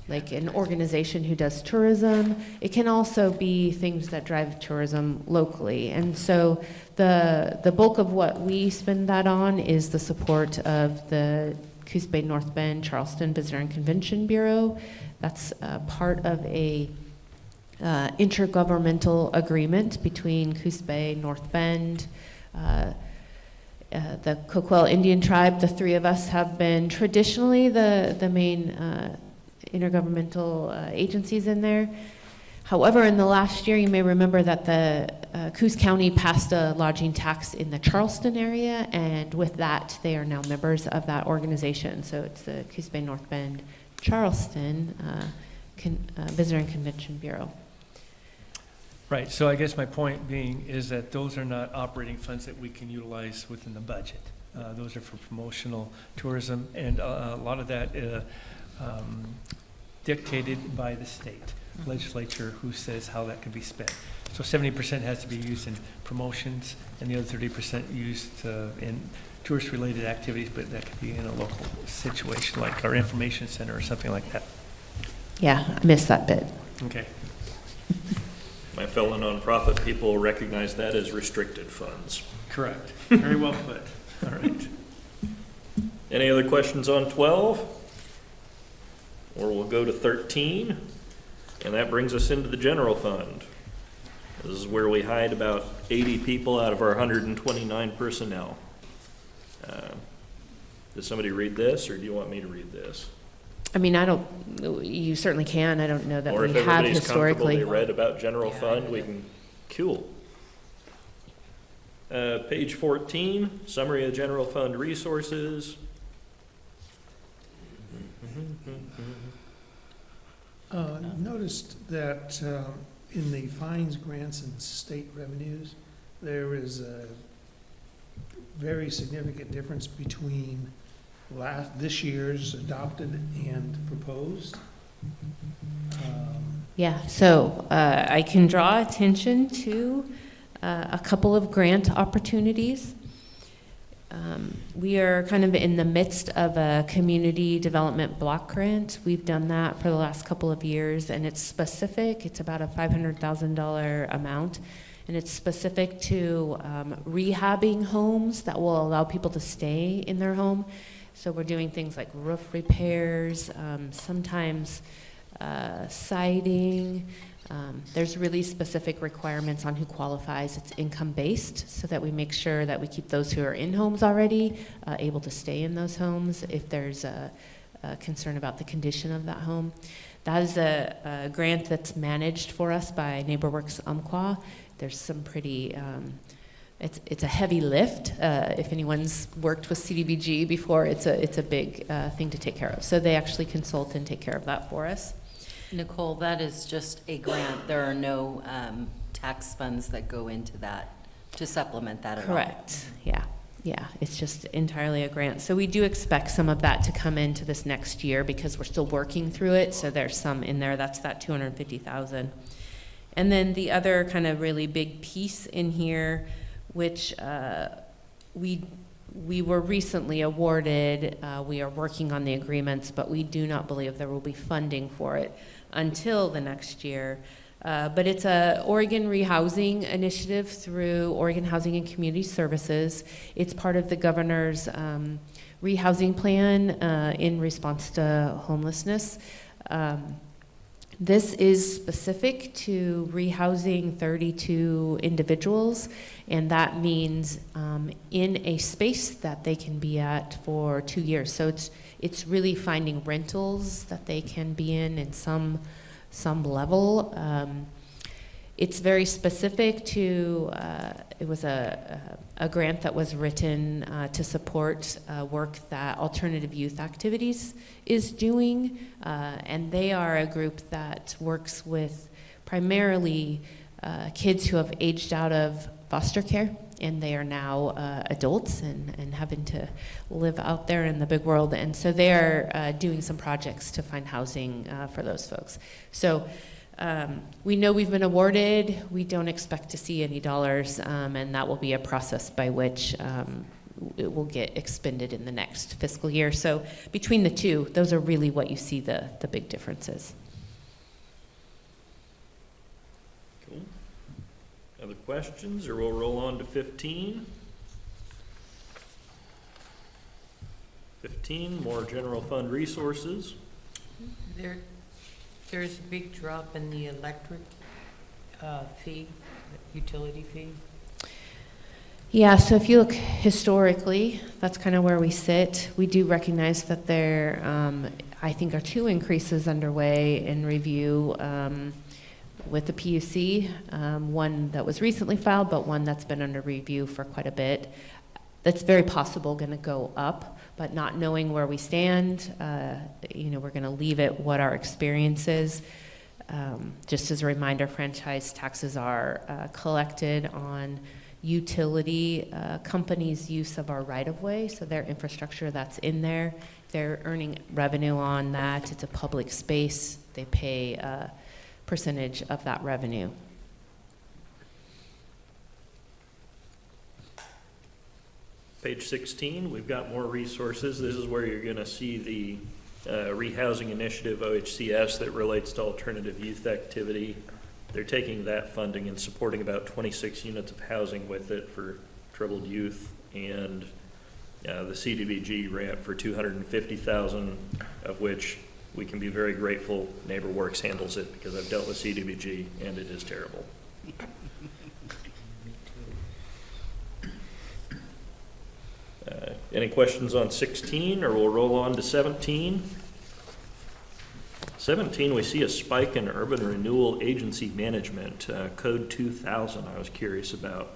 like an organization who does tourism. It can also be things that drive tourism locally. And so the bulk of what we spend that on is the support of the Coos Bay North Bend Charleston Visitor and Convention Bureau. That's part of a intergovernmental agreement between Coos Bay, North Bend, the Coquel Indian Tribe. The three of us have been traditionally the main intergovernmental agencies in there. However, in the last year, you may remember that the Coos County passed a lodging tax in the Charleston area, and with that, they are now members of that organization. So it's the Coos Bay North Bend Charleston Visitor and Convention Bureau. Right, so I guess my point being is that those are not operating funds that we can utilize within the budget. Those are for promotional tourism, and a lot of that dictated by the state legislature, who says how that can be spent. So 70% has to be used in promotions, and the other 30% used in tourist-related activities, but that could be in a local situation, like our information center or something like that. Yeah, I missed that bit. Okay. My fellow nonprofit people recognize that as restricted funds. Correct. Very well put. All right. Any other questions on 12? Or we'll go to 13, and that brings us into the general fund. This is where we hide about 80 people out of our 129 personnel. Does somebody read this, or do you want me to read this? I mean, you certainly can. I don't know that Or we if have everybody's comfortable, historically. they read about general fund, we can, cool. Page 14, summary of general fund resources. Noticed that in the fines, grants, and state revenues, there is a very significant difference between this year's adopted and proposed. Yeah, so I can draw attention to a couple of grant opportunities. We are kind of in the midst of a community development block grant. We've done that for the last couple of years, and it's specific. It's about a $500,000 amount, and it's specific to rehabbing homes that will allow people to stay in their home. So we're doing things like roof repairs, sometimes siding. There's really specific requirements on who qualifies. It's income-based, so that we make sure that we keep those who are in homes already able to stay in those homes if there's a concern about the condition of that home. That is a grant that's managed for us by NeighborWorks Umpqua. There's some pretty, it's a heavy lift. If anyone's worked with CDBG before, it's a big thing to take care of. So they actually consult and take care of that for us. Nicole, that is just a grant. There are no tax funds that go into that to supplement that at all. Correct. Yeah. It's just entirely a grant. So we do expect some of that to come into this next year because we're still working through it. So there's some in there. That's that $250,000. And then the other kind of really big piece in here, which we were recently awarded. We are working on the agreements, but we do not believe there will be funding for it until the next year. But it's a Oregon rehousing initiative through Oregon Housing and Community Services. It's part of the governor's rehousing plan in response to homelessness. This is specific to rehousing 32 individuals, and that means in a space that they can be at for 2 years. So it's really finding rentals that they can be in some level. It's very specific to, it was a grant that was written to support work that Alternative Youth Activities is doing. And they are a group that works with primarily kids who have aged out of foster care, and they are now adults and having to live out there in the big world. And so they are doing some projects to find housing for those folks. So we know we've been awarded. We don't expect to see any dollars, and that will be a process by which it will get expended in the next fiscal year. So between the two, those are really what you see the big differences. Cool. Other questions, or we'll roll on to 15? 15, more general fund resources. There's a big drop in the electric fee, utility fee. Yeah, so if you look historically, that's kind of where we sit. We do recognize that there, I think, are 2 increases underway in review with the PUC, one that was recently filed, but one that's been under review for quite a bit. That's very possible going to go up, but not knowing where we stand, we're going to leave it what our experience is. Just as a reminder, franchise taxes are collected on utility companies' use of our right-of-way, so their infrastructure that's in there. They're earning revenue on that. It's a public space. They pay a percentage of that revenue. Page 16, we've got more resources. This is where you're going to see the rehousing initiative, OHCS, that relates to alternative youth activity. They're taking that funding and supporting about 26 units of housing with it for troubled youth, and the CDBG grant for $250,000, of which we can be very grateful NeighborWorks handles it, because I've dealt with CDBG and it is terrible. Any questions on 16, or we'll roll on to 17? 17, we see a spike in urban renewal agency management, code 2000 I was curious about.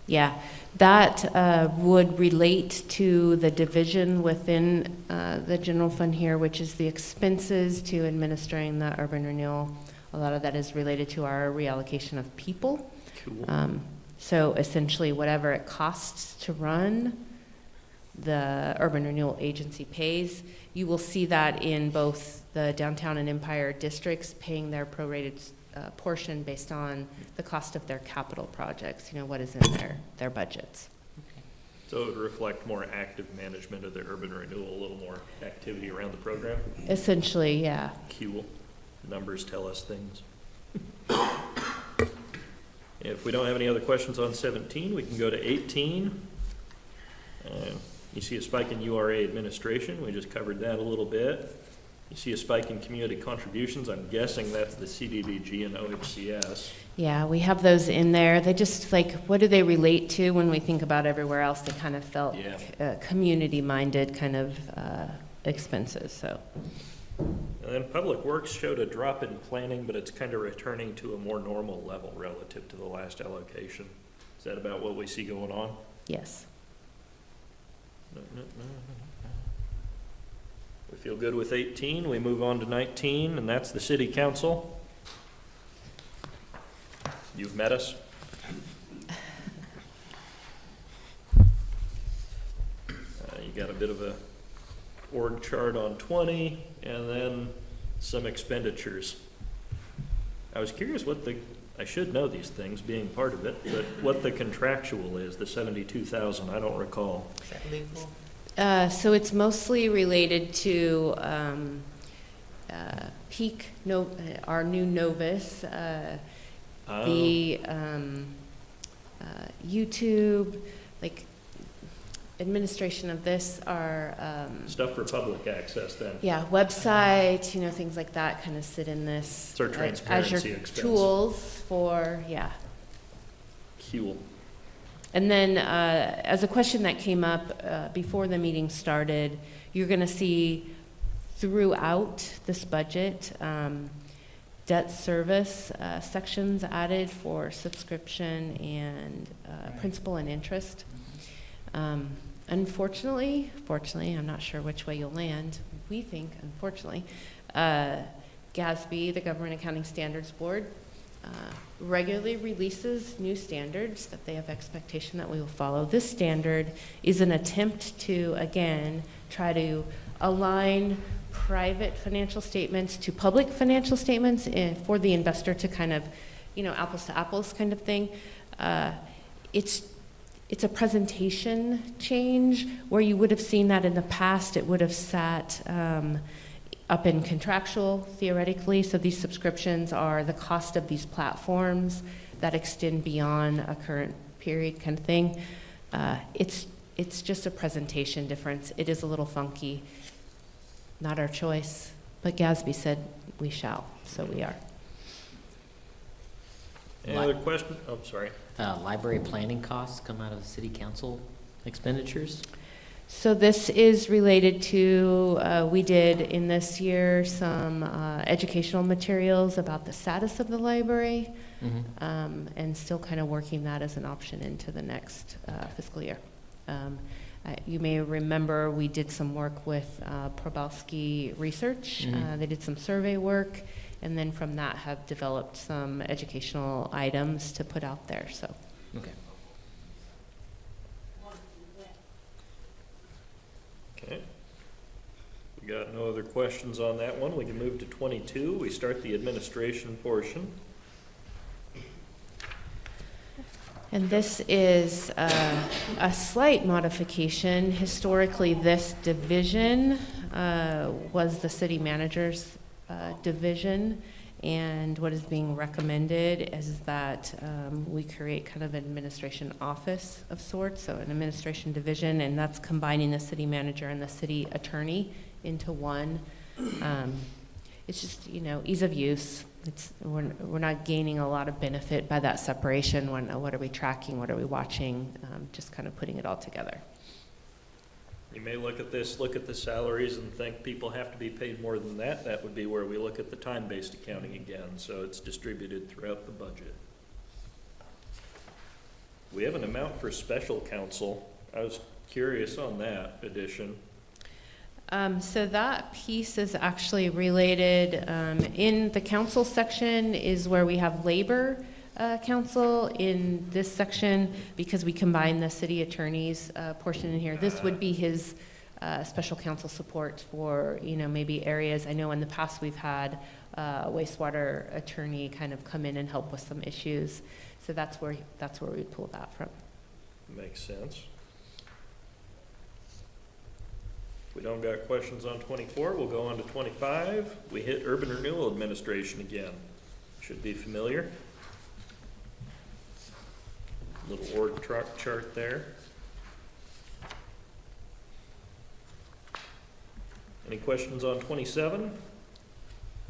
Yeah, that would relate to the division within the general fund here, which is the expenses to administering the urban renewal. A lot of that is related to our reallocation of people. Cool. So essentially whatever it costs to run, the urban renewal agency pays. You will see that in both the downtown and Empire districts paying their prorated portion based on the cost of their capital projects, what is in their budgets. Okay. So it would reflect more active management of the urban renewal, a little more activity around the program. Essentially, yeah. Cool. Numbers tell us things. If we don't have any other questions on 17, we can go to 18. You see a spike in URA administration. We just covered that a little bit. You see a spike in community contributions. I'm guessing that's the CDBG and OHCS. Yeah, we have those in there. They just like, what do they relate to when we think about everywhere else? They kind of felt community-minded kind of expenses, so. And then Public Works showed a drop in planning, but it's kind of returning to a more normal level relative to the last allocation. Is that about what we see going on? Yes. No. We feel good with 18. We move on to 19, and that's the City Council. You've met us. You got a bit of a org chart on 20, and then some expenditures. I was curious I should know these things being part of it, but what the contractual is, the 72,000, I don't recall. Is that legal? So it's mostly related to Peak, our new Novus, the YouTube, like administration of this, our Stuff for public access then. yeah, website, things like that kind of sit in this. It's our transparency Azure expense. tools for, Cool. And then, as a question that came up before the meeting started, you're going to see throughout this budget debt service sections added for subscription and principal and interest. Unfortunately, fortunately, I'm not sure which way you'll land. We think, unfortunately, GASB, the Government Accounting Standards Board, regularly releases new standards that they have expectation that we will follow. This standard is an attempt to, again, try to align private financial statements to public financial statements for the investor to kind of, apples to apples kind of thing. It's a presentation change where you would have seen that in the past. It would have sat up in contractual, theoretically. So these subscriptions are the cost of these platforms that extend beyond a current period kind of thing. It's just a presentation difference. It is a little funky. Not our choice, but GASB said we shall, so we are. Any other question? Oh, sorry. Library planning costs come out of the city council expenditures? So this is related to, we did in this year some educational materials about the status of the library, and still kind of working that as an option into the next fiscal year. You may remember we did some work with Probowski Research. They did some survey work, and then from that have developed some educational items to put out there. So. Okay. Okay. We got no other questions on that one. We can move to 22. We start the administration portion. And this is a slight modification. Historically, this division was the city manager's division, and what is being recommended is that we create kind of an administration office of sorts, so an administration division, and that's combining the city manager and the city attorney into one. It's just, ease of use. We're not gaining a lot of benefit by that separation. What are we tracking? What are we watching? Just kind of putting it all together. You may look at the salaries and think people have to be paid more than that. That would be where we look at the time-based accounting again, so it's distributed throughout the budget. We have an amount for special counsel. I was curious on that addition. So that piece is actually related, in the council section is where we have labor council. In this section, because we combine the city attorney's portion in here, this would be his special counsel support for, maybe areas. I know in the past we've had wastewater attorney kind of come in and help with some issues. So that's where we pull that from. Makes sense. If we don't got questions on 24, we'll go on to 25. We hit Urban Renewal Administration again. Should be familiar. Little org chart there. Any questions on 27?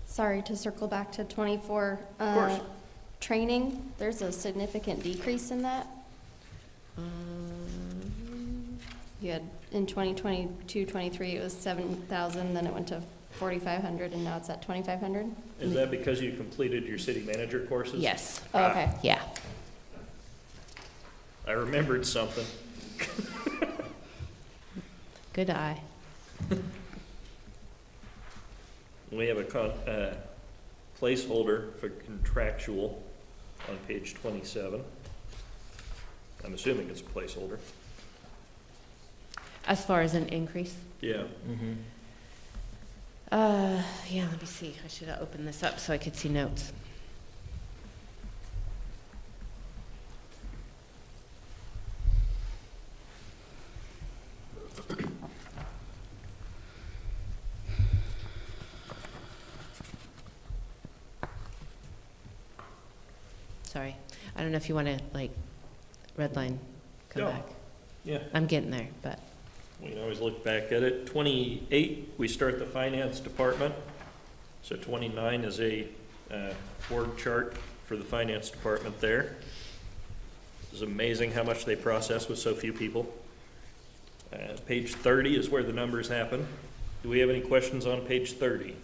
Sorry, to circle back to 24. Of course. Training, there's a significant decrease in that. You had, in 2022, 23, it was 7,000, then it went to 4,500, and now it's at 2,500? Is that because you completed your city manager courses? Yes. Oh, okay. Yeah. I remembered something. Good eye. We have a placeholder for contractual on page 27. I'm assuming it's a placeholder. As far as an increase? Yeah. Yeah, let me see. I should have opened this up so I could see notes. Sorry. I don't know if you want to, like, redline, come No. back. Yeah. I'm getting there, but. We can always look back at it. 28, we start the finance department. So 29 is a org chart for the finance department there. It's amazing how much they process with so few people. Page 30 is where the numbers happen. Do we have any questions on page 30?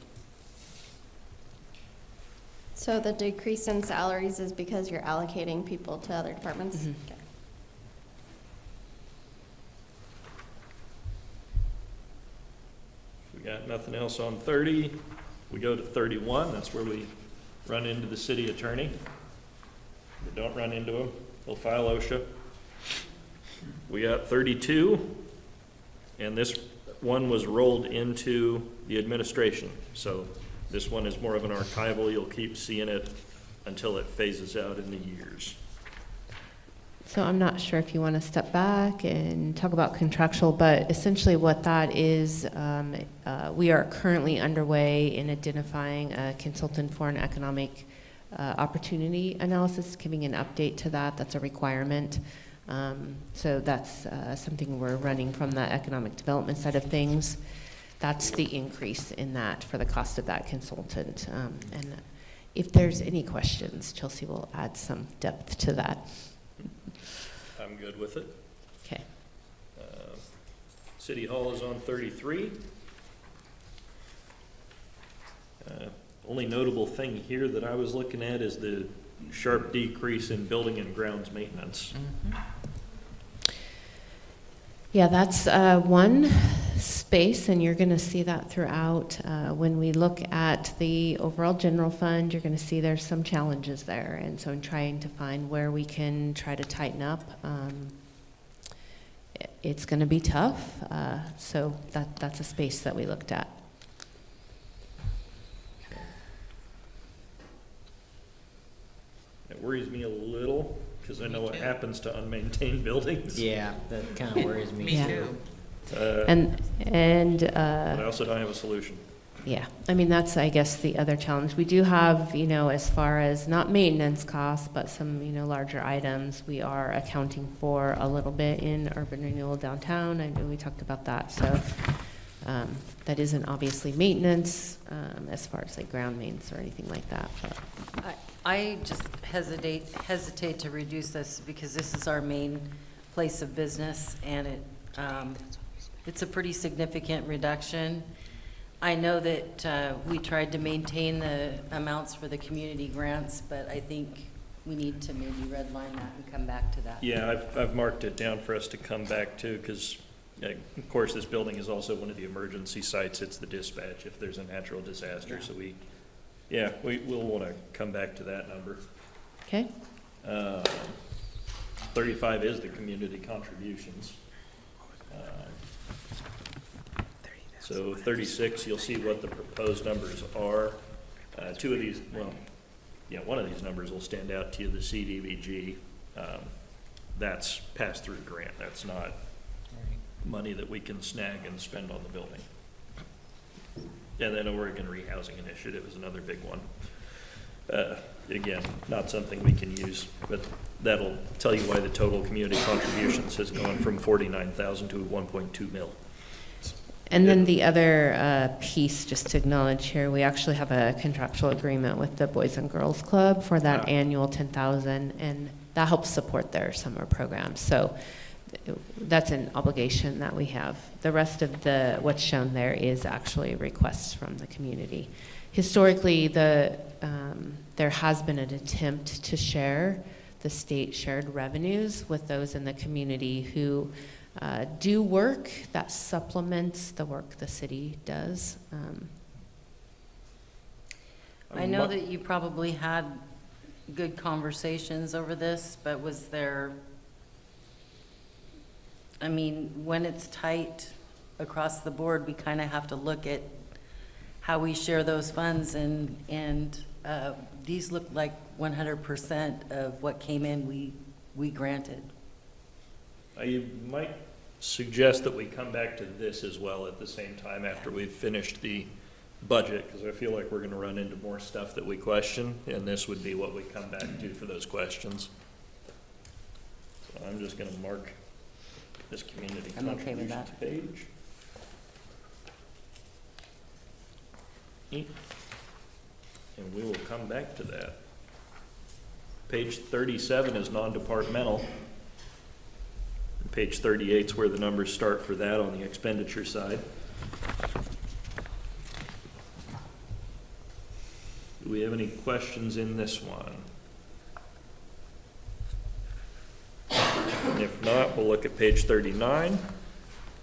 So the decrease in salaries is because you're allocating people to other departments? Mhm. Okay. We got nothing else on 30. We go to 31. That's where we run into the city attorney. If we don't run into him, we'll file OSHA. We got 32, and this one was rolled into the administration. So this one is more of an archival. You'll keep seeing it until it phases out in the years. So I'm not sure if you want to step back and talk about contractual, but essentially what that is, we are currently underway in identifying a consultant for an economic opportunity analysis, giving an update to that. That's a requirement. So that's something we're running from the economic development side of things. That's the increase in that for the cost of that consultant. And if there's any questions, Chelsea will add some depth to that. I'm good with it. Okay. City Hall is on 33. Only notable thing here that I was looking at is the sharp decrease in building and grounds maintenance. Yeah, that's one space, and you're going to see that throughout. When we look at the overall general fund, you're going to see there's some challenges there. And so in trying to find where we can try to tighten up, it's going to be tough. So that's a space that we looked at. It worries me a little because I know Me what too. happens to unmaintained buildings. Yeah, that kind of worries me. Me Yeah. too. And But I also don't have a solution. yeah, I mean, that's, I guess, the other challenge. We do have, as far as not maintenance costs, but some, larger items, we are accounting for a little bit in urban renewal downtown. I know we talked about that. So that isn't obviously maintenance as far as like ground mains or anything like that. But I just hesitate to reduce this because this is our main place of business, and it's a pretty significant reduction. I know that we tried to maintain the amounts for the community grants, but I think we need to maybe redline that and come back to that. Yeah, I've marked it down for us to come back to because, of course, this building is also one of the emergency sites. It's the dispatch if there's a natural disaster. Yeah. So we'll want to come back to that number. okay. 35 is the community contributions. So 36, you'll see what the proposed numbers are. Two of these, one of these numbers will stand out to you, the CDBG. That's pass-through grant. That's not money that we can snag and spend on the building. And then Oregon Rehousing Initiative is another big one. Again, not something we can use, but that'll tell you why the total community contributions has gone from 49,000 to 1.2 mil. And then the other piece, just to acknowledge here, we actually have a contractual agreement with the Boys and Girls Club for that annual 10,000, and that helps support their summer programs. So that's an obligation that we have. The rest of what's shown there is actually requests from the community. Historically, there has been an attempt to share the state shared revenues with those in the community who do work that supplements the work the city does. I know that you probably had good conversations over this, but was there, I mean, when it's tight across the board, we kind of have to look at how we share those funds, and these look like 100% of what came in we granted. I might suggest that we come back to this as well at the same time after we've finished the budget, because I feel like we're going to run into more stuff that we question, and this would be what we come back to for those questions. So I'm just going to mark this community I'm okay with contributions that. page. And we will come back to that. Page 37 is non-departmental. Page 38 is where the numbers start for that on the expenditure side. Do we have any questions in this one? And if not, we'll look at page 39,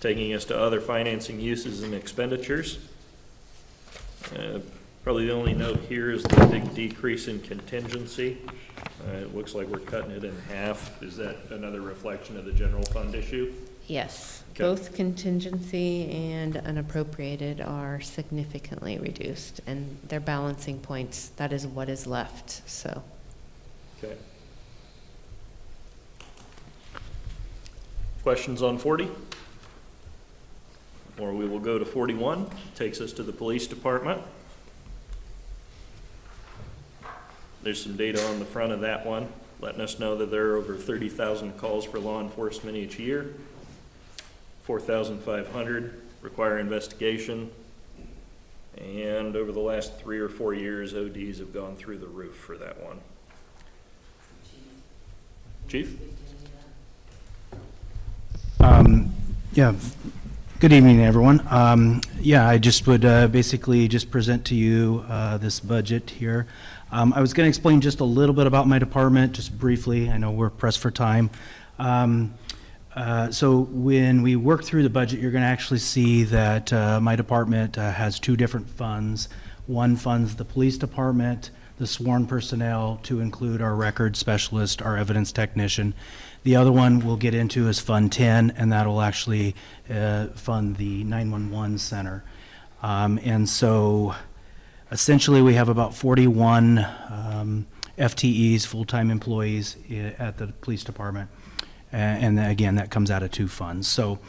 taking us to other financing uses and expenditures. Probably the only note here is the big decrease in contingency. It looks like we're cutting it in half. Is that another reflection of the general fund issue? Yes, Okay. both contingency and unappropriated are significantly reduced, and they're balancing points. That is what is left, so. Okay. Questions on 40? Or we will go to 41, takes us to the police department. There's some data on the front of that one, letting us know that there are over 30,000 calls for law enforcement each year. 4,500 require investigation. And over the last 3 or 4 years, ODs have gone through the roof for that one. Chief? Yeah, good evening, everyone. Yeah, I just would basically just present to you this budget here. I was going to explain just a little bit about my department, just briefly. I know we're pressed for time. So when we work through the budget, you're going to actually see that my department has 2 different funds. One funds the police department, the sworn personnel, to include our record specialist, our evidence technician. The other one we'll get into is Fund 10, and that will actually fund the 911 center. And so essentially we have about 41 FTEs, full-time employees at the police department. And again, that comes out of 2 funds. So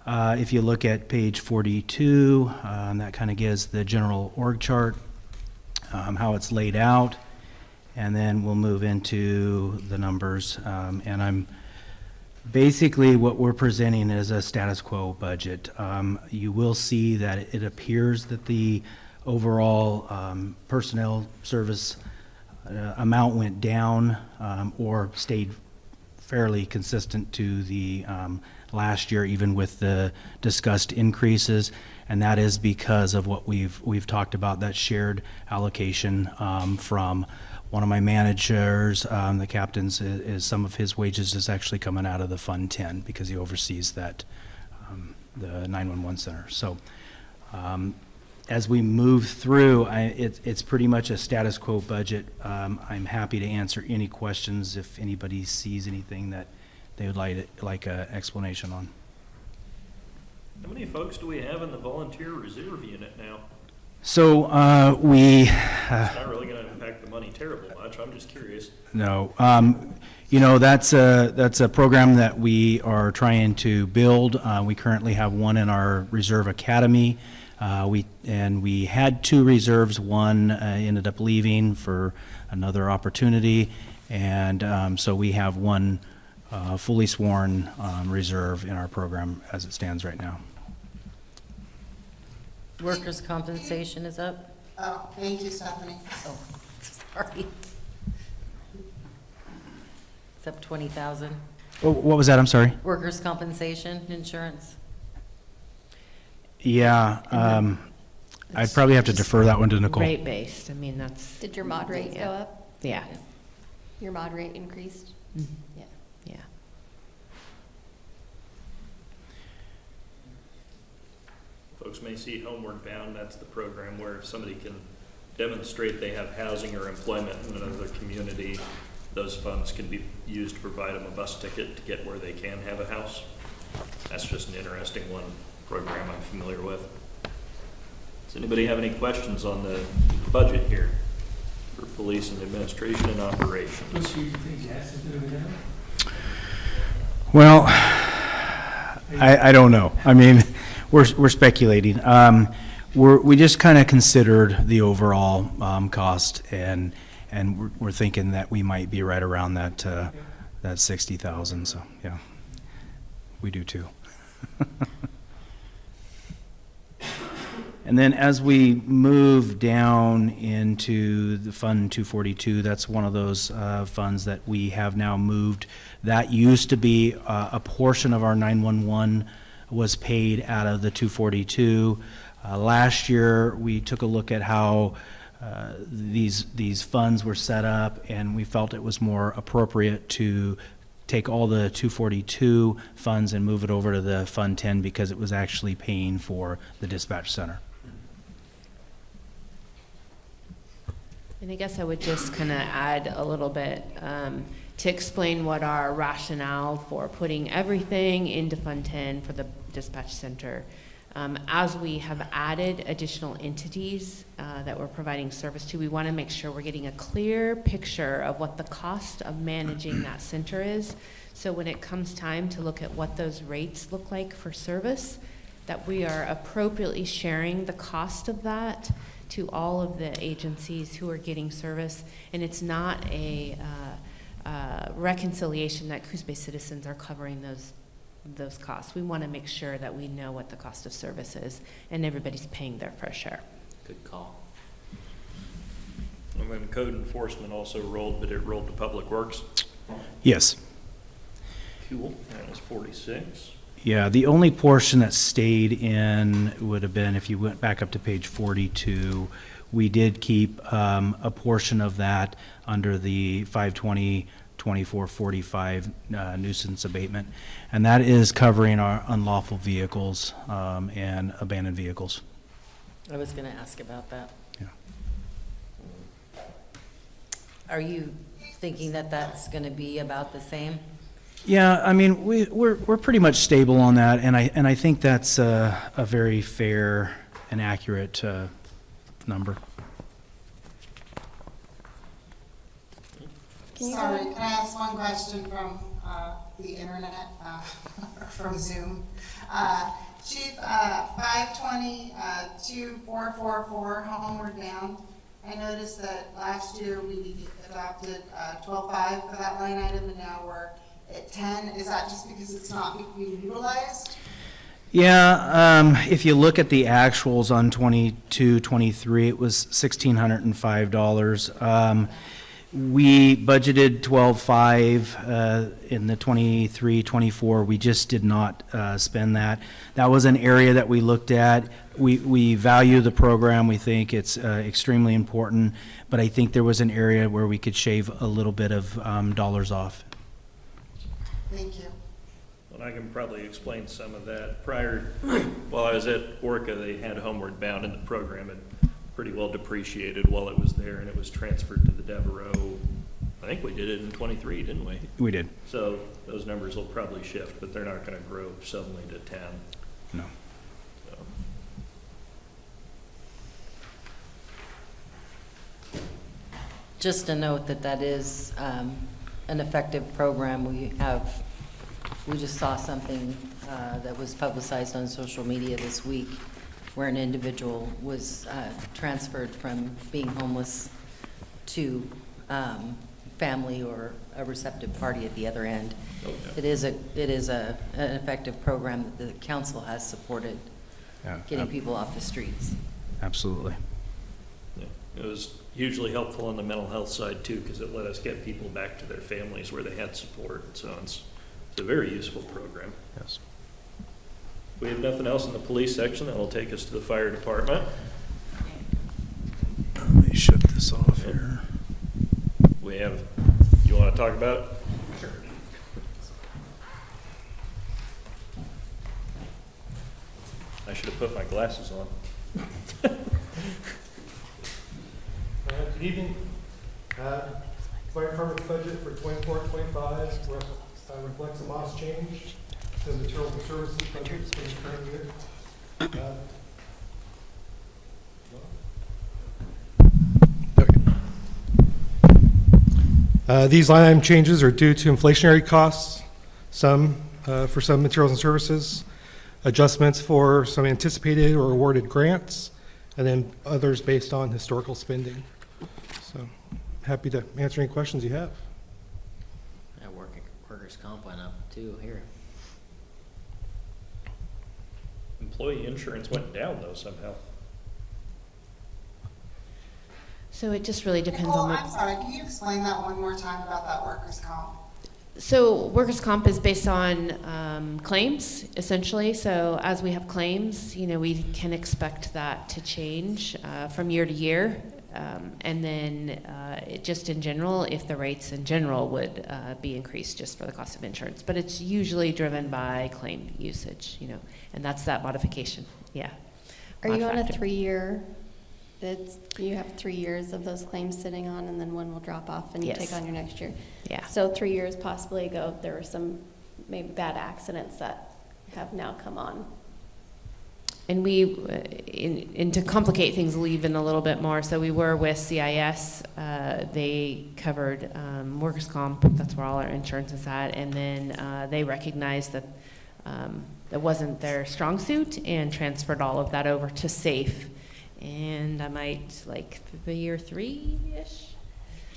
if you look at page 42, that kind of gives the general org chart, how it's laid out, and then we'll move into the numbers. And I'm basically what we're presenting is a status quo budget. You will see that it appears that the overall personnel service amount went down or stayed fairly consistent to the last year, even with the discussed increases, and that is because of what we've talked about, that shared allocation from one of my managers, the captain's, is some of his wages is actually coming out of the Fund 10 because he oversees that, the 911 center. So as we move through, it's pretty much a status quo budget. I'm happy to answer any questions if anybody sees anything that they would like an explanation on. How many folks do we have in the volunteer reserve unit now? So we It's not really going to impact the money terrible much, I'm just curious. No, you know, that's a program that we are trying to build. We currently have one in our Reserve Academy. We had 2 reserves. One ended up leaving for another opportunity, and so we have one fully sworn reserve in our program as it stands right now. Workers' compensation is up? Oh, thank you, Stephanie. Oh, sorry. It's up 20,000. Oh, what was that? I'm sorry. Workers' compensation insurance? Yeah, I'd probably have to defer that one to Nicole. Rate-based, I mean, that's, Did your mod rate go up? yeah, Your mod rate increased? Yeah. yeah. Folks may see Homeward Bound, that's the program where if somebody can demonstrate they have housing or employment in another community, those funds can be used to provide them a bus ticket to get where they can have a house. That's just an interesting one program I'm familiar with. Does anybody have any questions on the budget here for police and administration and operations? Well, I don't know. I mean, we're speculating. We just kind of considered the overall cost, and we're thinking that we might be right around that 60,000. So yeah, we do too. And then as we move down into the Fund 242, that's one of those funds that we have now moved. That used to be a portion of our 911 was paid out of the 242. Last year, we took a look at how these funds were set up, and we felt it was more appropriate to take all the 242 funds and move it over to the Fund 10 because it was actually paying for the dispatch center. And I guess I would just kind of add a little bit to explain what our rationale for putting everything into Fund 10 for the dispatch center. As we have added additional entities that we're providing service to, we want to make sure we're getting a clear picture of what the cost of managing that center is. So when it comes time to look at what those rates look like for service, that we are appropriately sharing the cost of that to all of the agencies who are getting service. And it's not a reconciliation that Coos Bay citizens are covering those costs. We want to make sure that we know what the cost of service is and everybody's paying their fair share. Good call. And then code enforcement also rolled, but it rolled to Public Works. Yes. Fuel, that was 46. Yeah, the only portion that stayed in would have been, if you went back up to page 42, we did keep a portion of that under the 520-2445 nuisance abatement, and that is covering our unlawful vehicles and abandoned vehicles. I was going to ask about that. Yeah. Are you thinking that that's going to be about the same? Yeah, I mean, we're pretty much stable on that, and I think that's a very fair and accurate number. Sorry, can I ask one question from the internet, from Zoom? Chief, 520-2444, Homeward Bound. I noticed that last year we adopted 12.5 for that line item, and now we're at 10. Is that just because it's not being utilized? Yeah, if you look at the actuals on 22-23, it was $1,605. We budgeted 12.5 in the 23-24. We just did not spend that. That was an area that we looked at. We value the program. We think it's extremely important, but I think there was an area where we could shave a little bit of dollars off. Thank you. Well, I can probably explain some of that. Prior, while I was at Orca, they had Homeward Bound in the program and pretty well depreciated while it was there, and it was transferred to the Devereaux. I think we did it in 23, didn't we? We did. So those numbers will probably shift, but they're not going to grow suddenly to 10. No. So. just a note that that is an effective program. We just saw something that was publicized on social media this week where an individual was transferred from being homeless to family or a receptive party at the other end. Okay. It is an effective program that the council has supported, Yeah, getting people off the streets. Absolutely. Yeah. It was hugely helpful on the mental health side too, because it let us get people back to their families where they had support. So it's a very useful program. Yes. If we have nothing else in the police section, that will take us to the fire department. Let me shut this off here. We have, you want to talk about it? Sure. I should have put my glasses on. Good evening. Fire department's budget for 24-25 reflects a modest change to the materials and services budget for the current year. These line item changes are due to inflationary costs, some for some materials and services, adjustments for some anticipated or awarded grants, and then others based on historical spending. So happy to answer any questions you have. Yeah, workers' comp went up too here. Employee insurance went down though somehow. So it just really depends Nicole, on the. I'm sorry, can you explain that one more time about that workers' comp? So workers' comp is based on claims, essentially. So as we have claims, we can expect that to change from year to year. And then just in general, if the rates in general would be increased just for the cost of insurance. But it's usually driven by claim usage, and that's that modification, yeah. Are you on a Factor. 3-year? You have 3 years of those claims sitting on, and then one will drop off and you Yes. take on your next year. Yeah. So 3 years possibly ago, there were some maybe bad accidents that have now come on. And we, and to complicate things even a little bit more, so we were with CIS. They covered workers' comp. That's where all our insurance is at. And then they recognized that that wasn't their strong suit and transferred all of that over to SAFE. And I might, like, the year 3-ish,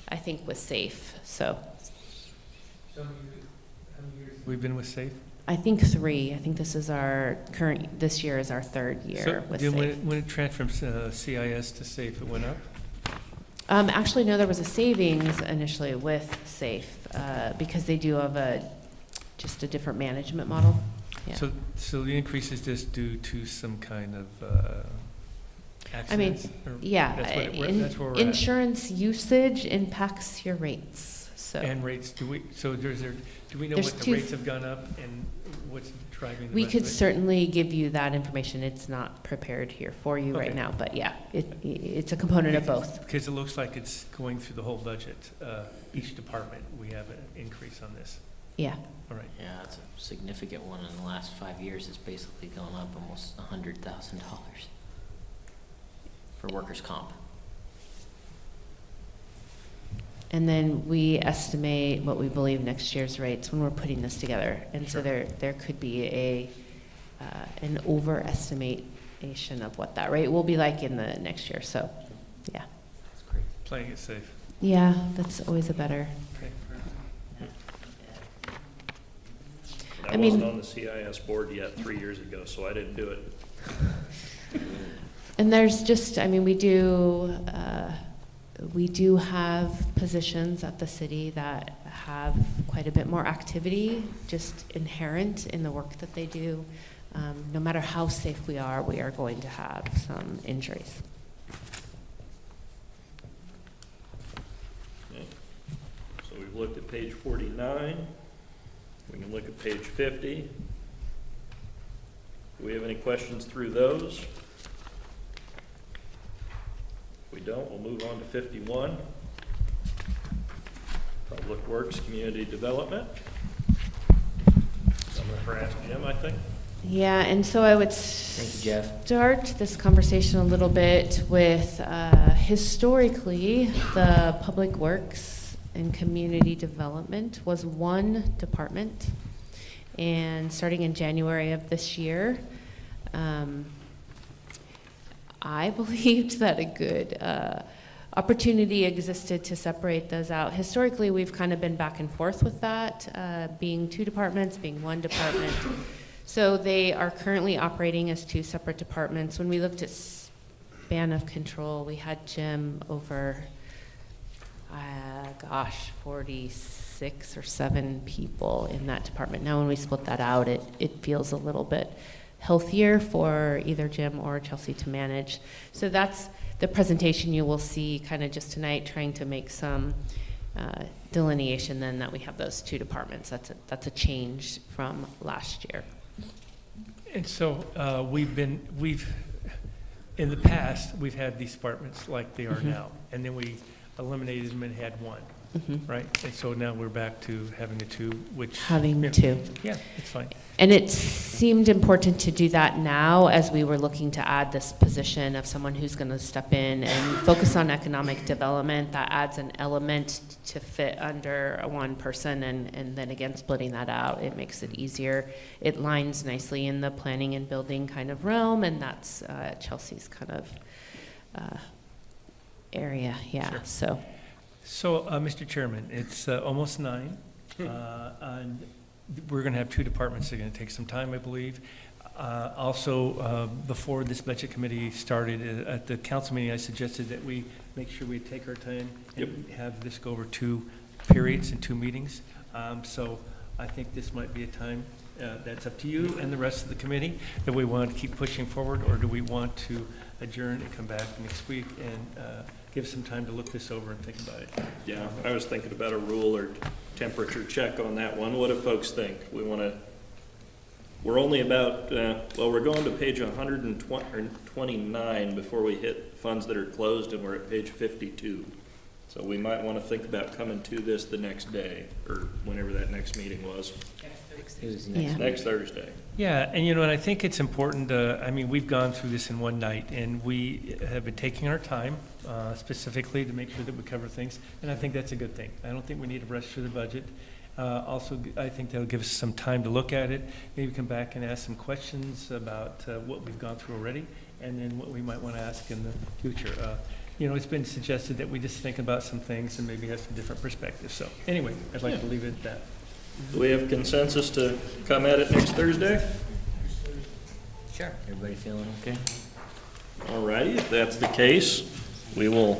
I think, was SAFE. So How many years have we been with SAFE? I think 3. I think this is this year is our 3rd year with So SAFE. when it transferred from CIS to SAFE, it went up? Actually, no, there was a savings initially with SAFE because they do have just a different management model. Yeah. So the increase is just due to some kind of accidents? Or yeah, that's where we're at? insurance usage impacts your rates. So And rates, do we know There's what the two- rates have gone up and what's driving the we rest could of it? certainly give you that information. It's not prepared here for you right Okay. now, but yeah, it's a component of both. Because it looks like it's going through the whole budget. Each department, we have an increase on this. Yeah. All right. Yeah, that's a significant one. In the last 5 years, it's basically gone up almost $100,000 for workers' comp. And then we estimate what we believe next year's rates when we're putting this together. And so there could be an overestimation of what that rate will be like in the next year. So, yeah. That's great. Playing it safe. Yeah, that's always a better. Okay. I I mean- wasn't on the CIS board yet 3 years ago, so I didn't do it. And there's just, we do have positions at the city that have quite a bit more activity, just inherent in the work that they do. No matter how safe we are going to have some injuries. Okay. So we've looked at page 49. We can look at page 50. Do we have any questions through those? If we don't, we'll move on to 51. Public Works, Community Development. Something for Ask Jim, I think. Yeah, and so I would Thank you, Jeff. start this conversation a little bit with historically, the Public Works and Community Development was one department. And starting in January of this year, I believed that a good opportunity existed to separate those out. Historically, we've kind of been back and forth with that, being two departments, being one department. So they are currently operating as two separate departments. When we looked at span of control, we had Jim over, 46 or 7 people in that department. Now when we split that out, it feels a little bit healthier for either Jim or Chelsea to manage. So that's the presentation you will see kind of just tonight, trying to make some delineation then that we have those two departments. That's a change from last year. And so in the past, we've had these departments like they are now, and then we eliminated them and had one, right? And so now we're back to having the two, which. Having two. Yeah, it's fine. And it seemed important to do that now as we were looking to add this position of someone who's going to step in and focus on economic development. That adds an element to fit under one person, and then again, splitting that out, it makes it easier. It lines nicely in the planning and building kind of realm, and that's Chelsea's kind of area, yeah, Sure. So, Mr. Chairman, it's almost 9, and we're going to have two departments that are going to take some time, I believe. Also, before this budget committee started, at the council meeting, I suggested that we make sure we take our time and have this go over 2 periods and 2 meetings. So I think this might be a time, that's up to you and the rest of the committee, that we want to keep pushing forward, or do we want to adjourn and come back next week and give some time to look this over and think about it? Yeah, I was thinking about a rule or temperature check on that one. What do folks think? We're only about, we're going to page 129 before we hit funds that are closed, and we're at page 52. So we might want to think about coming to this the next day, or whenever that next meeting was. Next Thursday. Yeah, and and I think it's important, we've gone through this in one night, and we have been taking our time specifically to make sure that we cover things, and I think that's a good thing. I don't think we need to rush through the budget. Also, I think that'll give us some time to look at it, maybe come back and ask some questions about what we've gone through already, and then what we might want to ask in the future. It's been suggested that we just think about some things and maybe have some different perspectives. So anyway, I'd like to leave it at that. Do we have consensus to come at it next Thursday? Sure. Everybody feeling okay? All righty, if that's the case, do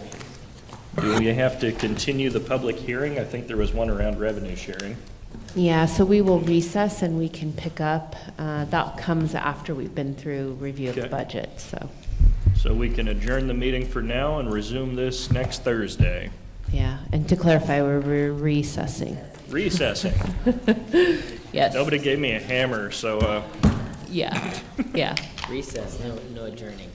we have to continue the public hearing? I think there was one around revenue sharing. Yeah, so we will recess and we can pick up. That comes after we've been through review of the budget, so. So we can adjourn the meeting for now and resume this next Thursday. Yeah, and to clarify, we're recessing. Recessing. Yes. Nobody gave me a hammer, so Yeah, yeah. Recess, no adjourning.